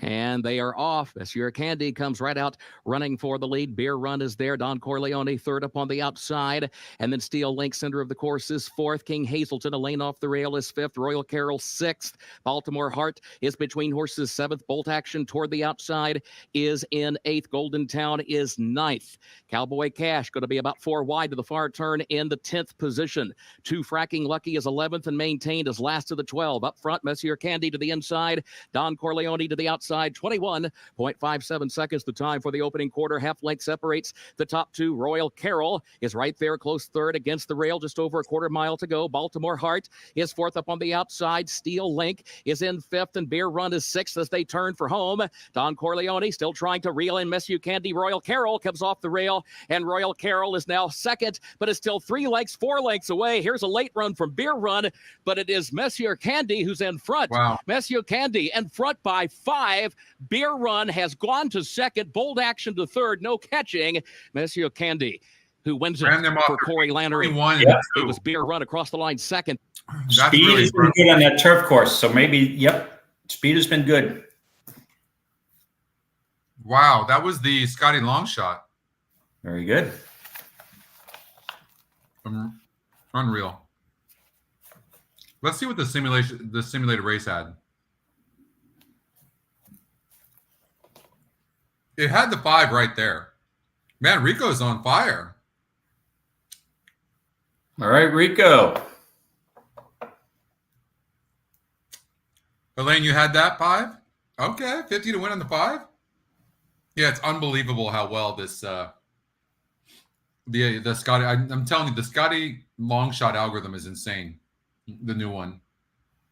And they are off. This year, Candy comes right out running for the lead. Beer Run is there. Don Corleone third up on the outside. And then Steel Link, center of the course, is 4th. King Hazelton, a lane off the rail, is 5th. Royal Carol, 6th. Baltimore Heart is between horses, 7th. Bolt Action toward the outside is in 8th. Golden Town is 9th. Cowboy Cash going to be about 4 wide to the far turn in the 10th position. 2 Fracking Lucky is 11th and maintained as last of the 12. Up front, Messier Candy to the inside. Don Corleone to the outside. outside. 21.57 seconds the time for the opening quarter. Half length separates the top two. Royal Carroll is right there, close third against the rail, just over a quarter mile to go. Baltimore Heart is fourth up on the outside. Steel Link is in fifth, and Beer Run is sixth as they turn for home. Don Corleone still trying to reel in Monsieur Candy. Royal Carroll comes off the rail, and Royal Carroll is now second, but is still 4 lengths away. Here's a late run from Beer Run, but it is Monsieur Candy who's in front. Wow. Monsieur Candy in front by 5. Beer Run has gone to second. Bold Action to third. No catching. Monsieur Candy, who wins it for Corey Lannery. Yeah. It was Beer Run across the line second. Speed really has been good on that turf course, so maybe, speed has been good. Wow, that was the Scotty long shot. Very good. Unreal. Let's see what the simulated race had. It had the 5 right there. Man, Rico's on fire. All right, Rico. Elaine, you had that 5? Okay, 50 to win on the 5. Yeah, it's unbelievable how well this the Scotty. I'm telling you, the Scotty long shot algorithm is insane. The new one,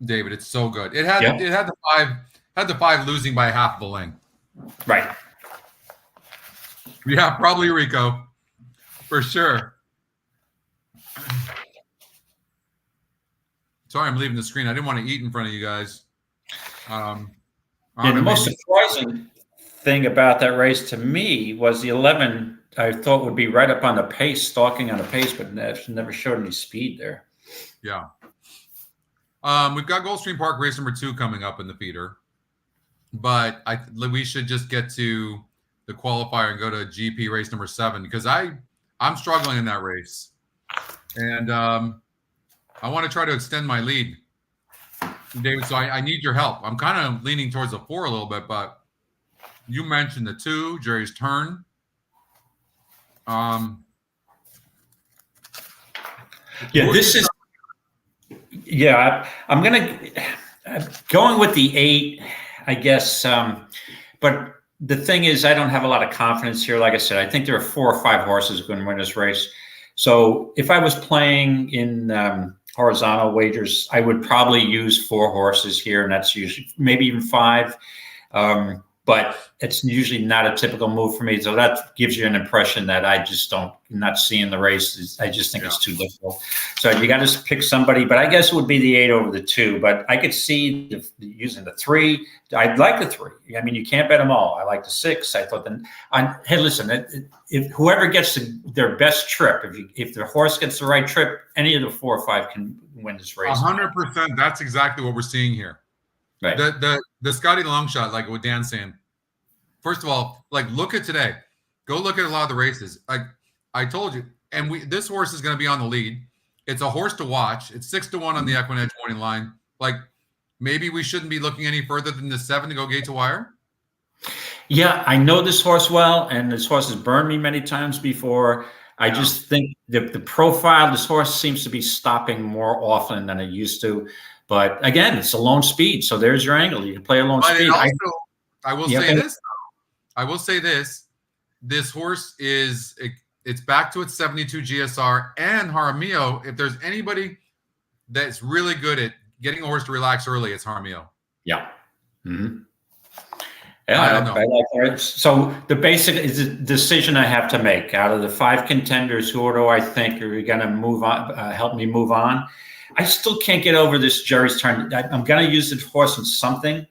David, it's so good. It had the 5 losing by half of a length. Right. Yeah, probably Rico, for sure. Sorry, I'm leaving the screen. I didn't want to eat in front of you guys. The most surprising thing about that race to me was the 11. I thought would be right up on the pace, stalking on the pace, but never showed any speed there. Yeah. We've got Gulfstream Park race number 2 coming up in the feeder, but we should just get to the qualifier and go to GP race number 7 because I'm struggling in that race, and I want to try to extend my lead, David. So I need your help. I'm kind of leaning towards the 4 a little bit, but you mentioned the 2, Jerry's turn. I'm going with the 8, I guess. But the thing is, I don't have a lot of confidence here. Like I said, I think there are 4 or 5 horses going to win this race. So if I was playing in horizontal wagers, I would probably use 4 horses here, and that's usually maybe even 5. But it's usually not a typical move for me. So that gives you an impression that I just not seeing the race. I just think it's too difficult. So you got to pick somebody, but I guess it would be the 8 over the 2. But I could see using the 3. I'd like the 3. I mean, you can't bet them all. I like the 6. I thought hey, listen, if whoever gets their best trip, if the horse gets the right trip, any of the 4 or 5 can win this race. 100%. That's exactly what we're seeing here. Right. The Scotty long shot, like what Dan's saying. First of all, like look at today. Go look at a lot of the races. Like I told you, and this horse is going to be on the lead. It's a horse to watch. It's 6-1 on the EquinEdge morning line. Like maybe we shouldn't be looking any further than the 7 to go gate to wire. Yeah, I know this horse well, and this horse has burned me many times before. I just think the profile, this horse seems to be stopping more often than it used to. But again, it's a lone speed, so there's your angle. You can play a lone speed. Also, I will say this. I will say this. This horse it's back to its 72 GSR and Jaramillo. If there's anybody that's really good at getting a horse to relax early, it's Jaramillo. Yeah. Mm-hmm. Yeah, I don't know. I like that. So the basic is a decision I have to make. Out of the 5 contenders, who do I think are going to move on? Help me move on. I still can't get over this Jerry's turn. I'm going to use the horse in something,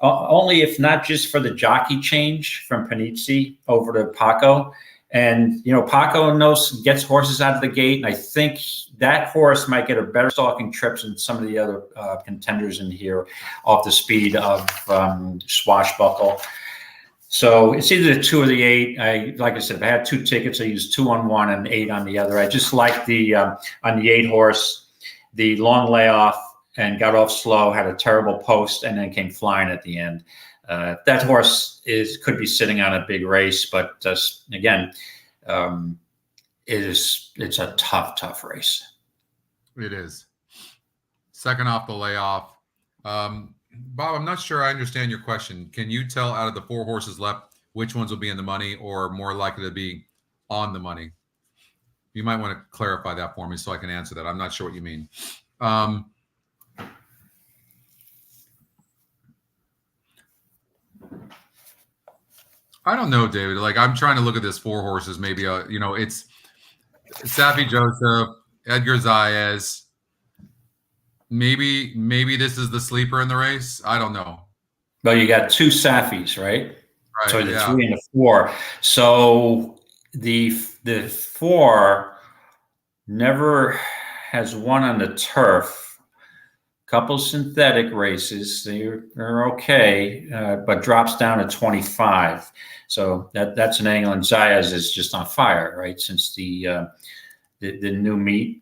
only if not just for the jockey change from Panizzi over to Paco. And, Paco gets horses out of the gate, and I think that horse might get a better stalking trip than some of the other contenders in here off the speed of Swashbuckle. So it's either the 2 or the 8. Like I said, if I had 2 tickets, I use 2 on one and 8 on the other. I just like the on the 8 horse, the long layoff and got off slow, had a terrible post, and then came flying at the end. That horse could be sitting on a big race, but again, it's a tough race. It is. Second off the layoff. Bob, I'm not sure I understand your question. Can you tell out of the 4 horses left which ones will be in the money or more likely to be on the money? You might want to clarify that for me so I can answer that. I'm not sure what you mean. I don't know, David. Like, I'm trying to look at this 4 horses. Maybe, it's Safi Joseph, Edgar Zayas. Maybe this is the sleeper in the race. I don't know. Well, you got 2 Safis, right? Right. So the 3 and the 4. So the 4 never has won on the turf. Couple synthetic races, they're okay, but drops down to 25. So that's an angle, and Zayas is just on fire, right? Since the new meet,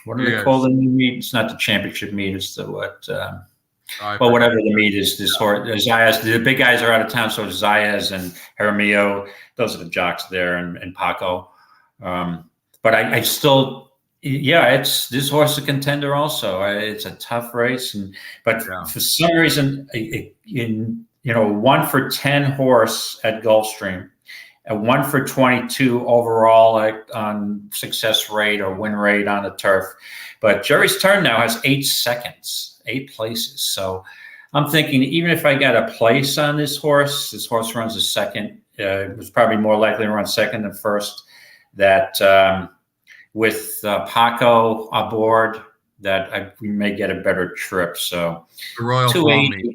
what do they call the new meet? It's not the championship meet. It's the what? But whatever the meet is, this horse, Zayas, the big guys are out of town. So Zayas and Jaramillo, those are the jocks there, and Paco. But I still, this horse is a contender also. It's a tough race, but for some reason, 1 for 10 horse at Gulfstream, a 1 for 22 overall on success rate or win rate on the turf. But Jerry's Turn now has 8 seconds, 8 places. So I'm thinking, even if I got a place on this horse runs a second. It was probably more likely to run second than first. That with Paco aboard, that we may get a better trip. So the Royal 280.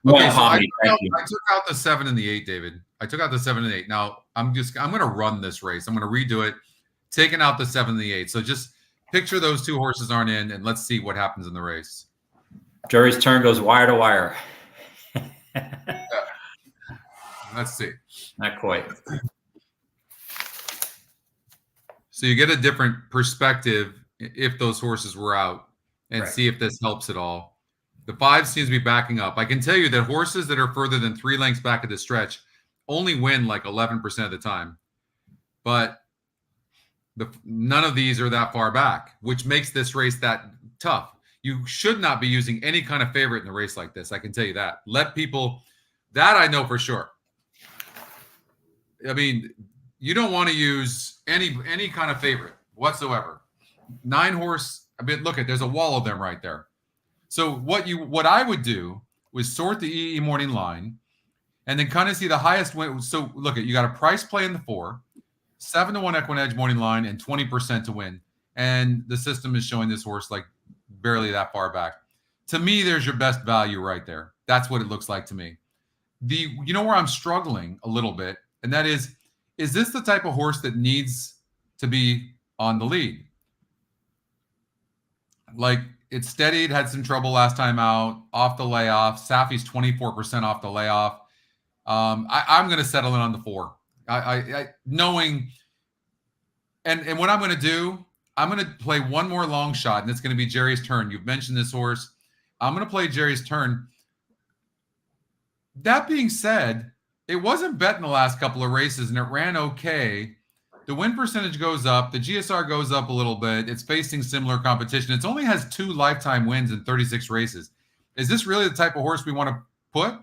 Okay, so I took out the 7 and the 8, David. I took out the 7 and 8. Now I'm going to run this race. I'm going to redo it, taking out the 7 and the 8. So just picture those 2 horses aren't in, and let's see what happens in the race. Jerry's Turn goes wire to wire. Let's see. Not quite. So you get a different perspective if those horses were out, and see if this helps at all. The 5 seems to be backing up. I can tell you that horses that are further than 3 lengths back at the stretch only win like 11% of the time. But none of these are that far back, which makes this race that tough. You should not be using any kind of favorite in a race like this. I can tell you that. Let people, that I know for sure. I mean, you don't want to use any kind of favorite whatsoever. 9 horse, look there's a wall of them right there. So what I would do was sort the EE morning line and then kind of see the highest win. So look you got a price play in the 4, 7-1 EquinEdge morning line, and 20% to win. And the system is showing this horse like barely that far back. To me, there's your best value right there. That's what it looks like to me. You know where I'm struggling a little bit, and that is this the type of horse that needs to be on the lead? Like, it's steadied, had some trouble last time out, off the layoff. Safi's 24% off the layoff. I'm going to settle in on the 4. I knowing, and what I'm going to do, I'm going to play one more long shot, and it's going to be Jerry's Turn. You've mentioned this horse. I'm going to play Jerry's Turn. That being said, it wasn't bet in the last couple of races, and it ran okay. The win percentage goes up. The GSR goes up a little bit. It's facing similar competition. It only has 2 lifetime wins in 36 races. Is this really the type of horse we want to put?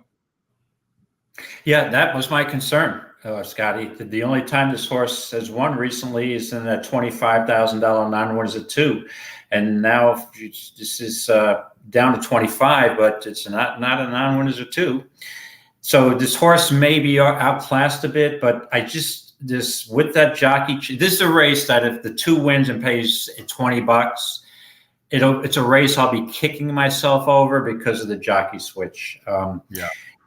Yeah, that was my concern, Scotty. The only time this horse has won recently is in that $25,000 non-winners at 2. And now this is down to 25, but it's not a non-winners at 2. So this horse may be outclassed a bit, but with that jockey, this is a race that if the 2 wins and pays $20, it's a race I'll be kicking myself over because of the jockey switch.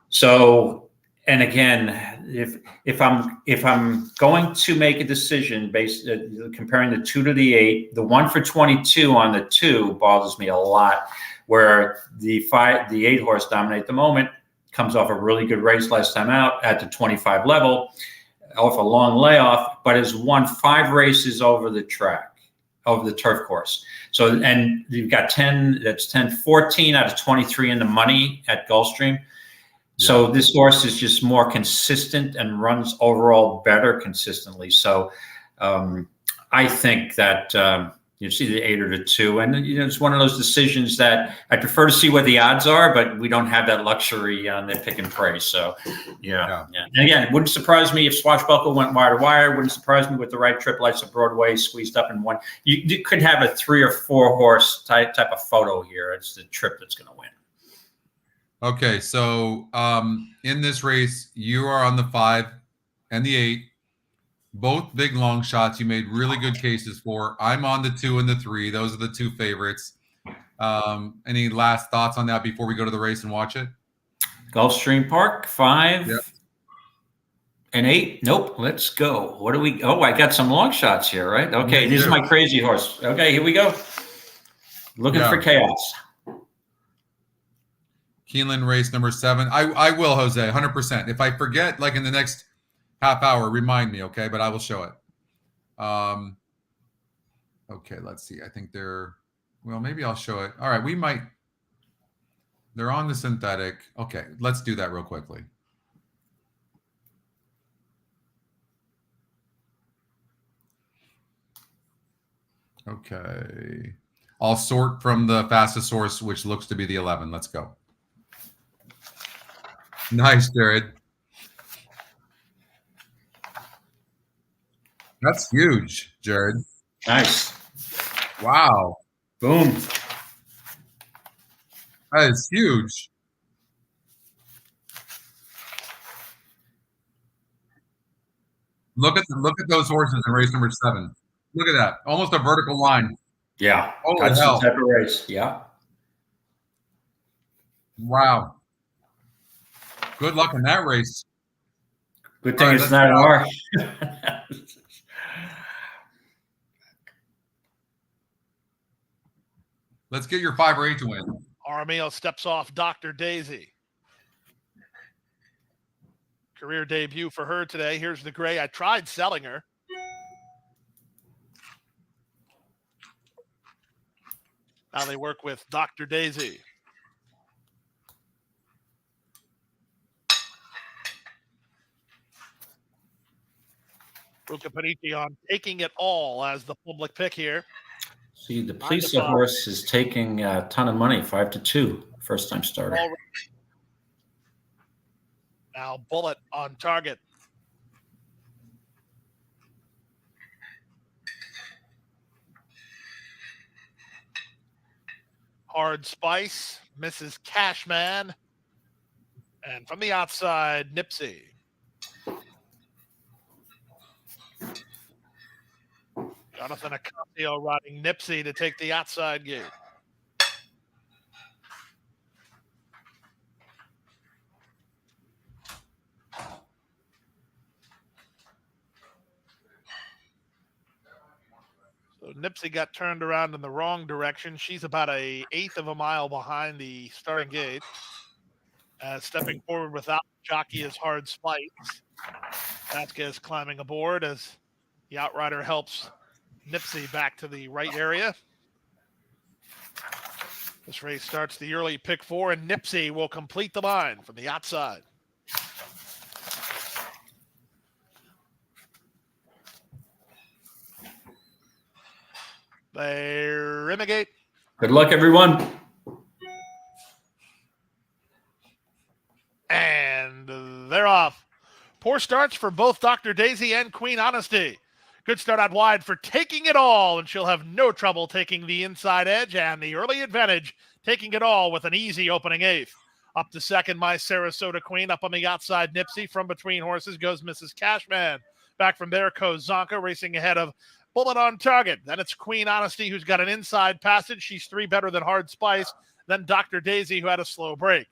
So, and again, if I'm going to make a decision based comparing the 2 to the 8, the 1 for 22 on the 2 bothers me a lot. Where the 8 horse Dominate the Moment comes off a really good race last time out at the 25 level, off a long layoff, but has won 5 races over the track, over the turf course. So, and you've got 14 out of 23 in the money at Gulfstream. So this horse is just more consistent and runs overall better consistently. So I think that, You see the 8 or the 2, and it's one of those decisions that I prefer to see what the odds are, but we don't have that luxury on the pick and pray. So, yeah. And again, it wouldn't surprise me if Swashbuckle went wire to wire. Wouldn't surprise me with the right trip lights of Broadway squeezed up in one. You could have a 3 or 4 horse type of photo here. It's the trip that's going to win. Okay, so in this race, you are on the 5 and the 8. Both big long shots you made really good cases for. I'm on the 2 and the 3. Those are the 2 favorites. Any last thoughts on that before we go to the race and watch it? Gulfstream Park, 5 and 8. Nope, let's go. What do we? Oh, I got some long shots here, right? Okay, this is my crazy horse. Okay, here we go. Looking for chaos. Keeneland race number 7. I will, Jose, 100%. If I forget, like in the next half hour, remind me, okay? But I will show it. Okay, let's see. I think well, maybe I'll show it. All right, they're on the synthetic. Okay, let's do that real quickly. Okay. I'll sort from the fastest source, which looks to be the 11. Let's go. Nice, Jared. That's huge, Jared. Nice. Wow. Boom. That is huge. Look at those horses in race number 7. Look at that. Almost a vertical line. Yeah. Holy That's hell. the type of race. Yeah. Wow. Good luck in that race. Good thing it's not hard. Let's get your 5 or 8 to win. Armio steps off Dr. Daisy. Career debut for her today. Here's the gray. I tried selling her. Now they work with Dr. Daisy. Luca Panici on Taking It All as the public pick here. See, the Plisa horse is taking a ton of money, 5-2, first time starter. Now Bullet on target. Hard Spice, Mrs. Cashman, and from the outside, Nipsey. Jonathan Acasio riding Nipsey to take the outside gate. So Nipsey got turned around in the wrong direction. She's about 1/8 of a mile behind the starting gate. Stepping forward without jockey is Hard Spice. Vasquez climbing aboard as the outrider helps Nipsey back to the right area. This race starts the early pick 4, and Nipsey will complete the line from the outside. They renegade. Good luck, everyone. And they're off. Poor starts for both Dr. Daisy and Queen Honesty. Good start out wide for Taking It All, and she'll have no trouble taking the inside edge and the early advantage, Taking It All with an easy opening 8th. Up to second, My Sarasota Queen. Up on the outside, Nipsey. From between horses goes Mrs. Cashman. Back from there, Kozanka racing ahead of Bullet on target. Then it's Queen Honesty, who's got an inside passage. She's 3 better than Hard Spice. Then Dr. Daisy, who had a slow break.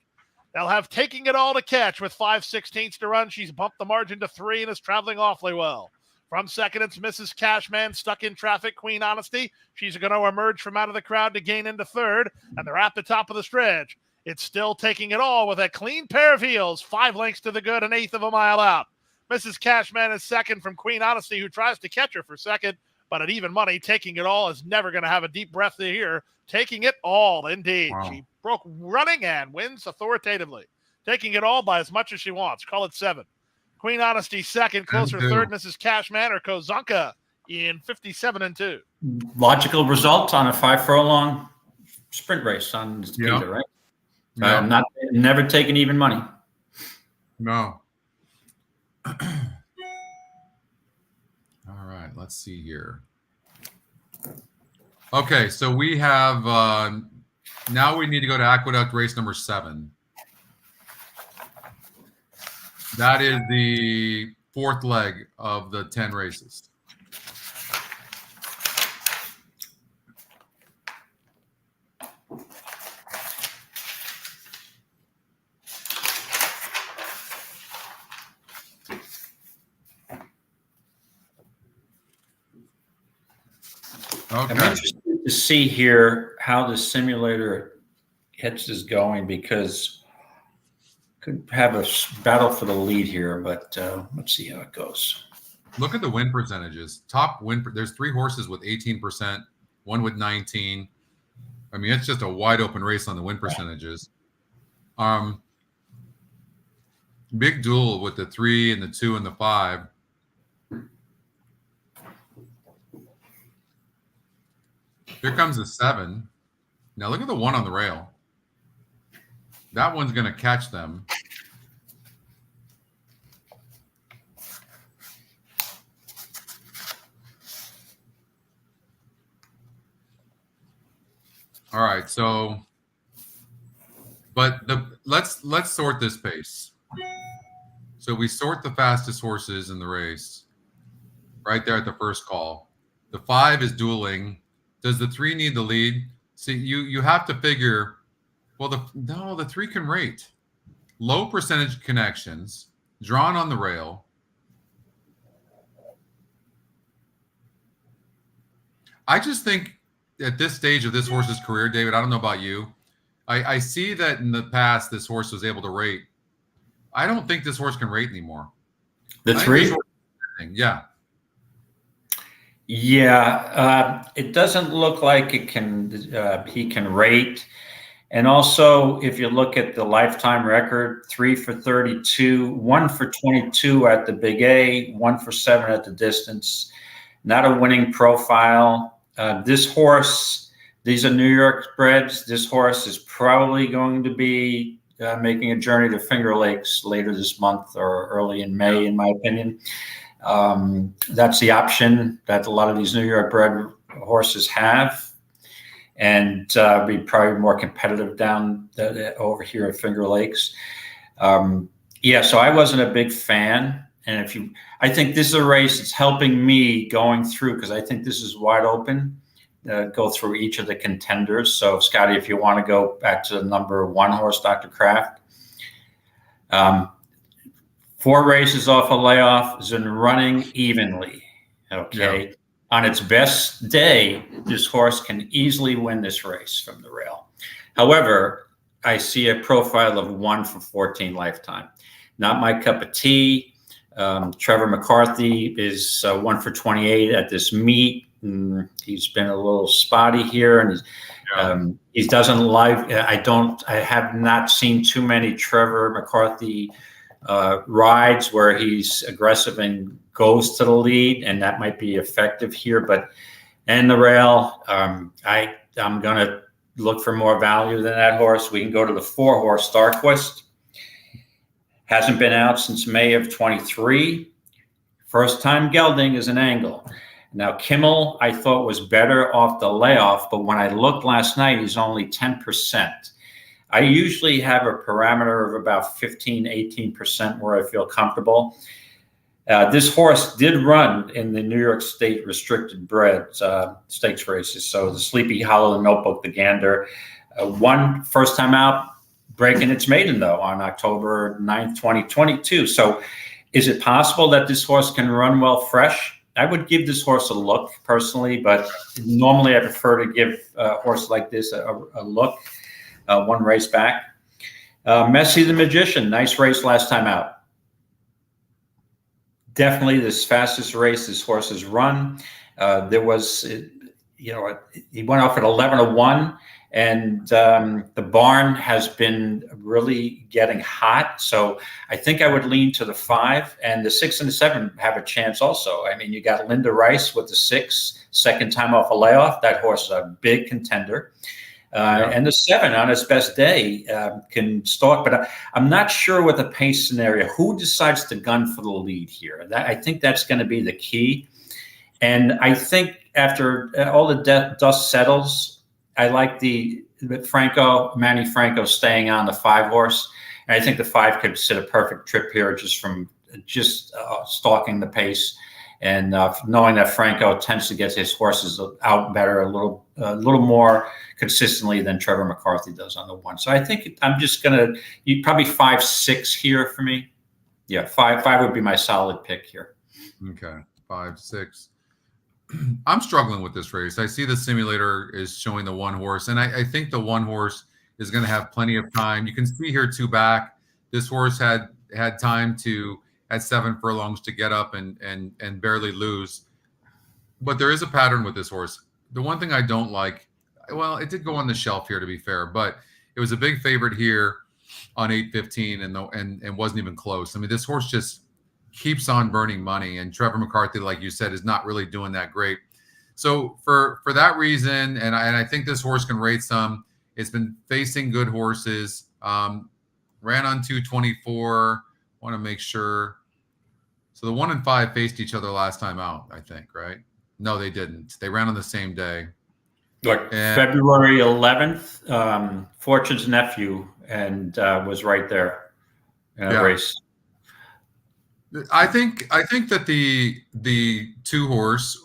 They'll have Taking It All to catch with 5/16 to run. She's bumped the margin to 3 and is traveling awfully well. From second, it's Mrs. Cashman stuck in traffic. Queen Honesty, she's going to emerge from out of the crowd to gain into third, and they're at the top of the stretch. It's still Taking It All with a clean pair of heels, 5 lengths to the good, 1/8 of a mile out. Mrs. Cashman is second from Queen Honesty, who tries to catch her for second, but at even money, Taking It All is never going to have a deep breath to hear. Taking It All, indeed. Wow. She broke running and wins authoritatively. Taking It All by as much as she wants. Call it 7. Queen Honesty second, closer third, Mrs. Cashman or Kozanka in 57-2. Logical result on a 5 furlong sprint race on Peter, right? Yeah. I'm never taking even money. No. All right, let's see here. Okay, so we have now we need to go to Aqueduct race number 7. That is the 4th leg of the 10 races. Okay. I'm interested to see here how the simulator hits is going, because could have a battle for the lead here, but let's see how it goes. Look at the win percentages. Top win. There's 3 horses with 18%, 1 with 19. I mean, it's just a wide open race on the win percentages. Big duel with the 3 and the 2 and the 5. Here comes the 7. Now look at the 1 on the rail. That one's going to catch them. All right, so, but let's sort this pace. So we sort the fastest horses in the race right there at the first call. The 5 is dueling. Does the 3 need the lead? See, you have to figure, well, the 3 can rate. Low percentage connections, drawn on the rail. I just think at this stage of this horse's career, David, I don't know about you, I see that in the past this horse was able to rate. I don't think this horse can rate anymore. The 3? Yeah. Yeah, it doesn't look like it can. He can rate, and also if you look at the lifetime record, 3 for 32, 1 for 22 at the Big A, 1 for 7 at the distance. Not a winning profile. This horse, these are New York breds. This horse is probably going to be making a journey to Finger Lakes later this month or early in May, in my opinion. That's the option that a lot of these New York bred horses have, and be probably more competitive down over here at Finger Lakes. Yeah, so I wasn't a big fan. And I think this is a race that's helping me going through, because I think this is wide open. Go through each of the contenders. So, Scotty, if you want to go back to the number 1 horse, Dr. Kraft. 4 races off a layoff, has been running evenly. Okay. Yeah. On its best day, this horse can easily win this race from the rail. However, I see a profile of 1 for 14 lifetime. Not my cup of tea. Trevor McCarthy is 1 for 28 at this meet. He's been a little spotty here, and he doesn't like. I have not seen too many Trevor McCarthy rides where he's aggressive and goes to the lead, and that might be effective here. But and the rail, I'm going to look for more value than that horse. We can go to the 4 horse Starquist. Hasn't been out since May of 23. First time gelding is an angle. Now, Kimmel, I thought was better off the layoff, but when I looked last night, he's only 10%. I usually have a parameter of about 15, 18% where I feel comfortable. This horse did run in the New York State restricted bred stakes races. So the Sleepy Hollow, the Notebook, the Gander, won first time out, breaking its maiden, though, on October 9th, 2022. So is it possible that this horse can run well fresh? I would give this horse a look personally, but normally I prefer to give a horse like this a look. 1 race back. Messi the Magician, nice race last time out. Definitely this fastest race this horse has run. There was, he went off at 11-1, And the barn has been really getting hot. So I think I would lean to the 5, and the 6 and the 7 have a chance also. I mean, you got Linda Rice with the 6, second time off a layoff. That horse is a big contender. And the 7 on its best day can stalk, but I'm not sure with the pace scenario, who decides to gun for the lead here. I think that's going to be the key. And I think after all the dust settles, I like the Manny Franco staying on the 5 horse. And I think the 5 could sit a perfect trip here just from stalking the pace. And knowing that Franco tends to get his horses out better a little more consistently than Trevor McCarthy does on the 1. So I think I'm just going to probably 5, 6 here for me. Yeah, 5 would be my solid pick here. Okay, 5, 6. I'm struggling with this race. I see the simulator is showing the 1 horse, and I think the 1 horse is going to have plenty of time. You can see here 2 back. This horse had time to at 7 furlongs to get up and barely lose. But there is a pattern with this horse. The one thing I don't like, well, it did go on the shelf here to be fair, but it was a big favorite here on 8:15 and wasn't even close. I mean, this horse just keeps on burning money, and Trevor McCarthy, like you said, is not really doing that great. So for that reason, and I think this horse can rate some. It's been facing good horses. Ran on 224. Want to make sure. So the 1 and 5 faced each other last time out, I think, right? No, they didn't. They ran on the same day. Look, February 11th, Fortune's nephew, and was right there in a race. I think that the 2 horse,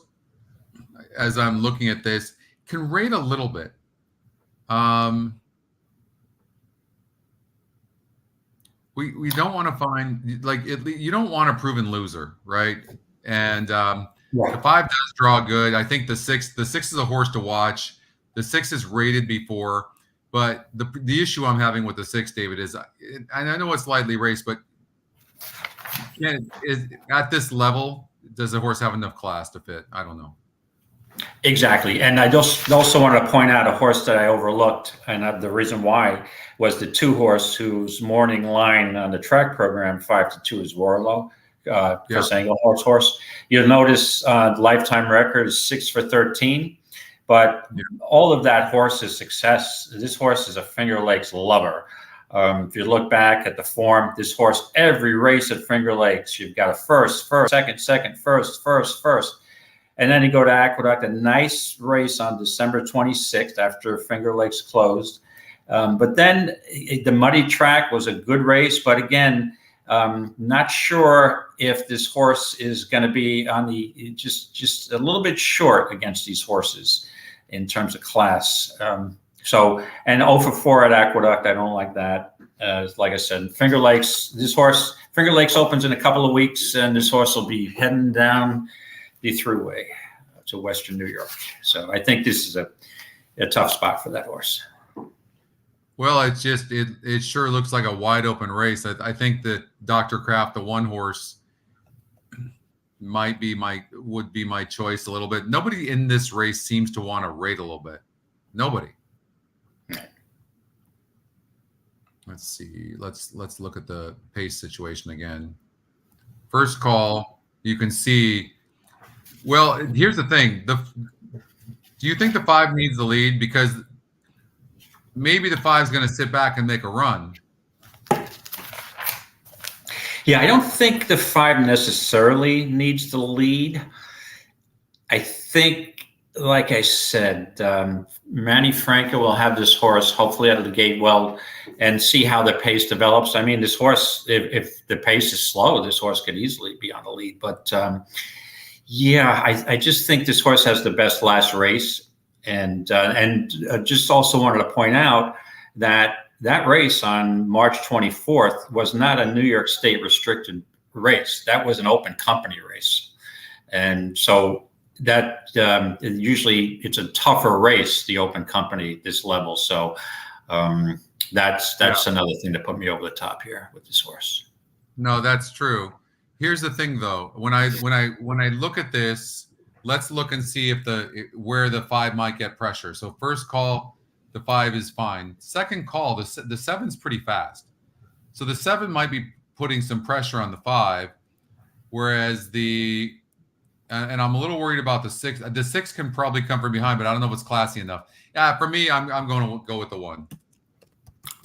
as I'm looking at this, can rate a little bit. We don't want to find you don't want a proven loser, right? And the 5 does draw good. I think the 6 is a horse to watch. The 6 is rated before, but the issue I'm having with the 6, David, is, and I know it's lightly raced, but at this level, does the horse have enough class to fit? I don't know. Exactly. And I just also wanted to point out a horse that I overlooked, and the reason why was the 2 horse whose morning line on the track program, 5-2, is Warlow, Chris Englehart's horse. You'll notice the lifetime record is 6 for 13, but all of that horse's success, this horse is a Finger Lakes lover. If you look back at the form, this horse, every race at Finger Lakes, you've got a first, second, first. And then you go to Aqueduct, a nice race on December 26th after Finger Lakes closed. But then the muddy track was a good race. But again, not sure if this horse is going to be on the just a little bit short against these horses in terms of class. And 0 for 4 at Aqueduct, I don't like that. Like I said, Finger Lakes opens in a couple of weeks, and this horse will be heading down the thruway to Western New York. So I think this is a tough spot for that horse. Well, it sure looks like a wide open race. I think that Dr. Kraft, the 1 horse, would be my choice a little bit. Nobody in this race seems to want to rate a little bit. Nobody. Let's see. Let's look at the pace situation again. First call, you can see. Well, here's the thing. Do you think the 5 needs the lead? Because maybe the 5 is going to sit back and make a run. Yeah, I don't think the 5 necessarily needs the lead. I think, like I said, Manny Franco will have this horse hopefully out of the gate well and see how the pace develops. I mean, this horse, if the pace is slow, this horse could easily be on the lead. But I just think this horse has the best last race. And just also wanted to point out that race on March 24th was not a New York State restricted race. That was an open company race. And so that usually it's a tougher race, the open company, this level. So that's another thing to put me over the top here with this horse. No, that's true. Here's the thing, though. When I look at this, let's look and see if where the 5 might get pressure. So first call, the 5 is fine. Second call, the 7's pretty fast. So the 7 might be putting some pressure on the 5, whereas and I'm a little worried about the 6. The 6 can probably come from behind, but I don't know if it's classy enough. Yeah, for me, I'm going to go with the 1.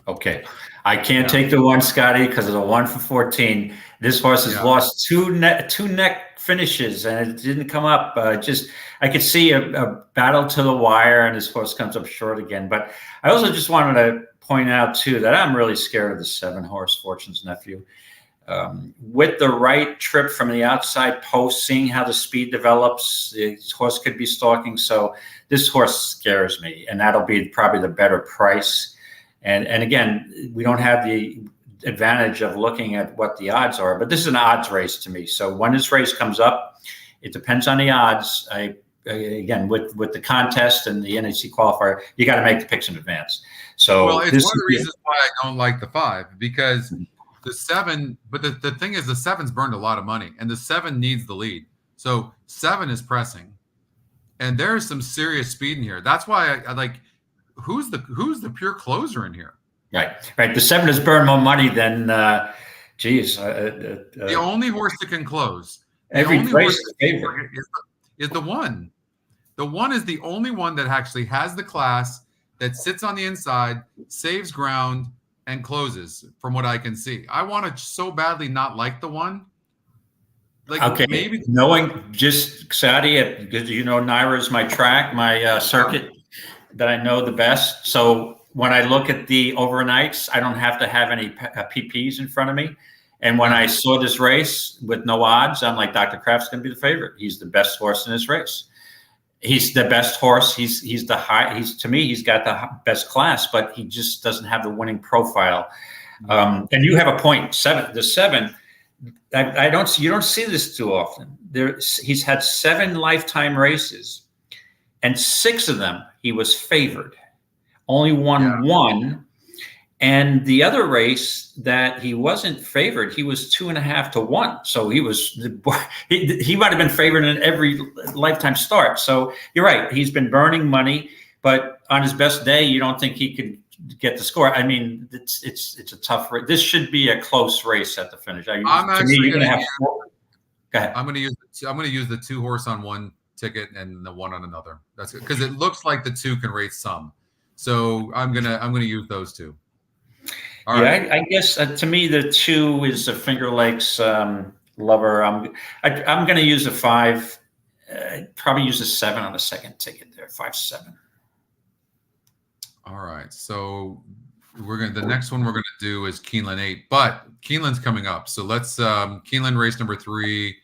Okay. I can't take the 1, Scotty, because of the 1 for 14. This horse has lost two neck finishes, and it didn't come up. I could see a battle to the wire, and this horse comes up short again. But I also just wanted to point out, too, that I'm really scared of the 7 horse, Fortune's Nephew. With the right trip from the outside post, seeing how the speed develops, the horse could be stalking. So this horse scares me, and that'll be probably the better price. And again, we don't have the advantage of looking at what the odds are, but this is an odds race to me. So when this race comes up, it depends on the odds. Again, with the contest and the NHC qualifier, you got to make the picks in advance. So it's one of the reasons why I don't like the 5, because the 7, but the thing is, the 7's burned a lot of money, and the 7 needs the lead. So 7 is pressing, and there's some serious speed in here. That's why I like, who's the pure closer in here? Right. The 7 has burned more money than, the only horse that can close. Every race is the 1. The 1 is the only one that actually has the class, that sits on the inside, saves ground, and closes, from what I can see. I want to so badly not like the 1. Maybe knowing just Saudi, because Naira is my track, my circuit that I know the best. So when I look at the overnights, I don't have to have any PPs in front of me. And when I saw this race with no odds, I'm like, Dr. Kraft's going to be the favorite. He's the best horse in this race. He's the best horse. To me, he's got the best class, but he just doesn't have the winning profile. And you have a point. The 7. You don't see this too often. He's had 7 lifetime races, and 6 of them he was favored. Only won. And the other race that he wasn't favored, he was 2.5 to 1. So he might have been favored in every lifetime start. So you're right. He's been burning money, but on his best day, you don't think he could get the score. I mean, it's a tough race. This should be a close race at the finish. I'm going to use the 2 horse on 1 ticket and the 1 on another. That's because it looks like the 2 can race some. So I'm gonna use those 2. All right. I guess to me the 2 is a Finger Lakes lover. I'm going to use a 5. Probably use a 7 on the second ticket there. 5-7. All right. So the next one we're gonna do is Keeneland 8, but Keeneland's coming up. So let's Keeneland race number 3,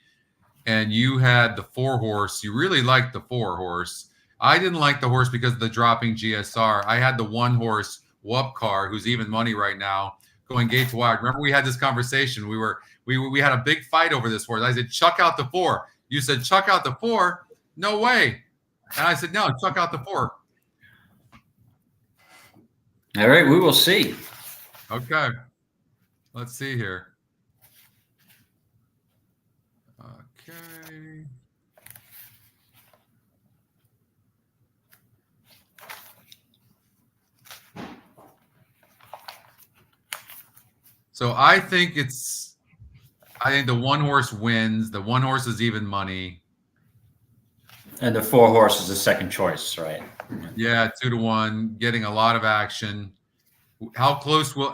and you had the 4 horse. You really liked the 4 horse. I didn't like the horse because of the dropping GSR. I had the 1 horse Wupcar, who's even money right now, going gate to wide. Remember, we had this conversation. We had a big fight over this horse. I said, chuck out the 4. You said, chuck out the 4. No way. And I said, no, chuck out the 4. All right, we will see. Okay. Let's see here. Okay. So I think the 1 horse wins. The 1 horse is even money. And the 4 horse is the second choice, right? Yeah, 2 to 1, getting a lot of action. How close will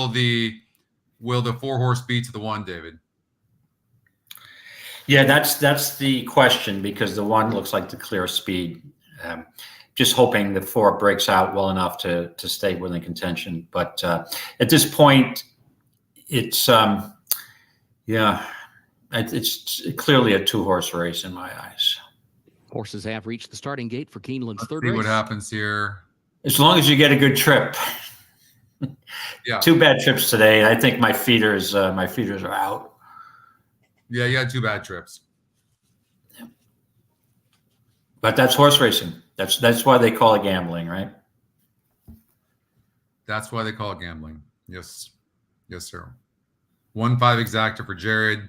the 4 horse be to the 1, David? Yeah, that's the question, because the 1 looks like the clear speed. Just hoping the 4 breaks out well enough to stay within contention. But at this point, it's clearly a 2 horse race in my eyes. Horses have reached the starting gate for Keeneland's third race. race. What happens here? As long as you get a good trip. Yeah. 2 bad trips today. I think my feeders are out. Yeah, you had 2 bad trips. But that's horse racing. That's why they call it gambling, right? That's why they call it gambling. Yes. Yes, sir. 1-5 exacta for Jared.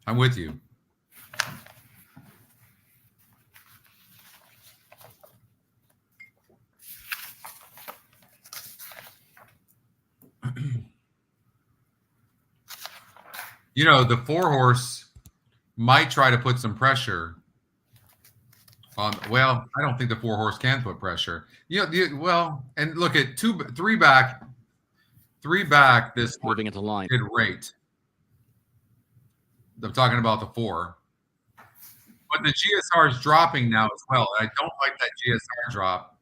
I'm with you. You know, the 4-horse might try to put some pressure on. Well, I don't think the 4-horse can put pressure. Well, and look at 3 back. 3 back. This moving into line. Good rate. I'm talking about the 4. But the GSR is dropping now as well. I don't like that GSR drop.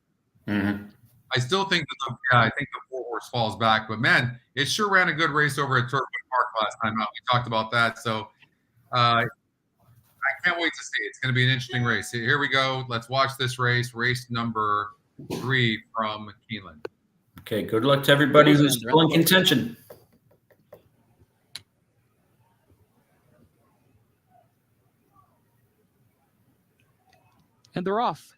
Mm-hmm. I still think that I think the 4-horse falls back. But man, it sure ran a good race over at Turkwood Park last time out. We talked about that. So I can't wait to see it. It's going to be an interesting race. Here we go. Let's watch this race. Race number 3 from Keeneland. Okay, good luck to everybody who's still in contention. And they're off.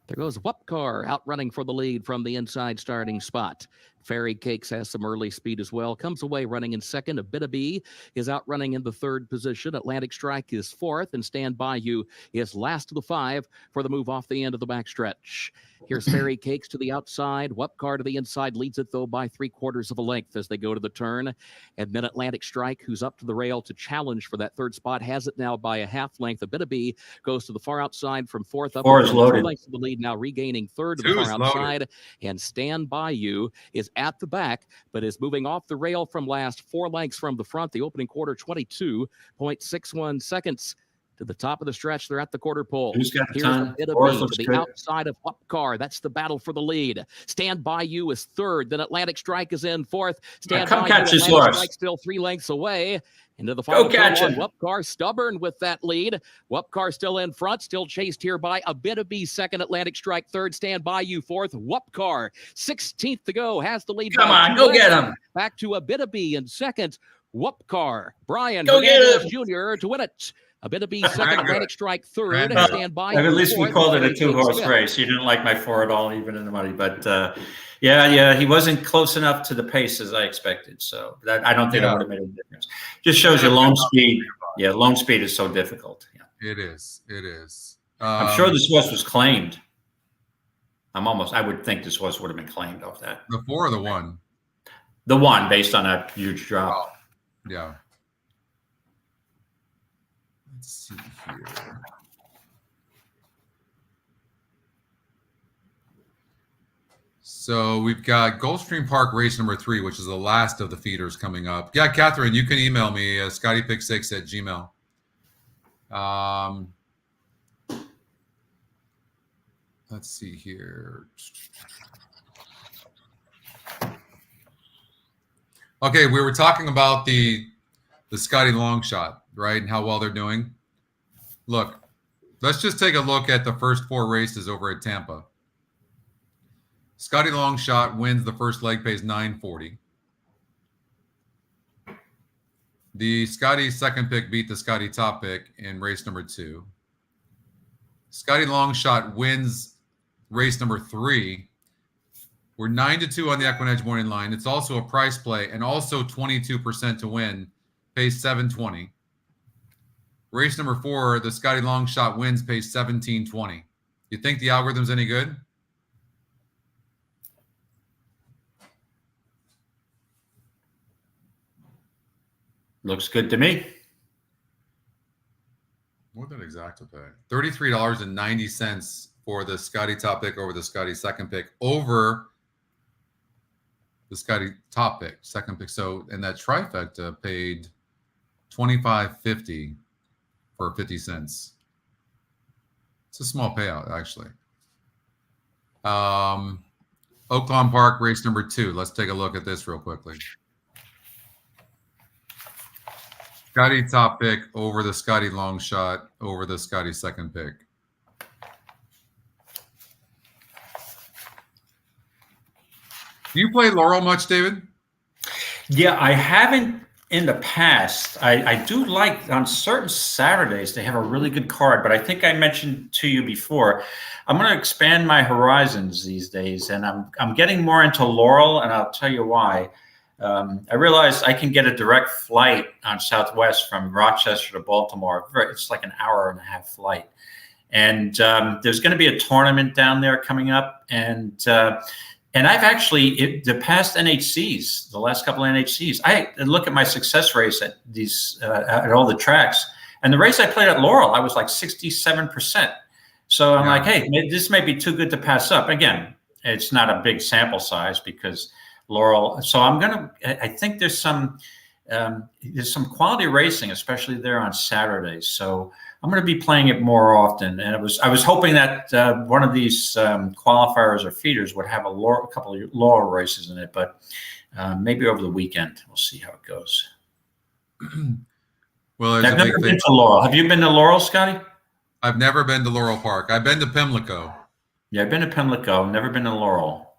There goes Wupcar out running for the lead from the inside starting spot. Fairy Cakes has some early speed as well. Comes away running in second. A Bit of B is out running in the 3rd position. Atlantic Strike is 4th, and Stand By You is last of the 5 for the move off the end of the backstretch. Here's Fairy Cakes to the outside. Wupcar to the inside, leads it though by 3/4 of a length as they go to the turn. And then Atlantic Strike, who's up to the rail to challenge for that 3rd spot, has it now by a half length. A Bit of B goes to the far outside from 4th up. 4 is loaded. 2 lengths of the lead, now regaining 3rd to the far outside. And Stand By You is at the back, but is moving off the rail from last, 4 lengths from the front. The opening quarter, 22.61 seconds. To the top of the stretch, they're at the quarter pole. Who's got Here's time? a Bit of B to the outside of Wupcar. That's the battle for the lead. Stand By You is 3rd. Then Atlantic Strike is in 4th. Stand By You, Atlantic Strike still 3 lengths away. Into the final turn, Wupcar stubborn with that lead. Wupcar still in front, still chased here by a Bit of B 2nd, Atlantic Strike 3rd, Stand By You 4th. Wupcar 16th to go, has the lead. Come on, go get him. Back to a Bit of B in 2nd. Wupcar, Brian go get him. Jr. to win it. A Bit of B 2nd, Atlantic Strike 3rd, and Stand By You. At least we called it a 2-horse race. You didn't like my 4 at all, even in the money. But yeah, he wasn't close enough to the pace as I expected. So I don't think that would have made a difference. Just shows you lone speed. Yeah, lone speed is so difficult. Yeah. It is. It is. I'm sure this horse was claimed. I would think this horse would have been claimed off that. The 4 or the 1? The 1, based on that huge drop. Oh, yeah. Let's see here. So we've got Gulfstream Park race number 3, which is the last of the feeders coming up. Yeah, Catherine, you can email me, scottypick6@gmail. Let's see here. Okay, we were talking about the Scotty long shot, right, and how well they're doing. Look, let's just take a look at the first 4 races over at Tampa. Scotty long shot wins the first leg, pays $9.40. The Scotty second pick beat the Scotty top pick in race number 2. Scotty long shot wins race number 3. We're 9-2 on the EquinEdge morning line. It's also a price play and also 22% to win, pays $7.20. Race number 4, the Scotty long shot wins, pays $17.20. You think the algorithm's any good? Looks good to me. What did Exacta pay? $33.90 for the Scotty top pick over the Scotty second pick over the Scotty top pick, second pick. So, and that trifecta paid $25.50 for 50 cents. It's a small payout, actually. Oaklawn Park race number 2. Let's take a look at this real quickly. Scotty top pick over the Scotty long shot over the Scotty second pick. Do you play Laurel much, David? Yeah, I haven't in the past. I do like on certain Saturdays they have a really good card, but I think I mentioned to you before, I'm going to expand my horizons these days, and I'm getting more into Laurel, and I'll tell you why. I realized I can get a direct flight on Southwest from Rochester to Baltimore. It's like an hour-and-a-half flight. And there's going to be a tournament down there coming up. And And I've actually, the past NHCs, the last couple of NHCs, I look at my success rates at these, at all the tracks. And the race I played at Laurel, I was like 67%. So I'm like, hey, this may be too good to pass up. Again, it's not a big sample size because Laurel. So I think there's some quality racing, especially there on Saturdays. So I'm going to be playing it more often. And I was hoping that one of these qualifiers or feeders would have a couple of Laurel races in it, but maybe over the weekend. We'll see how it goes. Well, I've never been to Laurel. Have you been to Laurel, Scotty? I've never been to Laurel Park. I've been to Pimlico. Yeah, I've been to Pimlico. Never been to Laurel.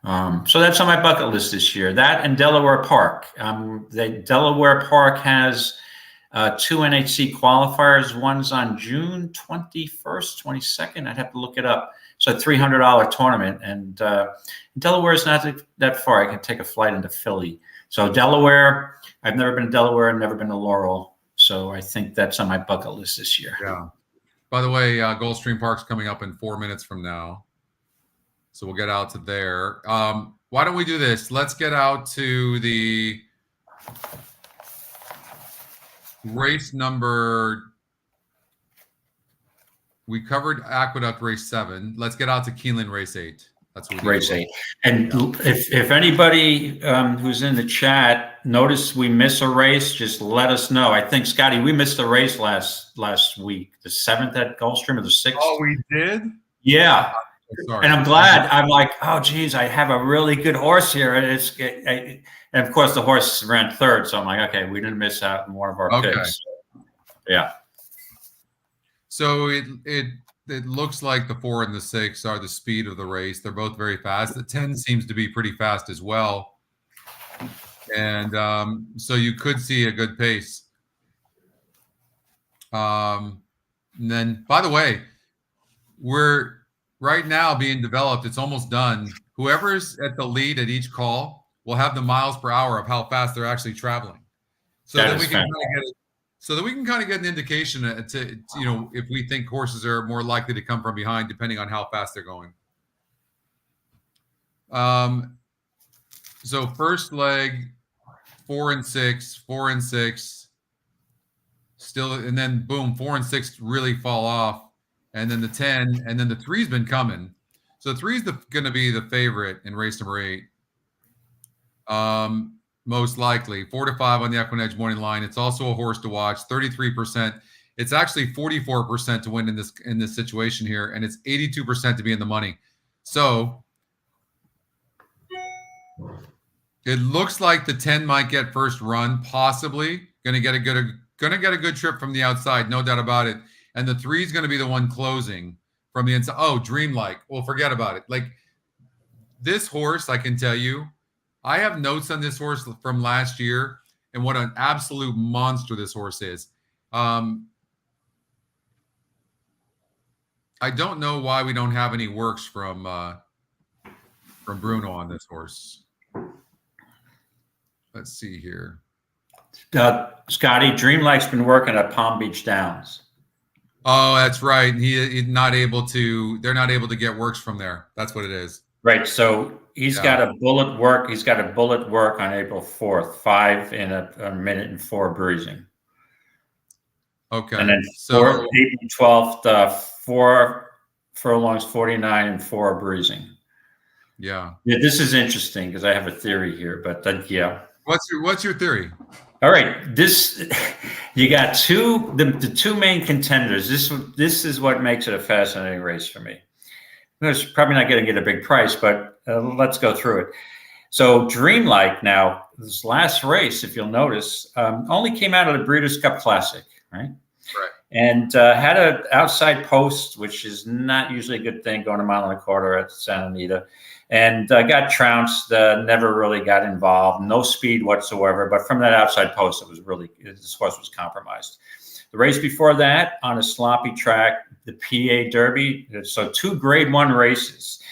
So that's on my bucket list this year. That and Delaware Park. Delaware Park has 2 NHC qualifiers. One's on June 21st, 22nd. I'd have to look it up. It's a $300 tournament, and Delaware is not that far. I can take a flight into Philly. So Delaware, I've never been to Delaware, never been to Laurel. So I think that's on my bucket list this year. Yeah. By the way, Gulfstream Park's coming up in 4 minutes from now. So we'll get out to there. Why don't we do this? Let's get out to the race number. We covered Aqueduct race 7. Let's get out to Keeneland race 8. That's what we race 8. And if anybody who's in the chat noticed we miss a race, just let us know. I think, Scotty, we missed a race last week, the 7th at Gulfstream, or the 6th. Oh, we did? Yeah. Sorry. And I'm glad. I'm like, oh, geez, I have a really good horse here. And of course, the horse ran 3rd. So I'm like, okay, we didn't miss out on one of our picks. Yeah. So it looks like the 4 and the 6 are the speed of the race. They're both very fast. The 10 seems to be pretty fast as well. And so you could see a good pace. And then, by the way, we're right now being developed. It's almost done. Whoever's at the lead at each call will have the miles per hour of how fast they're actually traveling. So that we can kind of get an indication to if we think horses are more likely to come from behind, depending on how fast they're going. So first leg, 4 and 6, 4 and 6, still, and then boom, 4 and 6 really fall off. And then the 10, and then the 3's been coming. So 3's going to be the favorite in race number 8. Most likely 4 to 5 on the EquinEdge morning line. It's also a horse to watch. 33%. It's actually 44% to win in this situation here, and it's 82% to be in the money. So it looks like the 10 might get first run, possibly. Gonna get a good trip from the outside, no doubt about it. And the 3's going to be the one closing from the inside. Oh, Dreamlike. Well, forget about it. Like this horse, I can tell you, I have notes on this horse from last year and what an absolute monster this horse is. I don't know why we don't have any works from Bruno on this horse. Let's see here. Scotty, Dreamlike's been working at Palm Beach Downs. Oh, that's right. He's not able to. They're not able to get works from there. That's what it is. Right. So he's got a bullet work. He's got a bullet work on April 4th, 5 in a minute and 4 bruising. Okay. And then April 12th, 4 furlongs, 49 and 4 bruising. Yeah. This is interesting because I have a theory here, but yeah. What's your theory? All right, you got the 2 main contenders. This is what makes it a fascinating race for me. It's probably not going to get a big price, but let's go through it. So Dreamlike now, this last race, if you'll notice, only came out of the Breeders' Cup Classic, right? Right. And had an outside post, which is not usually a good thing, going a mile and a quarter at Santa Anita. And got trounced, never really got involved, no speed whatsoever. But from that outside post, this horse was compromised. The race before that, on a sloppy track, the PA Derby. So 2 Grade 1 races.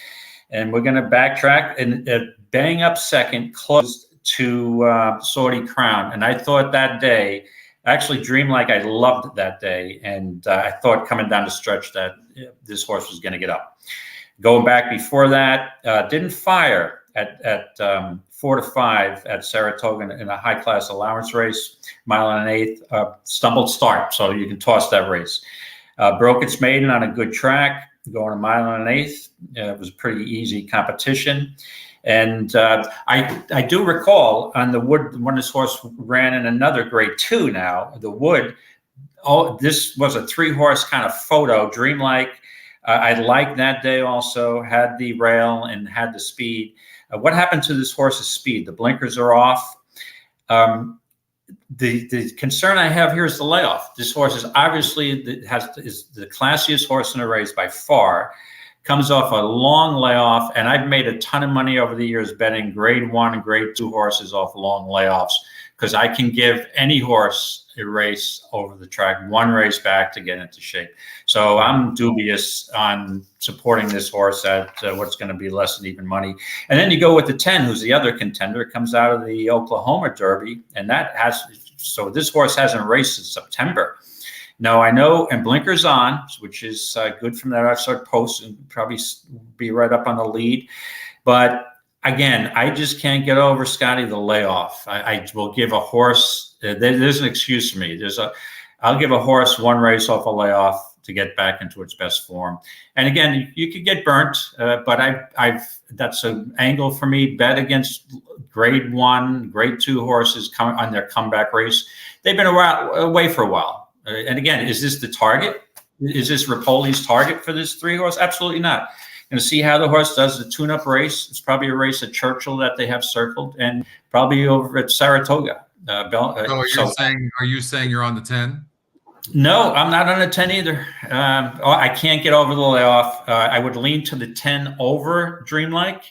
And we're going to backtrack and bang up second, close to Saudi Crown. And I thought that day, actually Dreamlike, I loved that day. And I thought coming down the stretch that this horse was going to get up. Going back before that, didn't fire at 4 to 5 at Saratoga in a high-class allowance race, 1.125 miles, stumbled start, so you can toss that race. Broke its maiden on a good track, going 1.125 miles. It was a pretty easy competition. And I do recall on the Wood, when this horse ran in another grade 2 now, the Wood, this was a 3-horse kind of photo, Dreamlike. I liked that day also, had the rail and had the speed. What happened to this horse's speed? The blinkers are off. The concern I have here is the layoff. This horse is obviously is the classiest horse in the race by far. Comes off a long layoff, and I've made a ton of money over the years betting grade 1 and grade 2 horses off long layoffs, because I can give any horse a race over the track, one race back to get into shape. So I'm dubious on supporting this horse at what's going to be less than even money. And then you go with the 10, who's the other contender. It comes out of the Oklahoma Derby, and so this horse hasn't raced since September. Now, I know, and blinkers on, which is good from that outside post, and probably be right up on the lead. But again, I just can't get over, Scotty, the layoff. I will give a horse, there's an excuse for me. I'll give a horse one race off a layoff to get back into its best form. And again, you could get burnt, but that's an angle for me. Bet against grade 1, grade 2 horses on their comeback race. They've been away for a while. And again, is this the target? Is this Ripoli's target for this 3-horse? Absolutely not. Going to see how the horse does the tune-up race. It's probably a race at Churchill that they have circled, and probably over at Saratoga. So are you saying you're on the 10? No, I'm not on the 10 either. I can't get over the layoff. I would lean to the 10 over Dreamlike.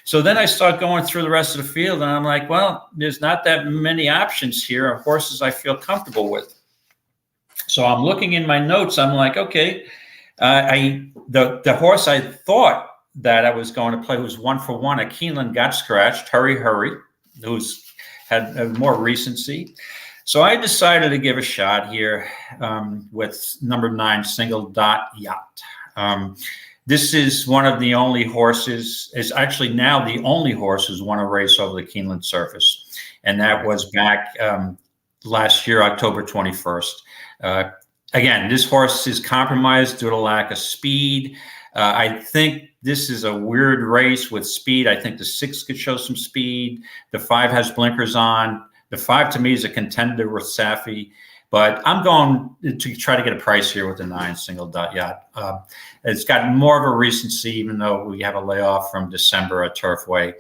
So then I start going through the rest of the field, and I'm like, well, there's not that many options here of horses I feel comfortable with. So I'm looking in my notes. I'm like, okay, the horse I thought that I was going to play was 1-for-1 at Keeneland got scratched, Hurry, who's had more recency. So I decided to give a shot here with number 9, Single Dot Yacht. This is one of the only horses, is actually now the only horse who's won a race over the Keeneland surface. And that was back last year, October 21st. Again, this horse is compromised due to lack of speed. I think this is a weird race with speed. I think the 6 could show some speed. The 5 has blinkers on. The 5 to me is a contender with Safi, but I'm going to try to get a price here with the 9, Single Dot Yacht. It's got more of a recency, even though we have a layoff from December at Turfway.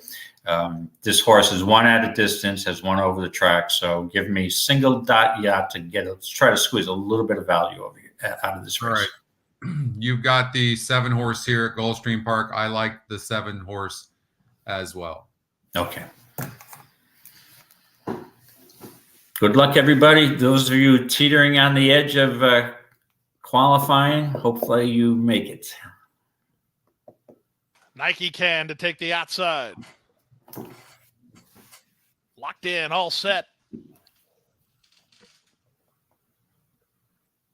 This horse has won at a distance, has won over the track. So give me Single Dot Yacht to try to squeeze a little bit of value out of this race. All right. You've got the 7-horse here at Gulfstream Park. I like the 7-horse as well. Okay. Good luck, everybody. Those of you teetering on the edge of qualifying, hopefully you make it. Nike can to take the outside. Locked in, all set.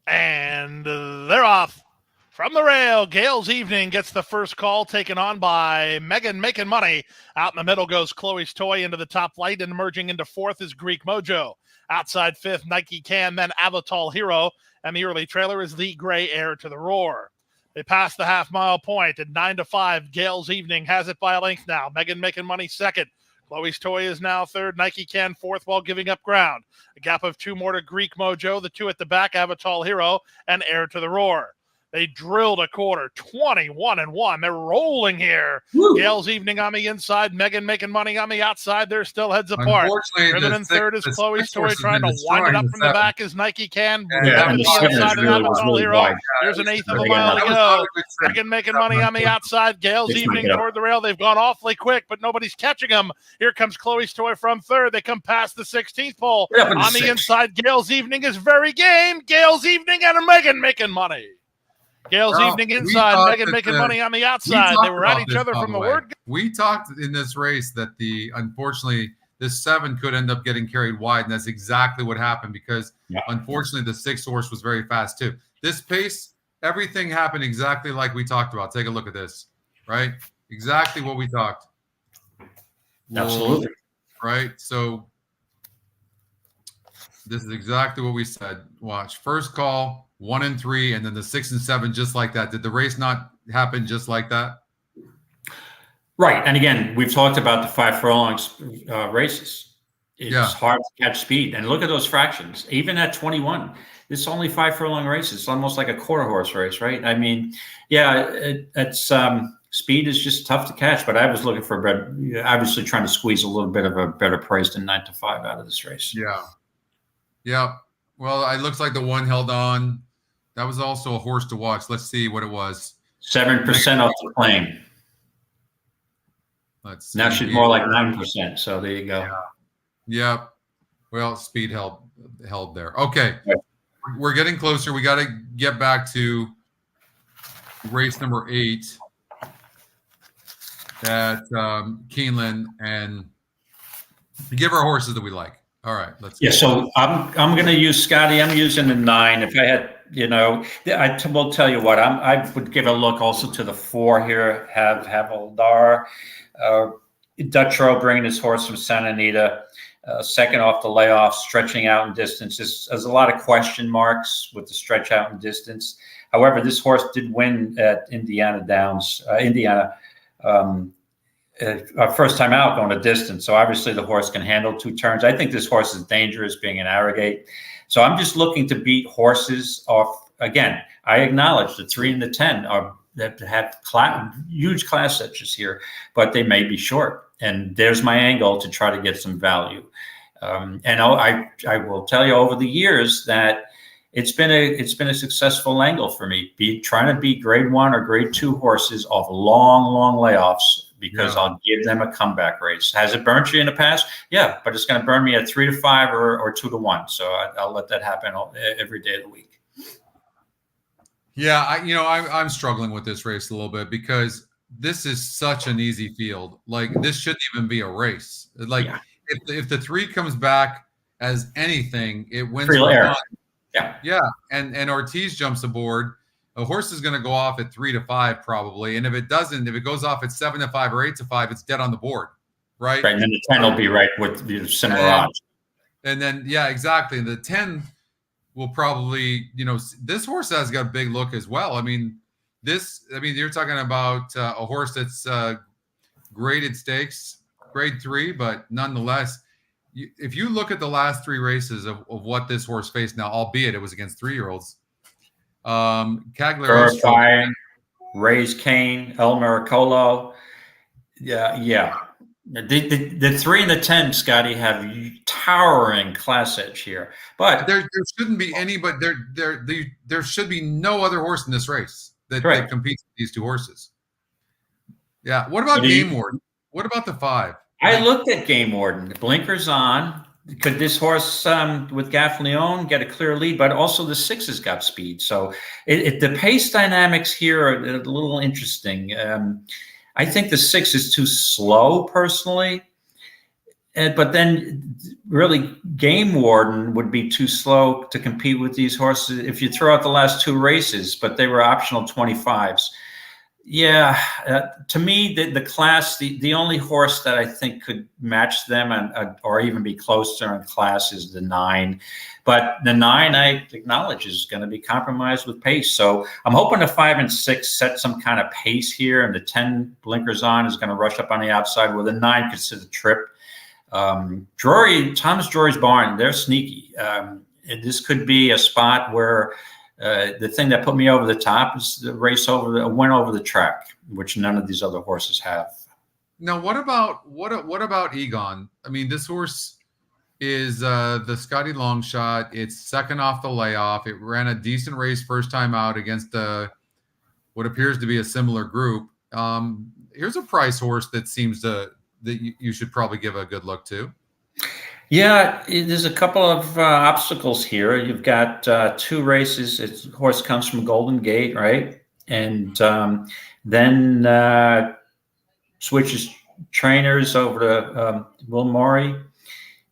And they're off. From the rail, Gale's Evening gets the first call, taken on by Megan Making Money. Out in the middle goes Chloe's Toy into the top flight, and emerging into 4th is Greek Mojo. Outside 5th, Nike Can, then Avatal Hero, and the early trailer is the Gray Heir to the Roar. They pass the half-mile point at 9 to 5. Gale's Evening has it by a length now. Megan Making Money 2nd. Chloe's Toy is now 3rd. Nike Can 4th while giving up ground. A gap of 2 more to Greek Mojo. The 2 at the back, Avatal Hero, and Heir to the Roar. They drilled a quarter, 21-1. They're rolling here. Woo. Gale's Evening on the inside, Megan Making Money on the outside. They're still heads apart. Driven in 3rd is Chloe's Toy, trying to wind it up from the back as Nike Can. Yeah, and the outside really was Hero. Wide. There's an 1/8 of a mile to go. Megan Making Money on the outside. Gale's Evening toward the rail. They've gone awfully quick, but nobody's catching them. Here comes Chloe's Toy from 3rd. They come past the 16th pole. On the inside, Gale's Evening is very game. Gale's Evening and Megan Making Money. Gale's Evening inside, Megan Making Money on the outside. They were at each other from the word. We talked in this race that unfortunately this 7 could end up getting carried wide, and that's exactly what happened because unfortunately the 6-horse was very fast too. This pace, everything happened exactly like we talked about. Take a look at this. right? Exactly what we talked. Absolutely. Right. So this is exactly what we said. Watch, first call, 1 and 3, and then the 6 and 7, just like that. Did the race not happen just like that? Right. And again, we've talked about the 5 furlongs races. It's hard to catch speed. And look at those fractions. Even at 21, it's only 5 furlong races. It's almost like a quarter horse race, right? I mean, yeah, it's speed is just tough to catch. But I was looking for obviously trying to squeeze a little bit of a better price than 9 to 5 out of this race. Yeah. Yeah. Well, it looks like the one held on. That was also a horse to watch. Let's see what it was. 7% off the claim. Let's see. Now she's more like 9%. So there you go. Yeah. Yep. Well, speed held there. Okay. We're getting closer. We got to get back to race number 8 at Keeneland and give our horses that we like. All right. Let's go. So I'm going to use Scotty. I'm using the 9. If I had, I will tell you what, I would give a look also to the 4 here. Have Havildar, Dutro bringing his horse from Santa Anita. Second off the layoff, stretching out in distance. There's a lot of question marks with the stretch out in distance. However, this horse did win at Indiana Downs, first time out going a distance. So obviously the horse can handle 2 turns. I think this horse is dangerous being an Arrogate. So I'm just looking to beat horses off. Again, I acknowledge the 3 and the 10 that have huge class edges here, but they may be short. And there's my angle to try to get some value. And I will tell you over the years that it's been a successful angle for me. Trying to beat grade 1 or grade 2 horses off long layoffs because I'll give them a comeback race. Has it burnt you in the past? Yeah, but it's going to burn me at 3 to 5 or 2 to 1. So I'll let that happen every day of the week. Yeah, I'm struggling with this race a little bit because this is such an easy field. Like this shouldn't even be a race. Like if the 3 comes back as anything, it wins. Yeah, and Ortiz jumps aboard. A horse is going to go off at 3 to 5 probably, and if it goes off at 7 to 5 or 8 to 5, it's dead on the board, right? Right, and then the 10 will be right with similar odds. And then exactly. The 10 will probably, this horse has got a big look as well. I mean, you're talking about a horse that's graded stakes, grade 3, but nonetheless, if you look at the last 3 races of what this horse faced now, albeit it was against 3-year-olds, Cagliari, Ray's Kane, El Miracolo. Yeah. The 3 and the 10, Scotty, have towering class edge here. But there shouldn't be any, but there should be no other horse in this race that competes with these 2 horses. Yeah. What about Game Warden? What about the 5? I looked at Game Warden. The blinkers on. Could this horse with Gaffleon get a clear lead? But also the 6 has got speed. So the pace dynamics here are a little interesting. I think the 6 is too slow personally. But then really Game Warden would be too slow to compete with these horses if you throw out the last 2 races, but they were optional 25s. Yeah, to me, the class, the only horse that I think could match them or even be closer in class is the 9. But the 9, I acknowledge, is going to be compromised with pace. So I'm hoping the 5 and 6 set some kind of pace here, and the 10 blinkers on is going to rush up on the outside, where the 9 could sit a trip. Thomas Drury's barn, they're sneaky. This could be a spot where the thing that put me over the top is the race a win over the track, which none of these other horses have. Now, what about Egon? I mean, this horse is the Scotty long shot. It's second off the layoff. It ran a decent race first time out against what appears to be a similar group. Here's a price horse that seems that you should probably give a good look to. Yeah, there's a couple of obstacles here. You've got 2 races. The horse comes from Golden Gate, right? And then switches trainers over to Will Murray.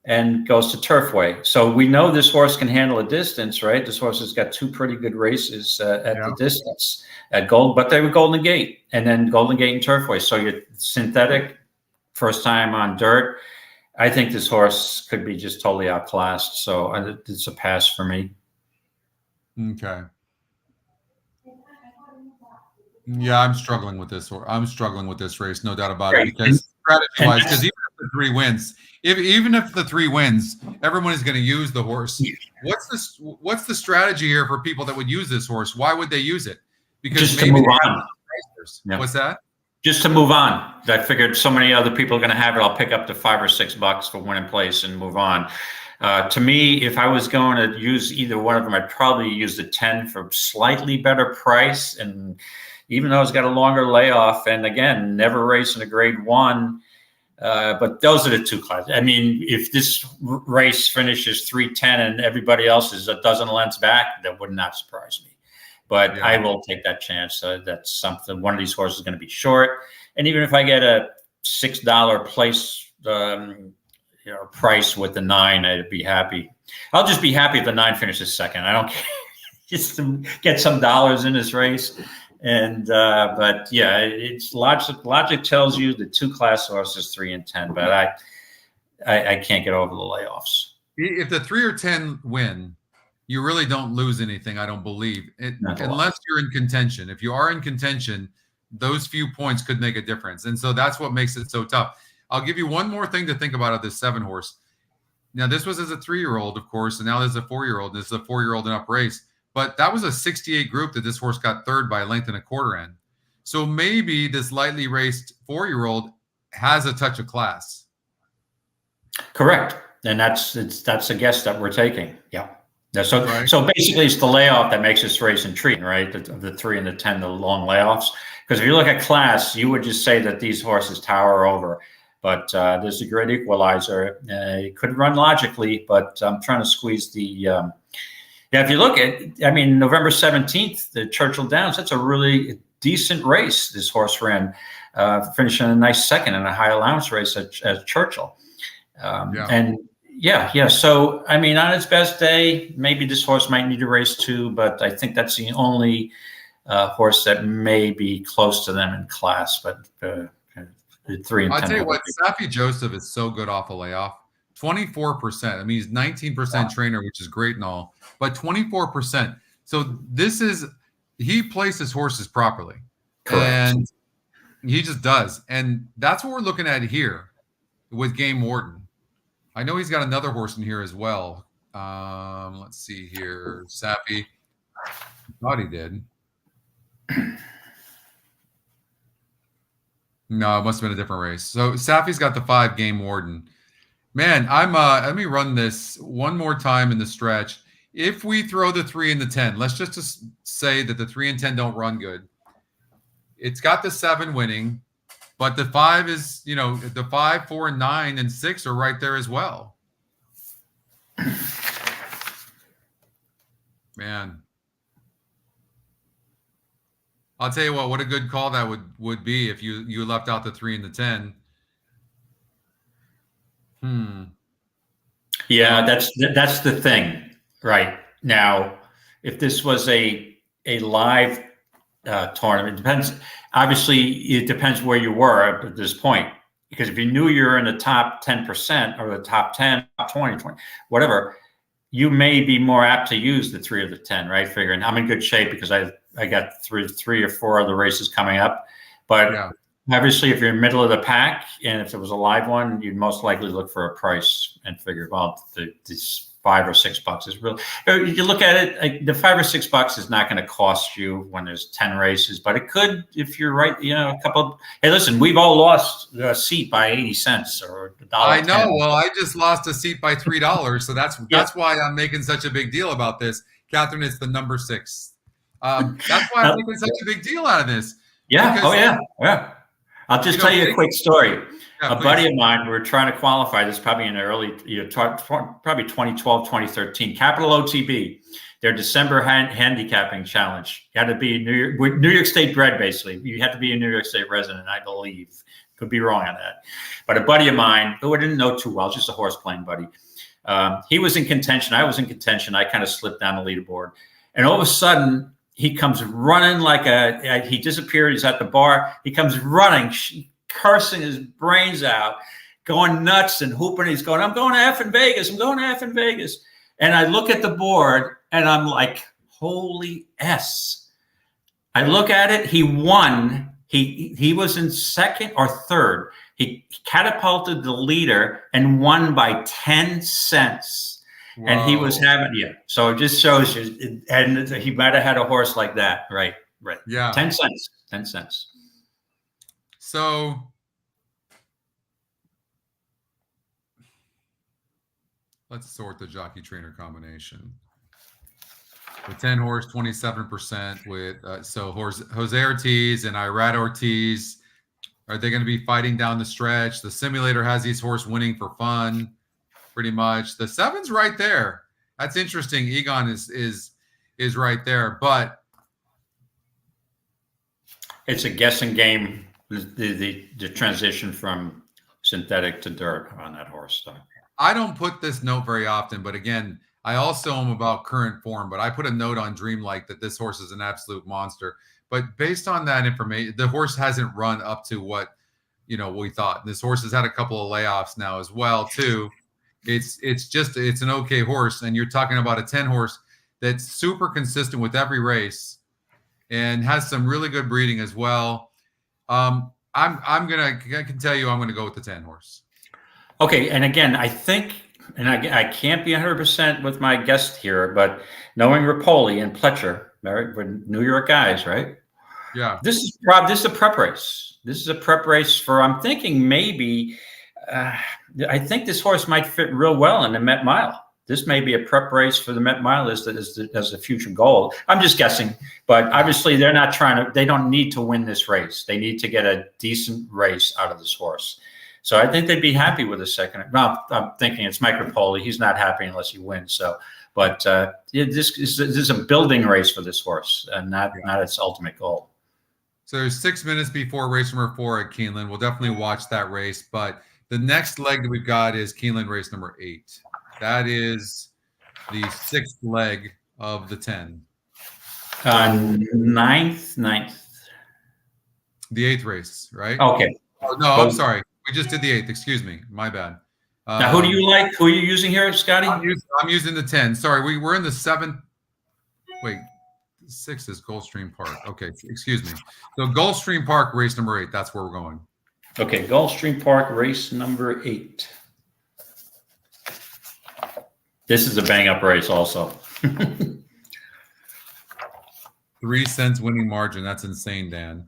and goes to Turfway. So we know this horse can handle a distance, right? This horse has got 2 pretty good races at the distance at but they were Golden Gate and then Golden Gate and Turfway. So you're synthetic, first time on dirt. I think this horse could be just totally outclassed. So it's a pass for me. Okay. Yeah, I'm struggling with this. I'm struggling with this race, no doubt about it. Because strategy-wise, because even if the 3 wins, even if the 3 wins, everyone is going to use the horse. What's the strategy here for people that would use this horse? Why would they use it? Because just maybe to move on. Yeah. What's that? Just to move on. I figured so many other people are going to have it. I'll pick up the $5 or $6 for winning place and move on. To me, if I was going to use either one of them, I'd probably use the 10 for slightly better price. And even though it's got a longer layoff, and again, never race in a grade 1, but those are the 2 classes. I mean, if this race finishes 3:10 and everybody else is a dozen lengths back, that would not surprise me. But I will take that chance. That's something. One of these horses is going to be short, and even if I get a $6 place price with the 9, I'd be happy. I'll just be happy if the 9 finishes second. I don't care, just to get some dollars in this race. And but yeah, it's logic tells you the 2 class horses 3 and 10, but I can't get over the layoffs. If the 3 or 10 win, you really don't lose anything, I don't believe, unless you're in contention. If you are in contention, those few points could make a difference, and so that's what makes it so tough. I'll give you one more thing to think about of this 7 horse. Now, this was as a 3-year-old, of course, and now there's a 4-year-old. This is a 4-year-old and up race. But that was a 68 group that this horse got 3rd by a length and a quarter in. So maybe this lightly raced 4-year-old has a touch of class. Correct. And that's a guess that we're taking. Yeah. So basically it's the layoff that makes this race intriguing, right? The 3 and the 10, the long layoffs. Because if you look at class, you would just say that these horses tower over. But there's a great equalizer. It could run logically, but I'm trying to squeeze the if you look at, I mean, November 17th, the Churchill Downs, that's a really decent race this horse ran, finishing a nice second in a high allowance race at Churchill. And so, I mean, on its best day, maybe this horse might need a race 2, but I think that's the only horse that may be close to them in class. But 3 and 10. I'll tell you what, Safi Joseph is so good off a layoff. 24%. I mean, he's 19% trainer, which is great and all, but 24%. So he places horses properly. Correct. And he just does. And that's what we're looking at here with Game Warden. I know he's got another horse in here as well. Let's see here. Safi. I thought he did. No, it must have been a different race. So Safi's got the 5 Game Warden. Man, let me run this one more time in the stretch. If we throw the 3 and the 10, let's just say that the 3 and 10 don't run good. It's got the 7 winning, but the 5 is, the 5, 4, and 9 and 6 are right there as well. Man. I'll tell you what a good call that would be if you left out the 3 and the 10. Yeah, that's the thing, right? Now, if this was a live tournament, it depends. Obviously, it depends where you were at this point. Because if you knew you were in the top 10% or the top 10, top 20, whatever, you may be more apt to use the 3 or the 10, right? Figuring I'm in good shape because I got 3 or 4 other races coming up. But obviously, if you're in the middle of the pack and if it was a live one, you'd most likely look for a price and figure, well, these $5 or $6 is really. You look at it, like the $5 or $6 is not going to cost you when there's 10 races, but it could if you're right. A couple. Hey, listen, we've all lost a seat by 80 cents or $1. I know. Well, I just lost a seat by $3, so that's why I'm making such a big deal about this, Catherine. It's the number 6. That's why I'm making such a big deal out of this. Yeah. Because, yeah. I'll just tell you a quick story. A buddy of mine, we were trying to qualify this probably in the early, probably 2012, 2013, Capital OTB, their December handicapping challenge. You had to be New York State bred, basically. You had to be a New York State resident, I believe. Could be wrong on that. But a buddy of mine who I didn't know too well, just a horse playing buddy, he was in contention. I was in contention. I kind of slipped down the leaderboard. And all of a sudden, he comes running he disappeared. He's at the bar. He comes running, cursing his brains out, going nuts and hooping. He's going, I'm going to effing Vegas. I'm going to effing Vegas. And I look at the board and I'm like, holy S. I look at it. He won. He was in second or third. He catapulted the leader and won by 10 cents. Whoa. And he was having, so it just shows you, and he might have had a horse like that. Right. Yeah. 10 cents. 10 cents. So let's sort the jockey trainer combination. The 10 horse, 27% with so Jose Ortiz and Irad Ortiz. Are they going to be fighting down the stretch? The simulator has these horse winning for fun, pretty much. The 7's right there. That's interesting. Egon is right there, but it's a guessing game. The transition from synthetic to dirt on that horse stuff. I don't put this note very often, but again, I also am about current form, but I put a note on Dreamlight that this horse is an absolute monster. But based on that information, the horse hasn't run up to what, we thought. This horse has had a couple of layoffs now as well, too. It's an okay horse. And you're talking about a 10 horse that's super consistent with every race and has some really good breeding as well. I can tell you I'm going to go with the 10 horse. Okay. And again, I think, and I can't be 100% with my guest here, but knowing Rapoli and Pletcher, we're New York guys, right? Yeah. This is a prep race. This is a prep race for, I'm thinking maybe, I think this horse might fit real well in the Met Mile. This may be a prep race for the Met Mile as a future goal. I'm just guessing, but obviously they don't need to win this race. They need to get a decent race out of this horse. So I think they'd be happy with a second. Well, I'm thinking it's Mike Rapoli. He's not happy unless he wins. So, but this is a building race for this horse and not its ultimate goal. So there's 6 minutes before race number 4 at Keeneland. We'll definitely watch that race. But the next leg that we've got is Keeneland race number 8. That is the 6th leg of the 10. Ninth. The 8th race, right? Okay. Oh, no, I'm sorry. We just did the 8th. Excuse me. My bad. Now, who do you like? Who are you using here, Scotty? I'm using the 10. Sorry, we're in the 7th. Wait, 6 is Gulfstream Park. Okay, excuse me. So Gulfstream Park, race number 8. That's where we're going. Okay, Gulfstream Park, race number 8. This is a bang-up race also. 3 cents winning margin. That's insane, Dan.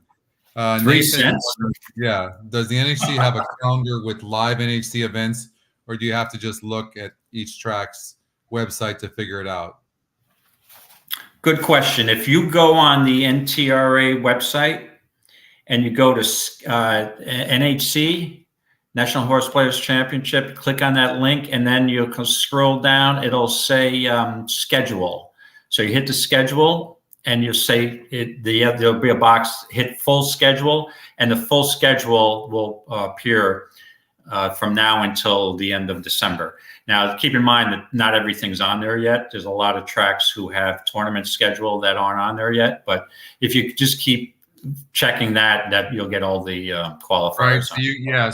3 cents? Yeah. Does the NHC have a calendar with live NHC events, or do you have to just look at each track's website to figure it out? Good question. If you go on the NTRA website and you go to NHC, National Horse Players Championship, click on that link, and then you can scroll down. It'll say schedule. So you hit the schedule, and you say there'll be a box, hit full schedule, and the full schedule will appear from now until the end of December. Now, keep in mind that not everything's on there yet. There's a lot of tracks who have tournament schedule that aren't on there yet. But if you just keep checking that you'll get all the qualifiers. Right.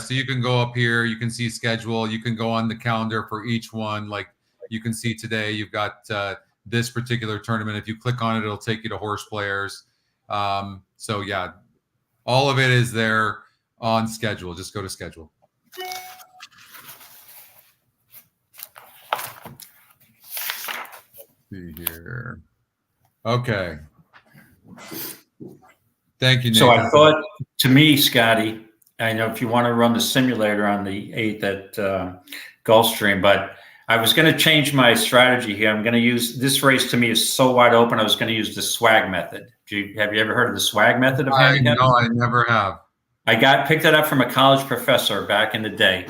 So you can go up here. You can see schedule. You can go on the calendar for each one. Like you can see today, you've got this particular tournament. If you click on it, it'll take you to horse players. So yeah, all of it is there on schedule. Just go to schedule. Let's see here. Okay. Thank you, Nathan. So I thought, to me, Scotty, I know if you want to run the simulator on the 8th at Gulfstream, but I was going to change my strategy here. I'm going to use this race. To me is so wide open. I was going to use the swag method. Have you ever heard of the swag method of handicapping? No, I never have. I picked it up from a college professor back in the day.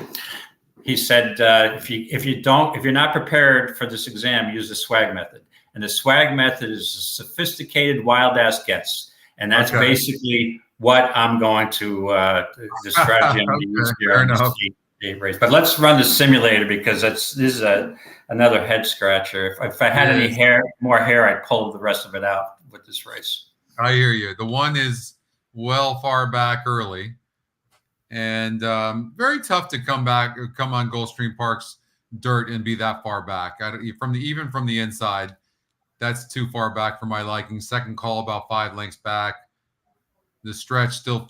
He said, if you're not prepared for this exam, use the swag method. And the swag method is a sophisticated wild ass guess. And that's basically what I'm going to, the strategy I'm going to use here on this eight race. But let's run the simulator because this is another head scratcher. If I had any more hair, I'd pull the rest of it out with this race. I hear you. The one is well far back early, and very tough to come on Gulfstream Park's dirt and be that far back. Even from the inside, that's too far back for my liking. Second call about 5 lengths back. The stretch still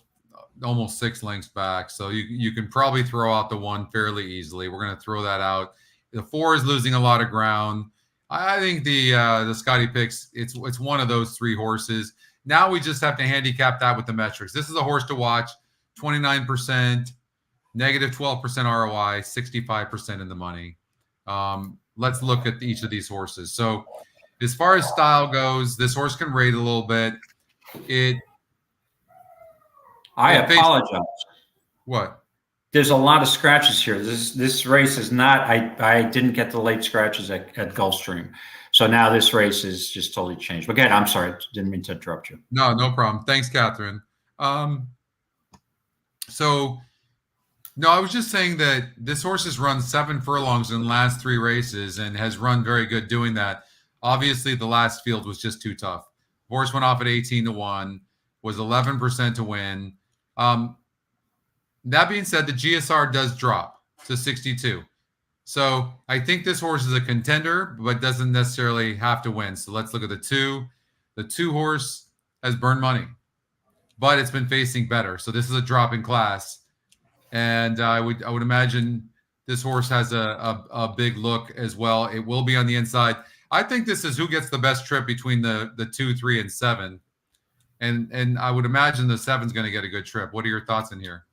almost 6 lengths back, so you can probably throw out the 1 fairly easily. We're going to throw that out. The 4 is losing a lot of ground. I think the Scotty picks, it's one of those 3 horses. Now we just have to handicap that with the metrics. This is a horse to watch. 29%, negative 12% ROI, 65% in the money. Let's look at each of these horses. So as far as style goes, this horse can rate a little bit. I apologize. What? There's a lot of scratches here. This race is not. I didn't get the late scratches at Gulfstream, so now this race is just totally changed. But again, I'm sorry, didn't mean to interrupt you. No problem. Thanks, Catherine. So, no, I was just saying that this horse has run 7 furlongs in the last 3 races and has run very good doing that. Obviously, the last field was just too tough. Horse went off at 18-1, was 11% to win. That being said, the GSR does drop to 62. So I think this horse is a contender, but doesn't necessarily have to win. So let's look at the 2. The 2 horse has burned money, but it's been facing better. So this is a drop in class. And I would imagine this horse has a big look as well. It will be on the inside. I think this is who gets the best trip between the 2, 3, and 7. And I would imagine the 7's going to get a good trip. What are your thoughts in here?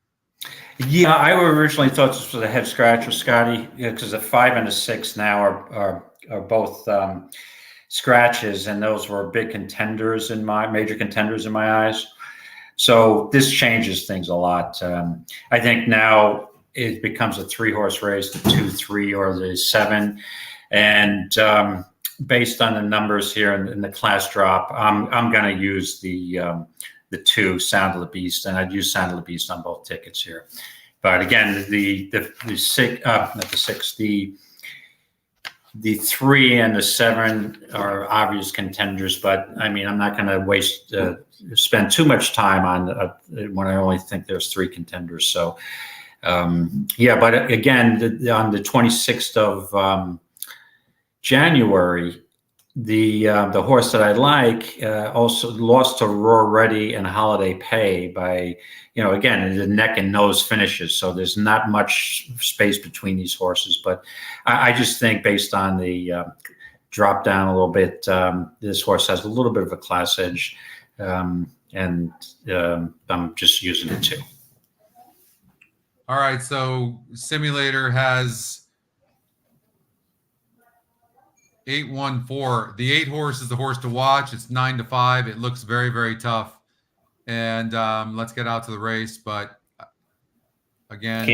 Yeah, I originally thought this was a head scratcher, Scotty, because the 5 and the 6 now are both scratches, and those were big contenders major contenders in my eyes. So this changes things a lot. I think now it becomes a 3-horse race, the 2, 3, or the 7, and based on the numbers here in the class drop, I'm going to use the 2, Sound of the Beast, and I'd use Sound of the Beast on both tickets here. But again, the 6, not the 6, the 3 and the 7 are obvious contenders. But I mean, I'm not going to spend too much time on when I only think there's 3 contenders. So yeah, but again, on the 26th of January, the horse that I like also lost to Roar Ready and Holiday Pay by, again, the neck and nose finishes. So there's not much space between these horses. But I just think based on the drop down a little bit, this horse has a little bit of a class edge. And I'm just using the 2. All right. So simulator has 8-1-4. The 8 horse is the horse to watch. It's 9-5. It looks very, very tough. And let's get out to the race. But again,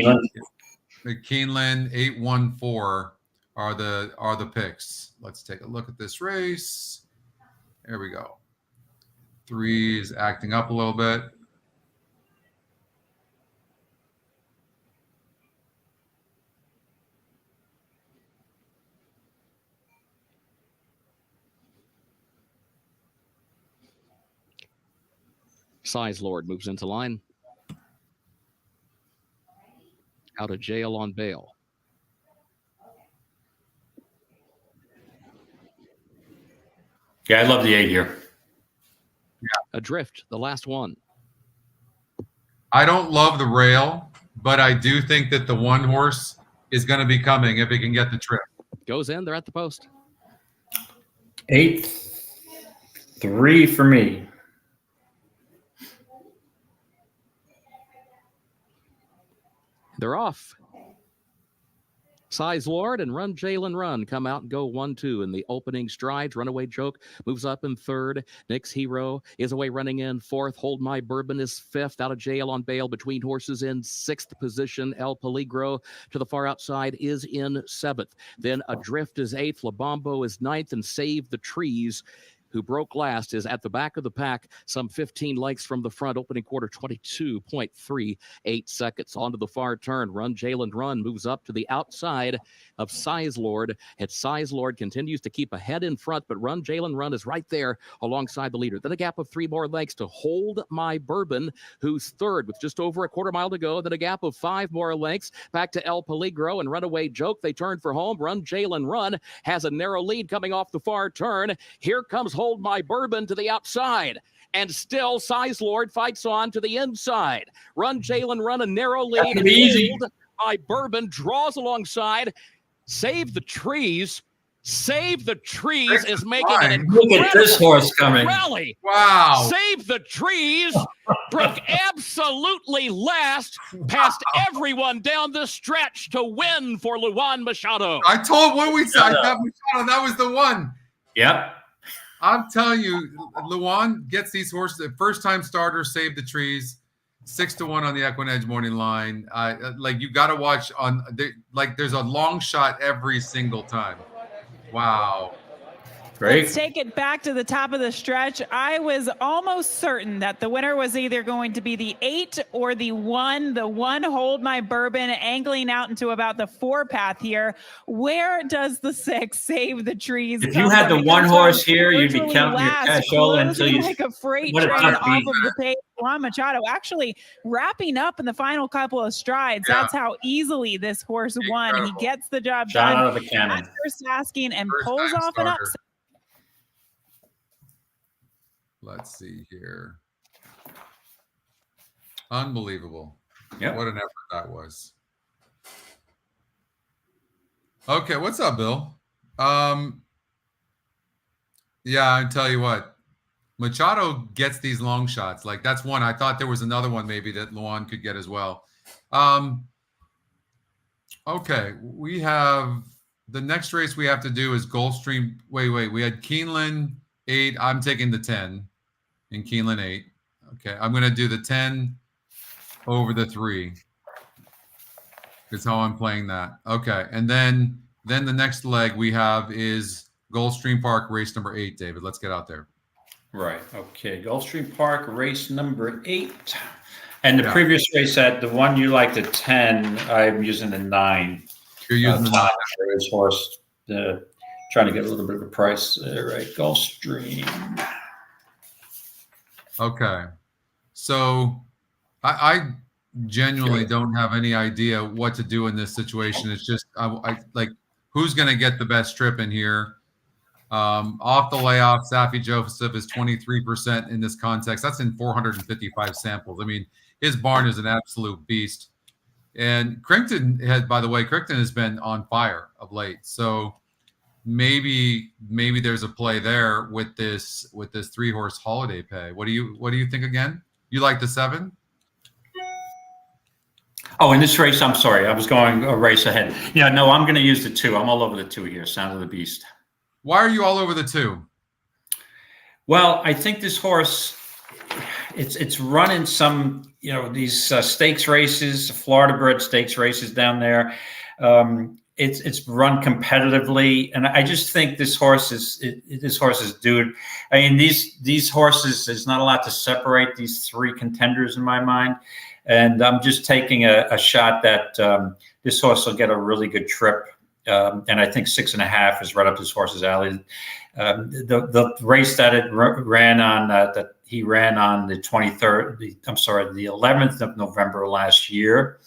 Keeneland 8-1-4 are the picks. Let's take a look at this race. There we go. 3 is acting up a little bit. Size Lord moves into line. Out of jail on bail. Yeah, I love the 8 here. Yeah. Adrift, the last one. I don't love the rail, but I do think that the 1 horse is going to be coming if it can get the trip. Goes in, they're at the post. 8-3 for me. They're off. Size Lord and Run Jalen Run come out and go 1-2 in the opening strides. Runaway Joke moves up in 3rd. Nick's Hero is away running in 4th. Hold My Bourbon is 5th. Out of jail on bail between horses in 6th position. El Peligro to the far outside is in 7th. Then Adrift is 8th. La Bombo is 9th. And Save the Trees who broke last, is at the back of the pack, some 15 lengths from the front, opening quarter 22.38 seconds. Onto the far turn, Run Jalen Run moves up to the outside of Size Lord. Size Lord continues to keep ahead in front, but Run Jalen Run is right there alongside the leader. Then a gap of 3 more lengths to Hold My Bourbon, who's third with just over a quarter mile to go. Then a gap of 5 more lengths back to El Peligro and Runaway Joke. They turn for home. Run Jalen Run has a narrow lead coming off the far turn. Here comes Hold My Bourbon to the outside. And still, Size Lord fights on to the inside. Run Jalen Run, a narrow lead. Hold My Bourbon draws alongside. Save the Trees. Save the Trees is making an incredible Look at this horse coming. rally. Wow. Save the Trees broke absolutely last, past everyone down the stretch to win for Luan Machado. I told what we said. I thought Machado, that was the one. Yep. I'm telling you, Luan gets these horses. First time starter, Save the Trees, 6-1 on the EquinEdge morning line. Like you got to watch on. There's a long shot every single time. Wow. Great. Let's take it back to the top of the stretch. I was almost certain that the winner was either going to be the 8 or the 1. The 1, Hold My Bourbon, angling out into about the 4 path here. Where does the 6, Save the Trees? If you had the 1 horse here, you'd be counting your cashola until you. Like a freight train off of the page. Juan Machado actually wrapping up in the final couple of strides. Yeah. That's how easily this horse won. He gets the job done. Out of the cannon. First asking and pulls off an upset. Let's see here. Unbelievable. Yeah. What an effort that was. Okay, what's up, Bill? Yeah, I tell you what. Machado gets these long shots. Like that's one. I thought there was another one maybe that Luan could get as well. Okay, we have the next race we have to do is Gulfstream. Wait. We had Keeneland 8. I'm taking the 10 in Keeneland 8. Okay, I'm going to do the 10 over the 3. Is how I'm playing that. Okay, and then the next leg we have is Gulfstream Park race number 8. David, let's get out there. Right. Okay. Gulfstream Park race number 8. And the previous race at the one you like the 10, I'm using the 9. You're using the 9. This horse, trying to get a little bit of a price there, right? Gulfstream. Okay. So I genuinely don't have any idea what to do in this situation. It's just I like who's going to get the best trip in here. Off the layoff, Safi Joseph is 23% in this context. That's in 455 samples. I mean, his barn is an absolute beast. And Crichton has been on fire of late. So maybe there's a play there with this 3-horse holiday pay. What do you think again? You like the 7? Oh, in this race, I'm sorry, I was going a race ahead. Yeah, no, I'm going to use the 2. I'm all over the 2 here. Sound of the Beast. Why are you all over the 2? Well, I think this horse, it's running some, these stakes races, Florida bred stakes races down there. It's run competitively, and I just think this horse is due. I mean, these horses, there's not a lot to separate these 3 contenders in my mind, and I'm just taking a shot that this horse will get a really good trip. And I think 6.5 is right up this horse's alley. The race that it ran on, that he ran on the 11th of November last year,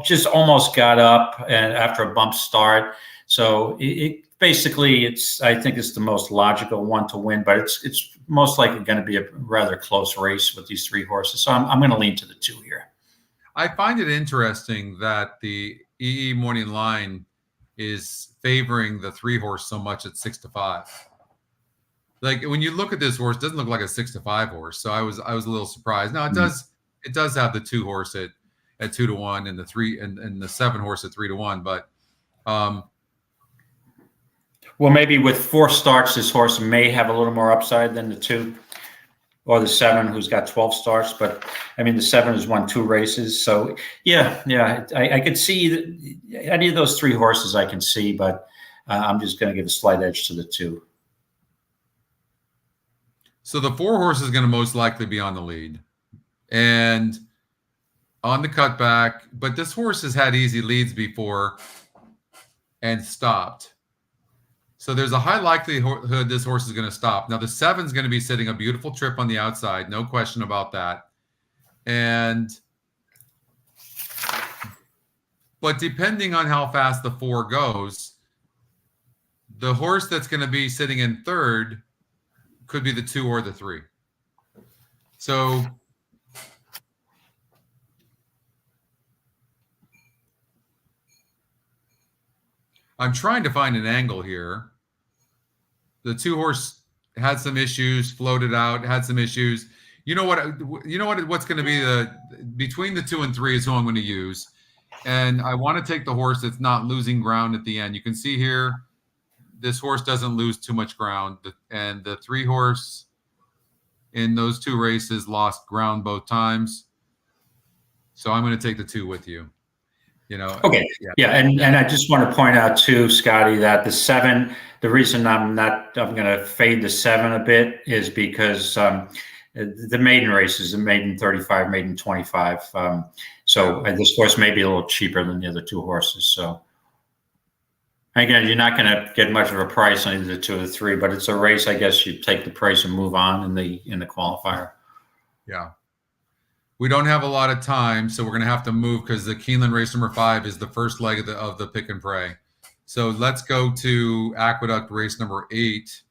just almost got up and after a bump start. So it basically, I think it's the most logical one to win, but it's most likely going to be a rather close race with these 3 horses. So I'm going to lean to the 2 here. I find it interesting that the EE morning line is favoring the 3-horse so much at 6-5. Like when you look at this horse, it doesn't look like a 6-5 horse. So I was a little surprised. Now it does have the 2-horse at 2-1 and the 3 and the 7-horse at 3-1. But well, maybe with 4 starts, this horse may have a little more upside than the 2. Or the 7, who's got 12 starts, but I mean the 7 has won 2 races, so yeah, I could see any of those 3 horses I can see, but I'm just going to give a slight edge to the 2. So the 4 horse is going to most likely be on the lead and on the cutback, but this horse has had easy leads before and stopped. So there's a high likelihood this horse is going to stop. Now the 7 is going to be sitting a beautiful trip on the outside. No question about that. But depending on how fast the 4 goes, the horse that's going to be sitting in third could be the 2 or the 3. So I'm trying to find an angle here. The 2 horse had some issues, floated out, had some issues. What's going to be between the 2 and 3 is who I'm going to use. And I want to take the horse that's not losing ground at the end. You can see here, this horse doesn't lose too much ground. And the 3 horse in those 2 races lost ground both times. So I'm going to take the 2 with you. Okay. Yeah. And I just want to point out too, Scotty, that the 7, the reason I'm going to fade the 7 a bit is because the maiden race is a maiden 35, maiden 25. So this horse may be a little cheaper than the other 2 horses. So again, you're not going to get much of a price on either the 2 or the 3, but it's a race. I guess you take the price and move on in the qualifier. Yeah. We don't have a lot of time, so we're going to have to move because the Keeneland race number 5 is the first leg of the pick and pray. So let's go to Aqueduct race number 8.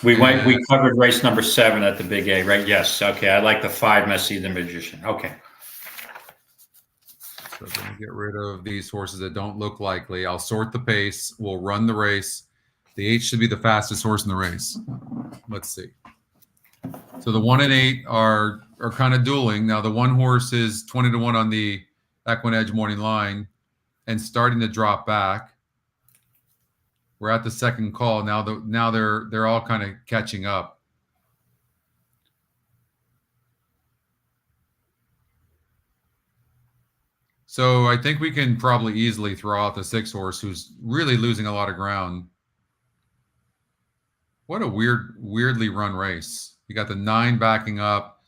We covered race number 7 at the Big A, right? Yes. Okay. I like the 5 Messi the Magician. Okay. So we're going to get rid of these horses that don't look likely. I'll sort the pace. We'll run the race. The 8 should be the fastest horse in the race. Let's see. So the 1 and 8 are kind of dueling. Now the 1 horse is 20-1 on the EquinEdge morning line and starting to drop back. We're at the second call. Now they're all kind of catching up. So I think we can probably easily throw out the 6 horse who's really losing a lot of ground. What a weirdly run race. You got the 9 backing up,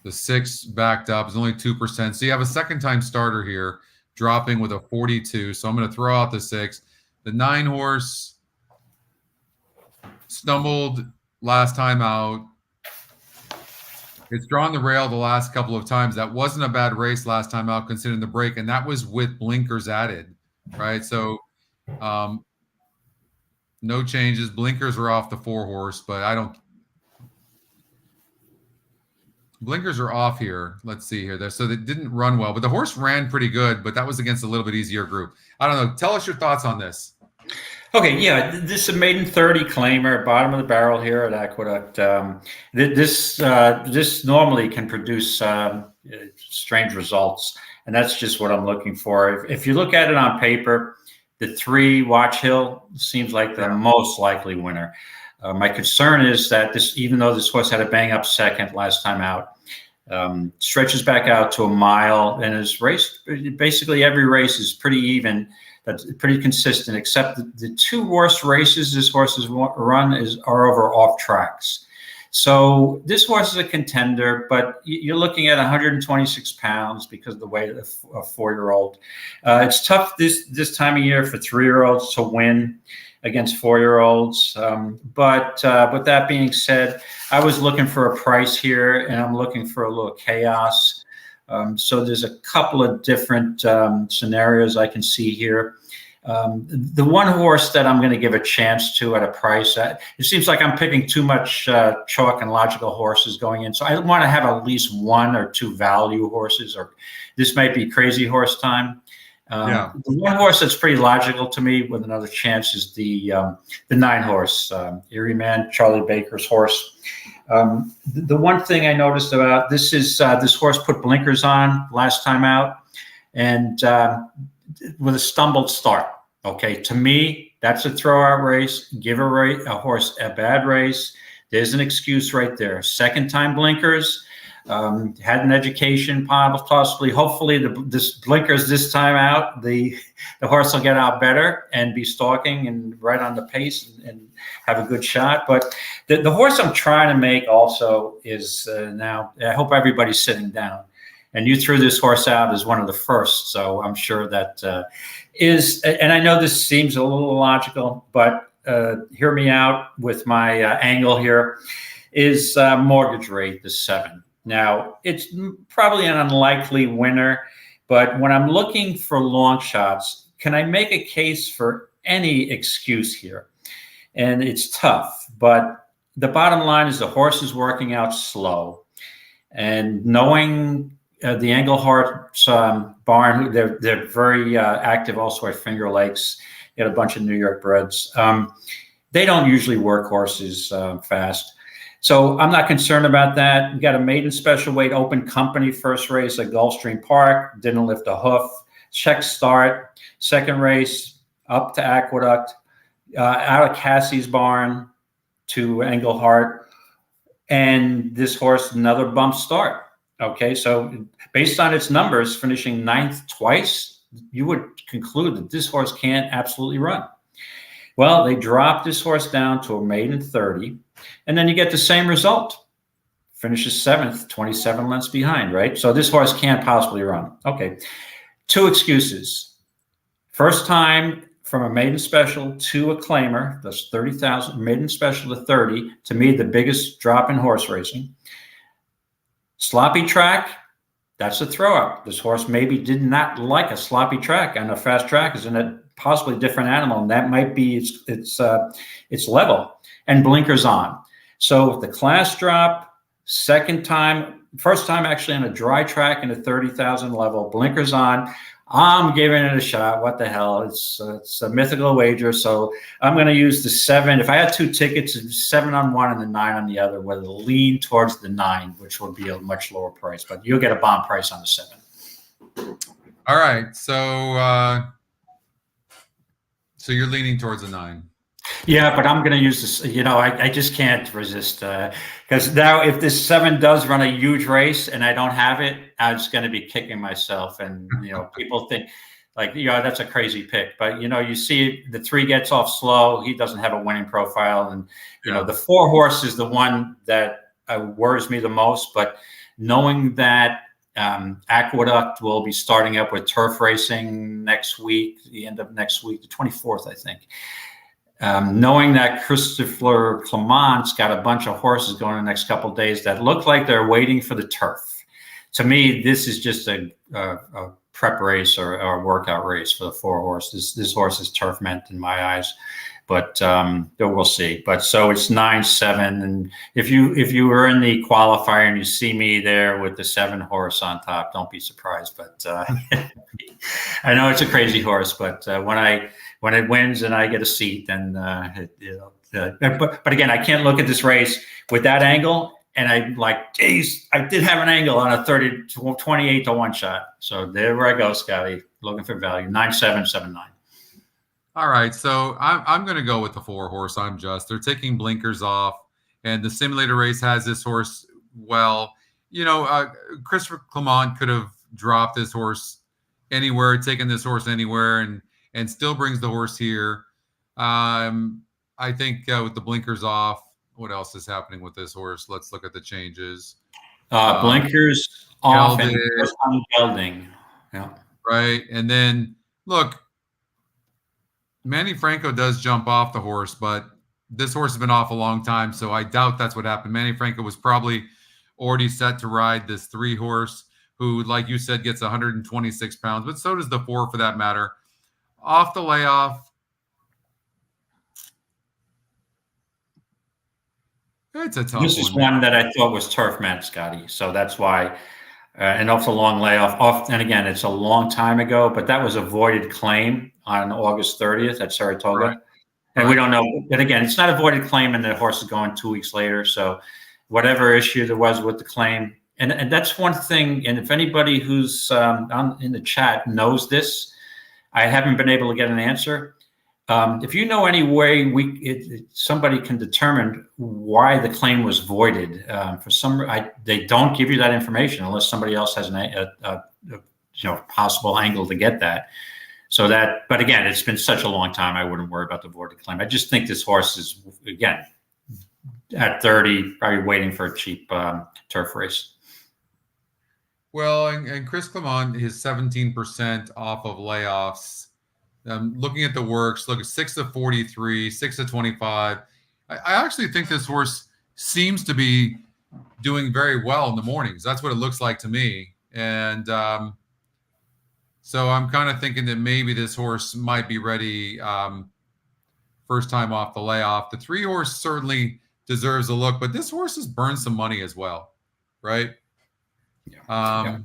the 6 backed up. It's only 2%. So you have a second time starter here dropping with a 42. So I'm going to throw out the 6. The 9 horse stumbled last time out. It's drawn the rail the last couple of times. That wasn't a bad race last time out considering the break, and that was with blinkers added, right? So no changes. Blinkers are off the 4 horse, but blinkers are off here. Let's see here. So they didn't run well, but the horse ran pretty good, but that was against a little bit easier group. I don't know. Tell us your thoughts on this. Okay, yeah, this is a maiden 30 claimer, bottom of the barrel here at Aqueduct. This normally can produce strange results, and that's just what I'm looking for. If you look at it on paper, the 3 Watch Hill seems like the most likely winner. My concern is that even though this horse had a bang-up second last time out, stretches back out to a mile, and his race, basically every race is pretty even. That's pretty consistent, except the 2 worst races this horse has run are over off tracks. So this horse is a contender, but you're looking at 126 pounds because of the weight of a 4-year-old. It's tough this time of year for 3-year-olds to win against 4-year-olds. But with that being said, I was looking for a price here, and I'm looking for a little chaos. So there's a couple of different scenarios I can see here. The 1 horse that I'm going to give a chance to at a price, it seems like I'm picking too much chalk and logical horses going in. So I want to have at least 1 or 2 value horses, or this might be crazy horse time. The 1 horse that's pretty logical to me with another chance is the 9 horse, Erie Man, Charlie Baker's horse. The one thing I noticed about this is this horse put blinkers on last time out, and with a stumbled start. Okay, to me, that's a throwout race. Give a horse a bad race. There's an excuse right there. Second time blinkers. had an education, possibly, hopefully, this blinkers this time out, the horse will get out better and be stalking and right on the pace and have a good shot. But the horse I'm trying to make also is now, I hope everybody's sitting down. And you threw this horse out as one of the first, so I'm sure that is, and I know this seems a little illogical, but hear me out with my angle here, is Mortgage Rate, the 7. Now, it's probably an unlikely winner, but when I'm looking for long shots, can I make a case for any excuse here? And it's tough, but the bottom line is the horse is working out slow. And knowing the Englehart's barn, they're very active also at Finger Lakes. They had a bunch of New York breds. They don't usually work horses fast. So I'm not concerned about that. We got a maiden special weight open company first race at Gulfstream Park. Didn't lift a hoof. Check start. Second race up to Aqueduct. Out of Cassie's barn to Englehart. And this horse, another bump start. Okay, so based on its numbers, finishing 9th twice, you would conclude that this horse can't absolutely run. Well, they dropped this horse down to a maiden 30, and then you get the same result. Finishes 7th, 27 lengths behind, right? So this horse can't possibly run. Okay, 2 excuses. First time from a maiden special to a claimer, that's 30,000, maiden special to 30, to me, the biggest drop in horse racing. Sloppy track, that's a throw up. This horse maybe did not like a sloppy track, and a fast track is in a possibly different animal, and that might be its level. And blinkers on. So the class drop, second time, first time actually on a dry track in a 30,000 level, blinkers on. I'm giving it a shot. What the hell? It's a mythical wager. So I'm going to use the 7. If I had 2 tickets, 7 on one and the 9 on the other, with a lean towards the 9, which would be a much lower price. But you'll get a bomb price on the 7. All right. So you're leaning towards a 9. Yeah, but I'm going to use this. You know, I just can't resist, because now if this 7 does run a huge race and I don't have it, I'm just going to be kicking myself. And, you know, people think like, you know, that's a crazy pick. But, you know, you see the 3 gets off slow. He doesn't have a winning profile. And, you know, the 4 horse is the one that worries me the most. But knowing that Aqueduct will be starting up with turf racing next week, the end of next week, the 24th, I think. Knowing that Christopher Clement's got a bunch of horses going in the next couple of days that look like they're waiting for the turf. To me, this is just a prep race or a workout race for the 4 horses. This horse is turf meant in my eyes, but we'll see. But so it's 9-7, and if you were in the qualifier and you see me there with the 7 horse on top, don't be surprised. But I know it's a crazy horse, but when it wins and I get a seat, then but again, I can't look at this race with that angle. And I'm like, geez, I did have an angle on a 28 to 1 shot. So there I go, Scotty, looking for value. 9-7, 7-9. All right, so I'm going to go with the 4 horse. They're taking blinkers off, and the simulator race has this horse. Well, you know, Christopher Clement could have dropped this horse anywhere, taken this horse anywhere, and still brings the horse here. I think with the blinkers off, what else is happening with this horse? Let's look at the changes. Blinkers off and gelding. Yeah. Right. And then look, Manny Franco does jump off the horse, but this horse has been off a long time, so I doubt that's what happened. Manny Franco was probably already set to ride this 3 horse who, like you said, gets 126 pounds, but so does the 4 for that matter. Off the layoff. It's a tough one. This is one that I thought was turf meant, Scotty. So that's why, and off the long layoff. Off, and again, it's a long time ago, but that was a voided claim on August 30th at Saratoga. Right. And we don't know. But again, it's not a voided claim, and the horse is going 2 weeks later. So whatever issue there was with the claim, and that's one thing. And if anybody who's in the chat knows this, I haven't been able to get an answer. If you know any way somebody can determine why the claim was voided, they don't give you that information unless somebody else has a possible angle to get that. So but again, it's been such a long time, I wouldn't worry about the voided claim. I just think this horse is, again, at 30, probably waiting for a cheap turf race. Well, and Chris Clement is 17% off of layoffs. Looking at the works, look at 6 to 43, 6 to 25. I actually think this horse seems to be doing very well in the mornings. That's what it looks like to me. And so I'm kind of thinking that maybe this horse might be ready first time off the layoff. The 3 horse certainly deserves a look, but this horse has burned some money as well, right? Yeah.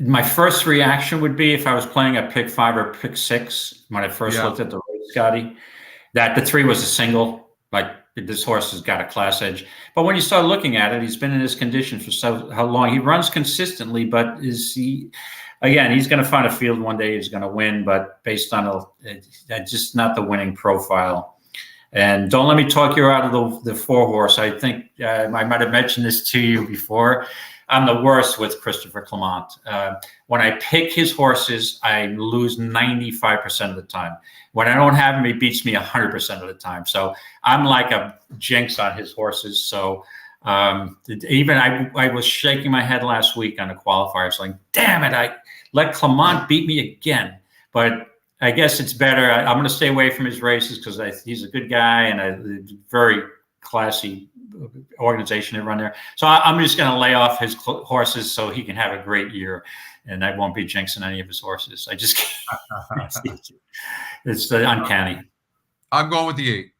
My first reaction would be, if I was playing a pick 5 or pick 6, when I first looked at the race, Scotty, that the 3 was a single. Like, this horse has got a class edge. But when you start looking at it, he's been in this condition for how long? He runs consistently, but is he? Again, he's going to find a field one day. He's going to win, but based on just not the winning profile. And don't let me talk you out of the 4 horse. I think I might have mentioned this to you before. I'm the worst with Christopher Clement. When I pick his horses, I lose 95% of the time. When I don't have him, he beats me 100% of the time. So I'm like a jinx on his horses. So even I was shaking my head last week on the qualifiers, like, damn it, I let Clement beat me again. But I guess it's better. I'm going to stay away from his races because he's a good guy and a very classy organization to run there. So I'm just going to lay off his horses so he can have a great year, and I won't be jinxing any of his horses. I just can't. It's uncanny. I'm going with the 8.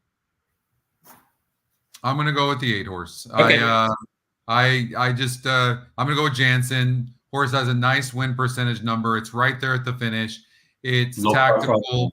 I'm going to go with the 8 horse. Okay. I'm going to go with Jansen. Horse has a nice win percentage number. It's right there at the finish. It's tactical.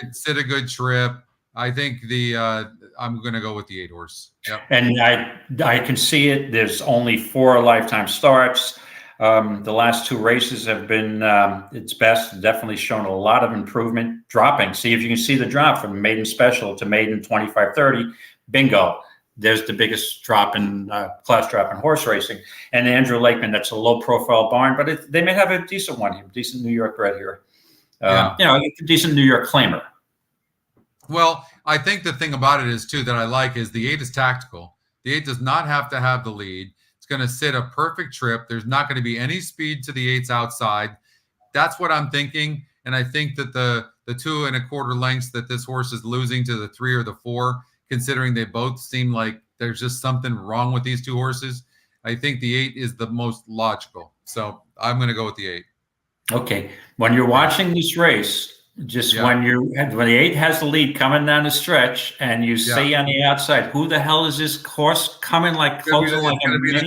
It's a good trip. I think I'm going to go with the 8 horse. Yep. And I can see it. There's only 4 lifetime starts. The last 2 races have been its best. Definitely shown a lot of improvement. Dropping. See if you can see the drop from maiden special to maiden 25-30. Bingo. There's the biggest drop in class drop in horse racing. And Andrew Lakeman, that's a low profile barn, but they may have a decent one here, decent New York bred here. A decent New York claimer. Well, I think the thing about it is, too, that I like is the 8 is tactical. The 8 does not have to have the lead. It's going to sit a perfect trip. There's not going to be any speed to the 8's outside. That's what I'm thinking. And I think that the 2 1/4 lengths that this horse is losing to the 3 or the 4, considering they both seem like there's just something wrong with these 2 horses, I think the 8 is the most logical. So I'm going to go with the 8. Okay. When you're watching this race, when the 8 has the lead coming down the stretch and you see on the outside, who the hell is this horse coming like closer like a minute?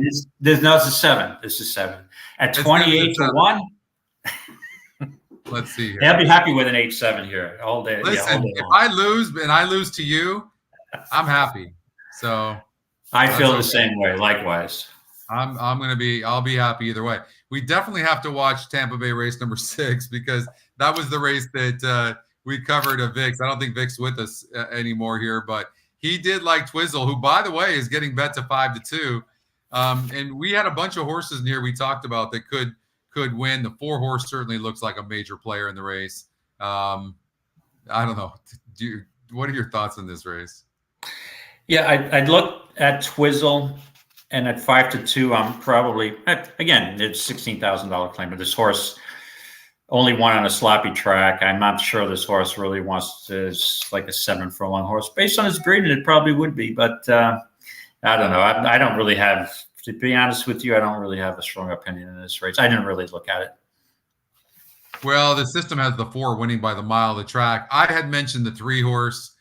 It's a 7. This is 7. At 28 to 1. Let's see here. I'll be happy with an 8-7 here all day. Listen, all day if I lose and I lose to you, I'm happy. So I feel the same way. Likewise. I'll be happy either way. We definitely have to watch Tampa Bay race number 6 because that was the race that we covered at Vic's. I don't think Vic's with us anymore here, but he did like Twizzle, who, by the way, is getting bet to 5 to 2. And we had a bunch of horses in here we talked about that could win. The 4 horse certainly looks like a major player in the race. I don't know. What are your thoughts on this race? Yeah, I'd look at Twizzle, and at 5 to 2, I'm probably, again, it's $16,000 claim, but this horse only won on a sloppy track. I'm not sure this horse really wants to, it's like a 7 furlong horse. Based on his breeding, it probably would be, but I don't know. I don't really have, to be honest with you, I don't really have a strong opinion in this race. I didn't really look at it. Well, the system has the 4 winning by the mile of the track. I had mentioned the 3 horse.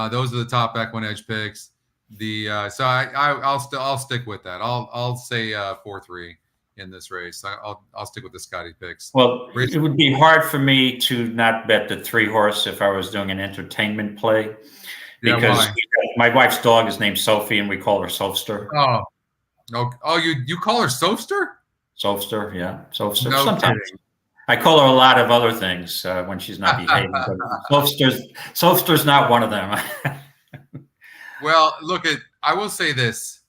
Those are the top EquinEdge picks. So I'll stick with that. I'll say 4-3 in this race. I'll stick with the Scotty picks. Well, it would be hard for me to not bet the 3 horse if I was doing an entertainment play, because my wife's dog is named Sophie and we call her Sophster. Oh, you call her Sophster? Sophster, yeah, Sophster. No Sometimes. kidding. I call her a lot of other things when she's not behaving, but Soapster's not one of them. Well, I will say this.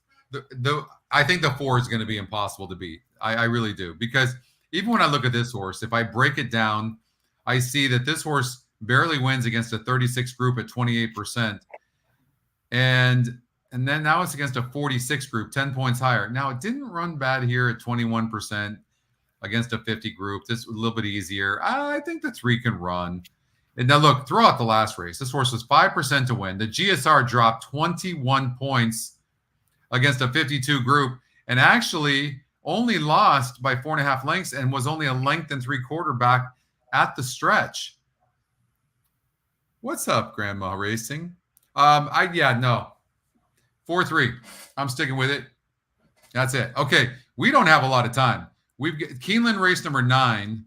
I think the 4 is going to be impossible to beat. I really do. Because even when I look at this horse, if I break it down, I see that this horse barely wins against a 36 group at 28%. And then now it's against a 46 group, 10 points higher. Now, it didn't run bad here at 21% against a 50 group. This was a little bit easier. I think the 3 can run. And now look, throughout the last race, this horse was 5% to win. The GSR dropped 21 points against a 52 group and actually only lost by 4.5 lengths and was only a length and 3/4 back at the stretch. What's up, Grandma Racing? No. 4-3. I'm sticking with it. That's it. Okay, we don't have a lot of time. We've got Keeneland race number 9.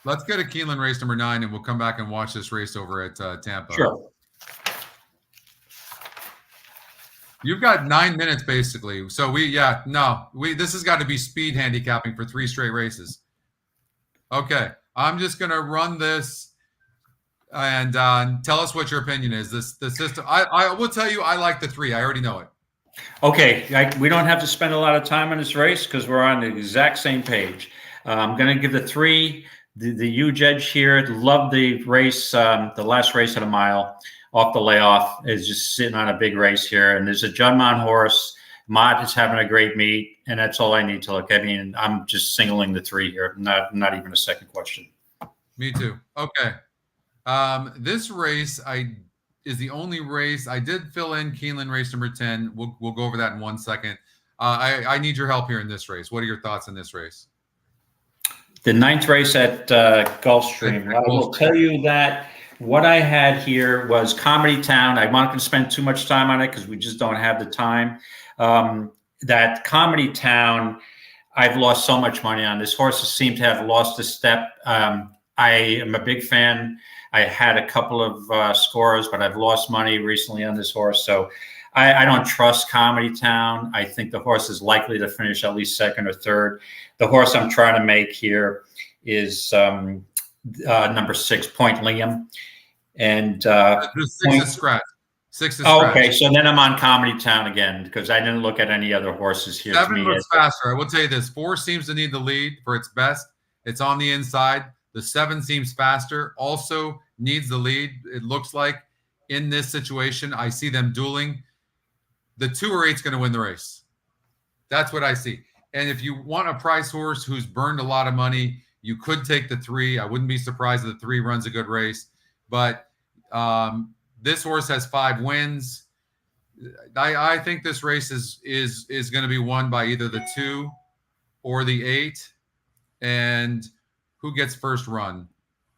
Let's get a Keeneland race number 9, and we'll come back and watch this race over at Tampa. Sure. You've got 9 minutes basically. So this has got to be speed handicapping for 3 straight races. Okay, I'm just gonna run this and tell us what your opinion is. The system. I will tell you, I like the 3. I already know it. Okay, we don't have to spend a lot of time on this race because we're on the exact same page. I'm going to give the 3 the huge edge here. Love the race, the last race at a mile off the layoff is just sitting on a big race here. And there's a Juddmonte horse. Mott is having a great meet, and that's all I need to look. I mean, I'm just singling the 3 here. Not even a second question. Me too. Okay. This race is the only race I did fill in Keeneland race number 10. We'll go over that in 1 second. I need your help here in this race. What are your thoughts on this race? The 9th race at Gulfstream. I will tell you that what I had here was Comedy Town. I'm not going to spend too much time on it because we just don't have the time. That Comedy Town, I've lost so much money on. This horse seemed to have lost a step. I am a big fan. I had a couple of scores, but I've lost money recently on this horse. So I don't trust Comedy Town. I think the horse is likely to finish at least 2nd or 3rd. The horse I'm trying to make here is number 6, Point Liam. And 6 is scratch. 6 is scratch. Okay, so then I'm on Comedy Town again because I didn't look at any other horses here. 7 looks faster. I will tell you this. 4 seems to need the lead for its best. It's on the inside. The 7 seems faster. Also needs the lead. It looks like in this situation, I see them dueling. The 2 or 8 is going to win the race. That's what I see. And if you want a price horse who's burned a lot of money, you could take the 3. I wouldn't be surprised if the 3 runs a good race. But this horse has 5 wins. I think this race is going to be won by either the 2 or the 8. And who gets first run?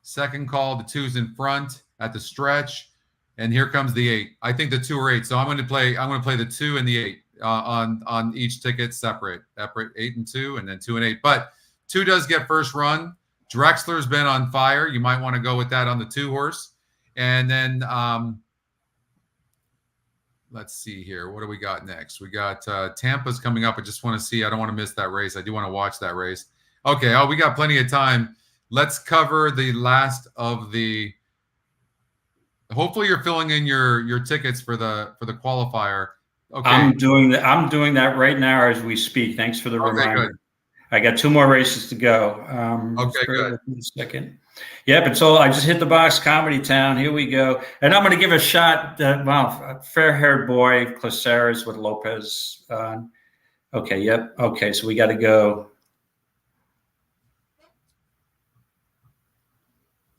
Second call, the 2's in front at the stretch. And here comes the 8. I think the 2 or 8. So I'm going to play the 2 and the 8 on each ticket separate 8 and 2, and then 2 and 8. But 2 does get first run. Drexler's been on fire. You might want to go with that on the 2 horse. And then let's see here. What do we got next? We got Tampa's coming up. I just want to see. I don't want to miss that race. I do want to watch that race. Okay. Oh, we got plenty of time. Let's cover the last of the. Hopefully, you're filling in your tickets for the qualifier. Okay. I'm doing that right now as we speak. Thanks for the reminder. Good. I got 2 more races to go. Okay, good. A second. Yep, and so I just hit the box, Comedy Town. Here we go. And I'm going to give a shot. Fair-haired boy, Claceres with Lopez. Okay, yep. Okay, so we got to go.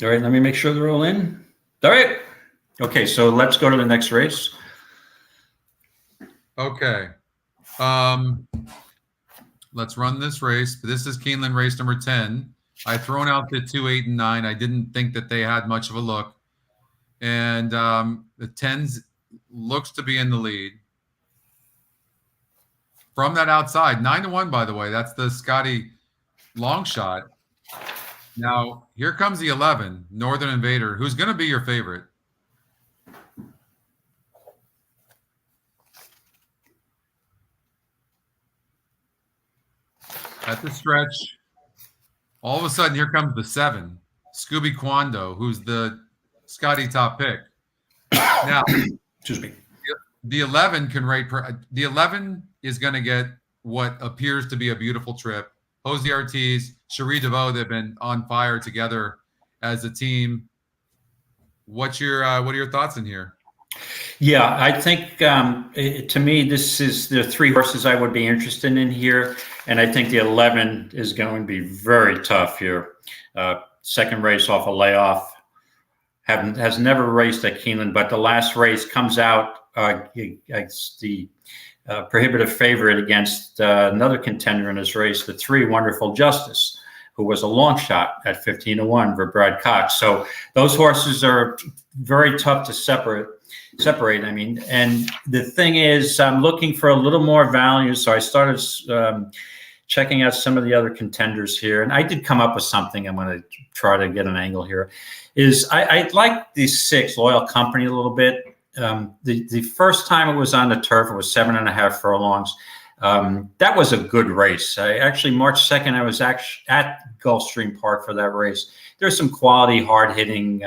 All right, let me make sure they're all in. All right. Okay, so let's go to the next race. Okay. Let's run this race. This is Keeneland race number 10. I've thrown out the 2, 8, and 9. I didn't think that they had much of a look. And the 10s looks to be in the lead. From that outside, 9-1, by the way. That's the Scotty long shot. Now, here comes the 11, Northern Invader, who's going to be your favorite. At the stretch, All of a sudden, here comes the 7, Scooby Quando, who's the Scotty top pick. Now, excuse me. The 11 can rate the 11 is going to get what appears to be a beautiful trip. Jose Ortiz, Cherie DeVoe, they've been on fire together as a team. What are your thoughts in here? Yeah, I think to me, this is the 3 horses I would be interested in here. And I think the 11 is going to be very tough here. Second race off a layoff. Has never raced at Keeneland, but the last race comes out it's the prohibitive favorite against another contender in this race, the 3, Wonderful Justice, who was a long shot at 15-1 for Brad Cox. So those horses are very tough to separate. I mean, and the thing is, I'm looking for a little more value. So I started checking out some of the other contenders here, and I did come up with something. I'm going to try to get an angle here. Is I like the 6, Loyal Company, a little bit. The first time it was on the turf, it was 7.5 furlongs. That was a good race. Actually, March 2nd, I was actually at Gulfstream Park for that race. There's some quality, hard-hitting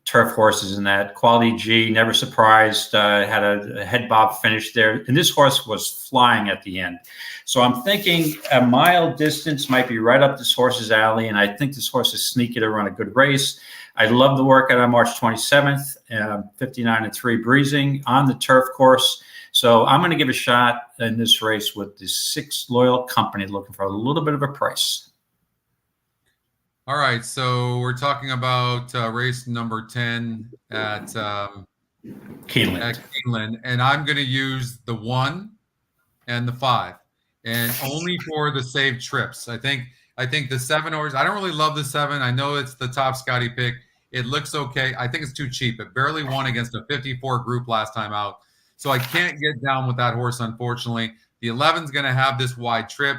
turf horses in that. Quality G, never surprised, had a head bob finish there. And this horse was flying at the end. So I'm thinking a mile distance might be right up this horse's alley, and I think this horse is sneaky to run a good race. I love the workout on March 27th, 59-3 breezing on the turf course. So I'm going to give a shot in this race with the 6, Loyal Company, looking for a little bit of a price. All right, so we're talking about race number 10 at Keeneland. And I'm going to use the 1 and the 5, and only for the saved trips. I think the 7 horse. I don't really love the 7. I know it's the top Scotty pick. It looks okay. I think it's too cheap. It barely won against a 54 group last time out, so I can't get down with that horse, unfortunately. The 11's going to have this wide trip.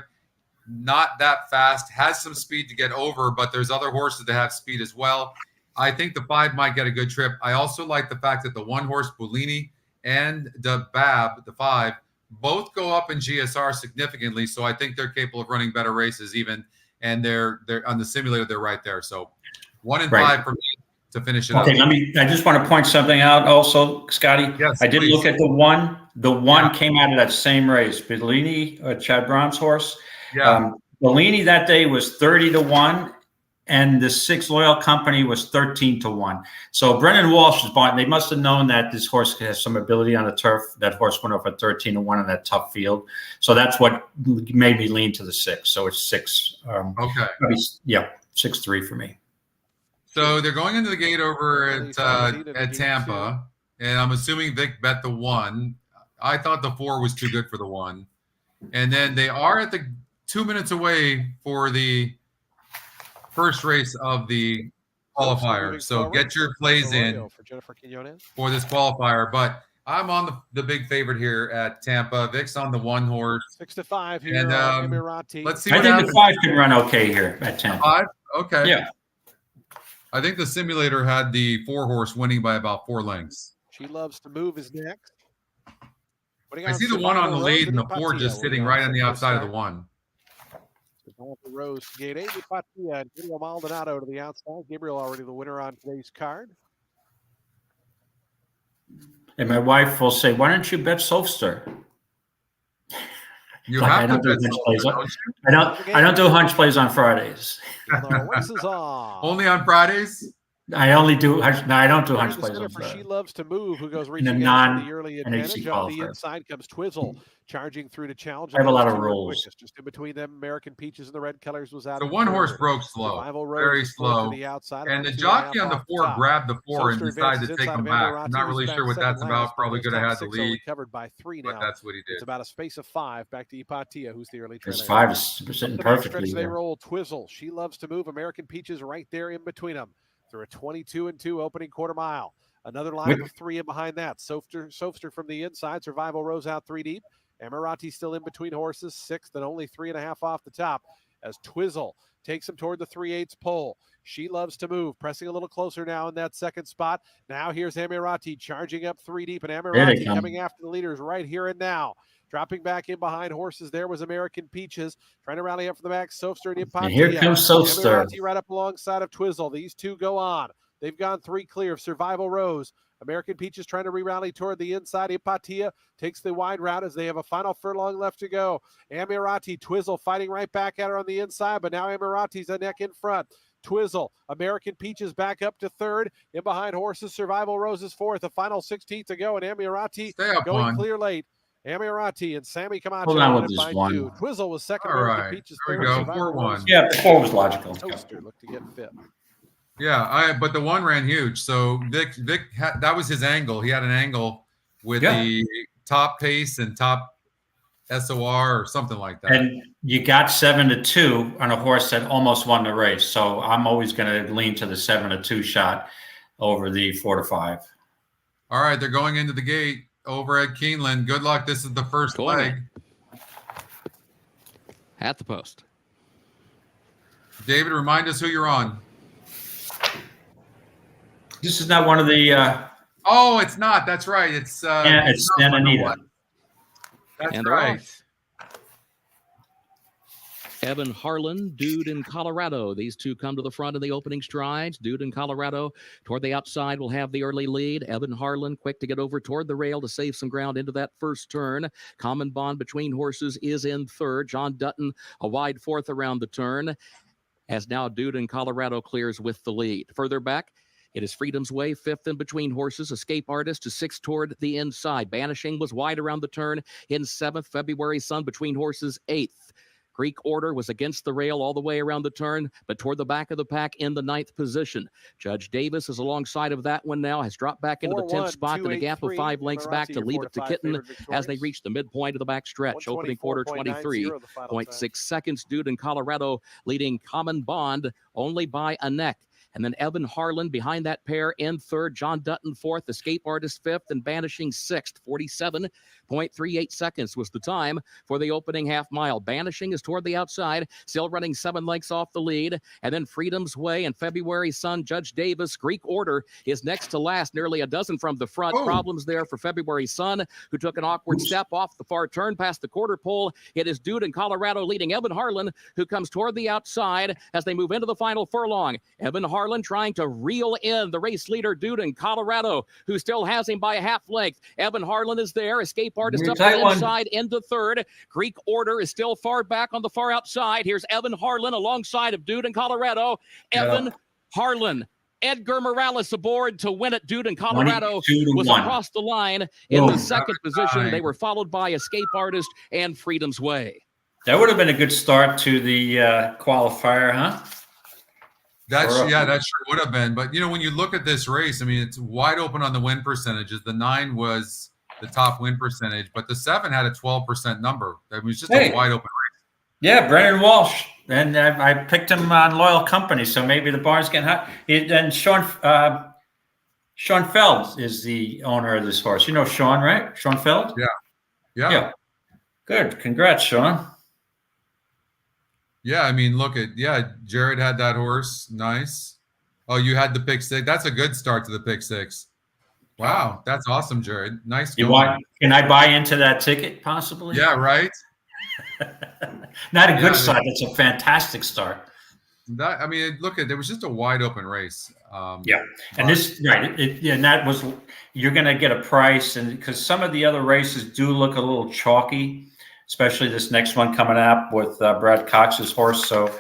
Not that fast, has some speed to get over, but there's other horses that have speed as well. I think the 5 might get a good trip. I also like the fact that the 1 horse, Bellini, and the Bab, the 5, both go up in GSR significantly. So I think they're capable of running better races even, and they're on the simulator, they're right there. So 1 and 5 for me to finish it up. I just want to point something out also, Scotty. Yes, I did please. look at the 1. The 1 came out of that same race. Bellini, Chad Brown's horse. Yeah. Bellini that day was 30-1, and the 6, Loyal Company was 13-1. So Brendan Walsh is bought. They must have known that this horse has some ability on the turf. That horse went off at 13-1 in that tough field. So that's what made me lean to the 6. So it's 6. Okay. Yeah, 6-3 for me. So they're going into the gate over at Tampa, and I'm assuming Vic bet the 1. I thought the 4 was too good for the 1. And then they are at the 2 minutes away for the first race of the qualifier. So get your plays in for this qualifier. But I'm on the big favorite here at Tampa. Vic's on the 1 horse. 6-5 here. And let's see. I think the 5 can run okay here at Tampa. 5? Okay. Yeah. I think the simulator had the 4 horse winning by about 4 lengths. She Loves to Move is next. I see the 1 on the lead and the 4 just sitting right on the outside of the 1. Rose, gate 8, Patia, and Gabriel Maldonado to the outside. Gabriel already the winner on today's card. And my wife will say, "Why don't you bet Solster?" You Like, have I to don't do bet hunch Solster, plays. don't you? I don't do hunch plays on Fridays. The race is on. Only on Fridays? I only do. No, I don't do hunch The plays center on for Fridays. She Loves to Move, who goes In reaching the in for the early advantage. NHC On the qualifier. inside comes Twizzle, charging through to challenge. I have a lot of Those 2 are rules. quickest. Just in between them, American Peaches and the red colors was out. The in 1 third. horse broke slow, Rival Rose very is close to slow. the outside, And the about 2.5 jockey on the off 4 top. grabbed the 4 and Solster decided to advances take inside him of back. Emirati, I'm not who's really back sure what second that's last, about. but Probably those could have top had the 6 only lead, covered by 3 but now. that's what he did. It's about a space of 5 back to Ipatia, who's the early This trailer. 5 is sitting The next perfectly stretch they there. roll Twizzle. She Loves to Move. American Peaches right there in between them through a 22-2 opening quarter mile. Another lineup of 3 in behind that. Sofster from the inside. Survival Rose out 3 deep. Emirati still in between horses, 6th and only 3.5 off the top as Twizzle takes him toward the 3/8 pole. She Loves to Move, pressing a little closer now in that second spot. Now here's Emirati charging up 3 deep, and Emirati coming after the leaders right here and now. Dropping back in behind horses, there was American Peaches trying to rally up from the back. Soapster and Impatia. And here comes Soapster. Right up alongside of Twizzle. These two go on. They've gone 3 clear of Survival Rose. American Peaches trying to re-rally toward the inside. Impatia takes the wide route as they have a final furlong left to go. Amirati, Twizzle fighting right back at her on the inside, but now Amirati's a neck in front. Twizzle, American Peaches back up to 3rd. In behind horses, Survival Rose is 4th. The final 16th to go, and Amirati going clear late. Amirati and Sammy Camacho. Hold on with this one. 2. Twizzle was 2nd. All American right. Peaches There we 3rd. go. 4-1. Yeah, 4 was logical. Toaster looked to get fit. Yeah, but the 1 ran huge. So Vic that was his angle. He had an angle with the top pace and top SOR or something like that. And you got 7-2 on a horse that almost won the race. So I'm always going to lean to the 7-2 shot over the 4-5. All right, they're going into the gate over at Keeneland. Good luck. This is the first leg. At the post. David, remind us who you're on. This is not one of the. Oh, it's not. That's right. It's it's Santa Anita. That's and right. Evan Harlan, Dude in Colorado. These two come to the front in the opening strides. Dude in Colorado toward the outside will have the early lead. Evan Harlan quick to get over toward the rail to save some ground into that first turn. Common Bond between horses is in 3rd. John Dutton a wide 4th around the turn, as now Dude in Colorado clears with the lead. Further back, it is Freedom's Way, 5th in between horses. Escape Artist is 6th toward the inside. Banishing was wide around the turn in 7th. February Sun between horses, 8th. Greek Order was against the rail all the way around the turn, but toward the back of the pack in the 9th position. Judge Davis is alongside of that one now, has dropped back into the 10th spot and a gap of 5 lengths back to leave it to Kitten as they reach the midpoint of the back stretch. Opening quarter 23.6 seconds. Dude in Colorado leading Common Bond only by a neck. And then Evan Harlan behind that pair in 3rd. John Dutton 4th. Escape Artist 5th. And Banishing 6th. 47.38 seconds was the time for the opening half mile. Banishing is toward the outside, still running 7 lengths off the lead. And then Freedom's Way and February Sun, Judge Davis. Greek Order is next to last, nearly a dozen from the front. Problems there for February Sun, who took an awkward step off the far turn past the quarter pole. It is Dude in Colorado leading Evan Harlan, who comes toward the outside as they move into the final furlong. Evan Harlan trying to reel in the race leader, Dude in Colorado, who still has him by a half length. Evan Harlan is there. Escape Artist up the inside into 3rd. Greek Order is still far back on the far outside. Here's Evan Harlan alongside of Dude in Colorado. Evan Harlan. Edgar Morales aboard to win it. Dude in Colorado was across the line in the 2nd position. They were followed by Escape Artist and Freedom's Way. That would have been a good start to the qualifier, huh? That sure would have been. But, when you look at this race, I mean, it's wide open on the win percentages. The 9 was the top win percentage, but the 7 had a 12% number. It was just a wide open race. Yeah, Brennan Walsh. And I picked him on Loyal Company, so maybe the barn's getting hot. And Sean Feld is the owner of this horse. You know Sean, right? Sean Feld? Yeah. Good. Congrats, Sean. Yeah, I mean, Jared had that horse. Nice. Oh, you had the pick 6. That's a good start to the pick 6. Wow, that's awesome, Jared. Nice. Can I buy into that ticket, possibly? Yeah, right. Not a good start. It's a fantastic start. It was just a wide open race. And that was, you're going to get a price, and because some of the other races do look a little chalky, especially this next one coming up with Brad Cox's horse. So,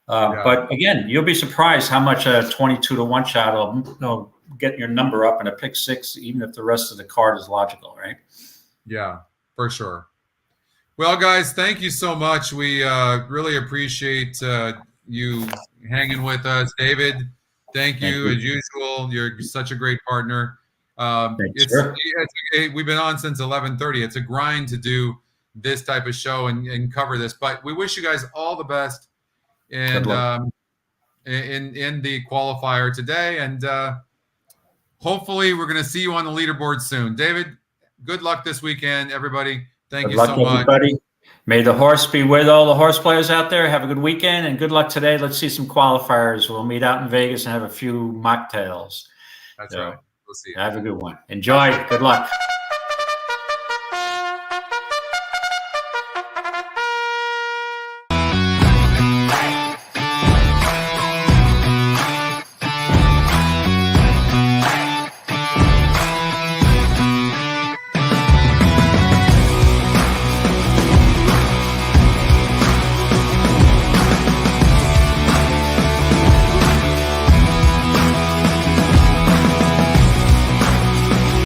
but again, you'll be surprised how much a 22-1 shot will get your number up in a pick 6, even if the rest of the card is logical, right? Yeah, for sure. Well, guys, thank you so much. We really appreciate you hanging with us. David, thank you as usual. You're such a great partner. We've been on since 11:30. It's a grind to do this type of show and cover this, but we wish you guys all the best and in the qualifier today, and hopefully we're going to see you on the leaderboard soon. David, good luck this weekend, everybody. Thank you so much. Everybody. May the horse be with all the horse players out there. Have a good weekend and good luck today. Let's see some qualifiers. We'll meet out in Vegas and have a few mocktails. That's right. We'll see you. Have a good one. Enjoy. Good luck.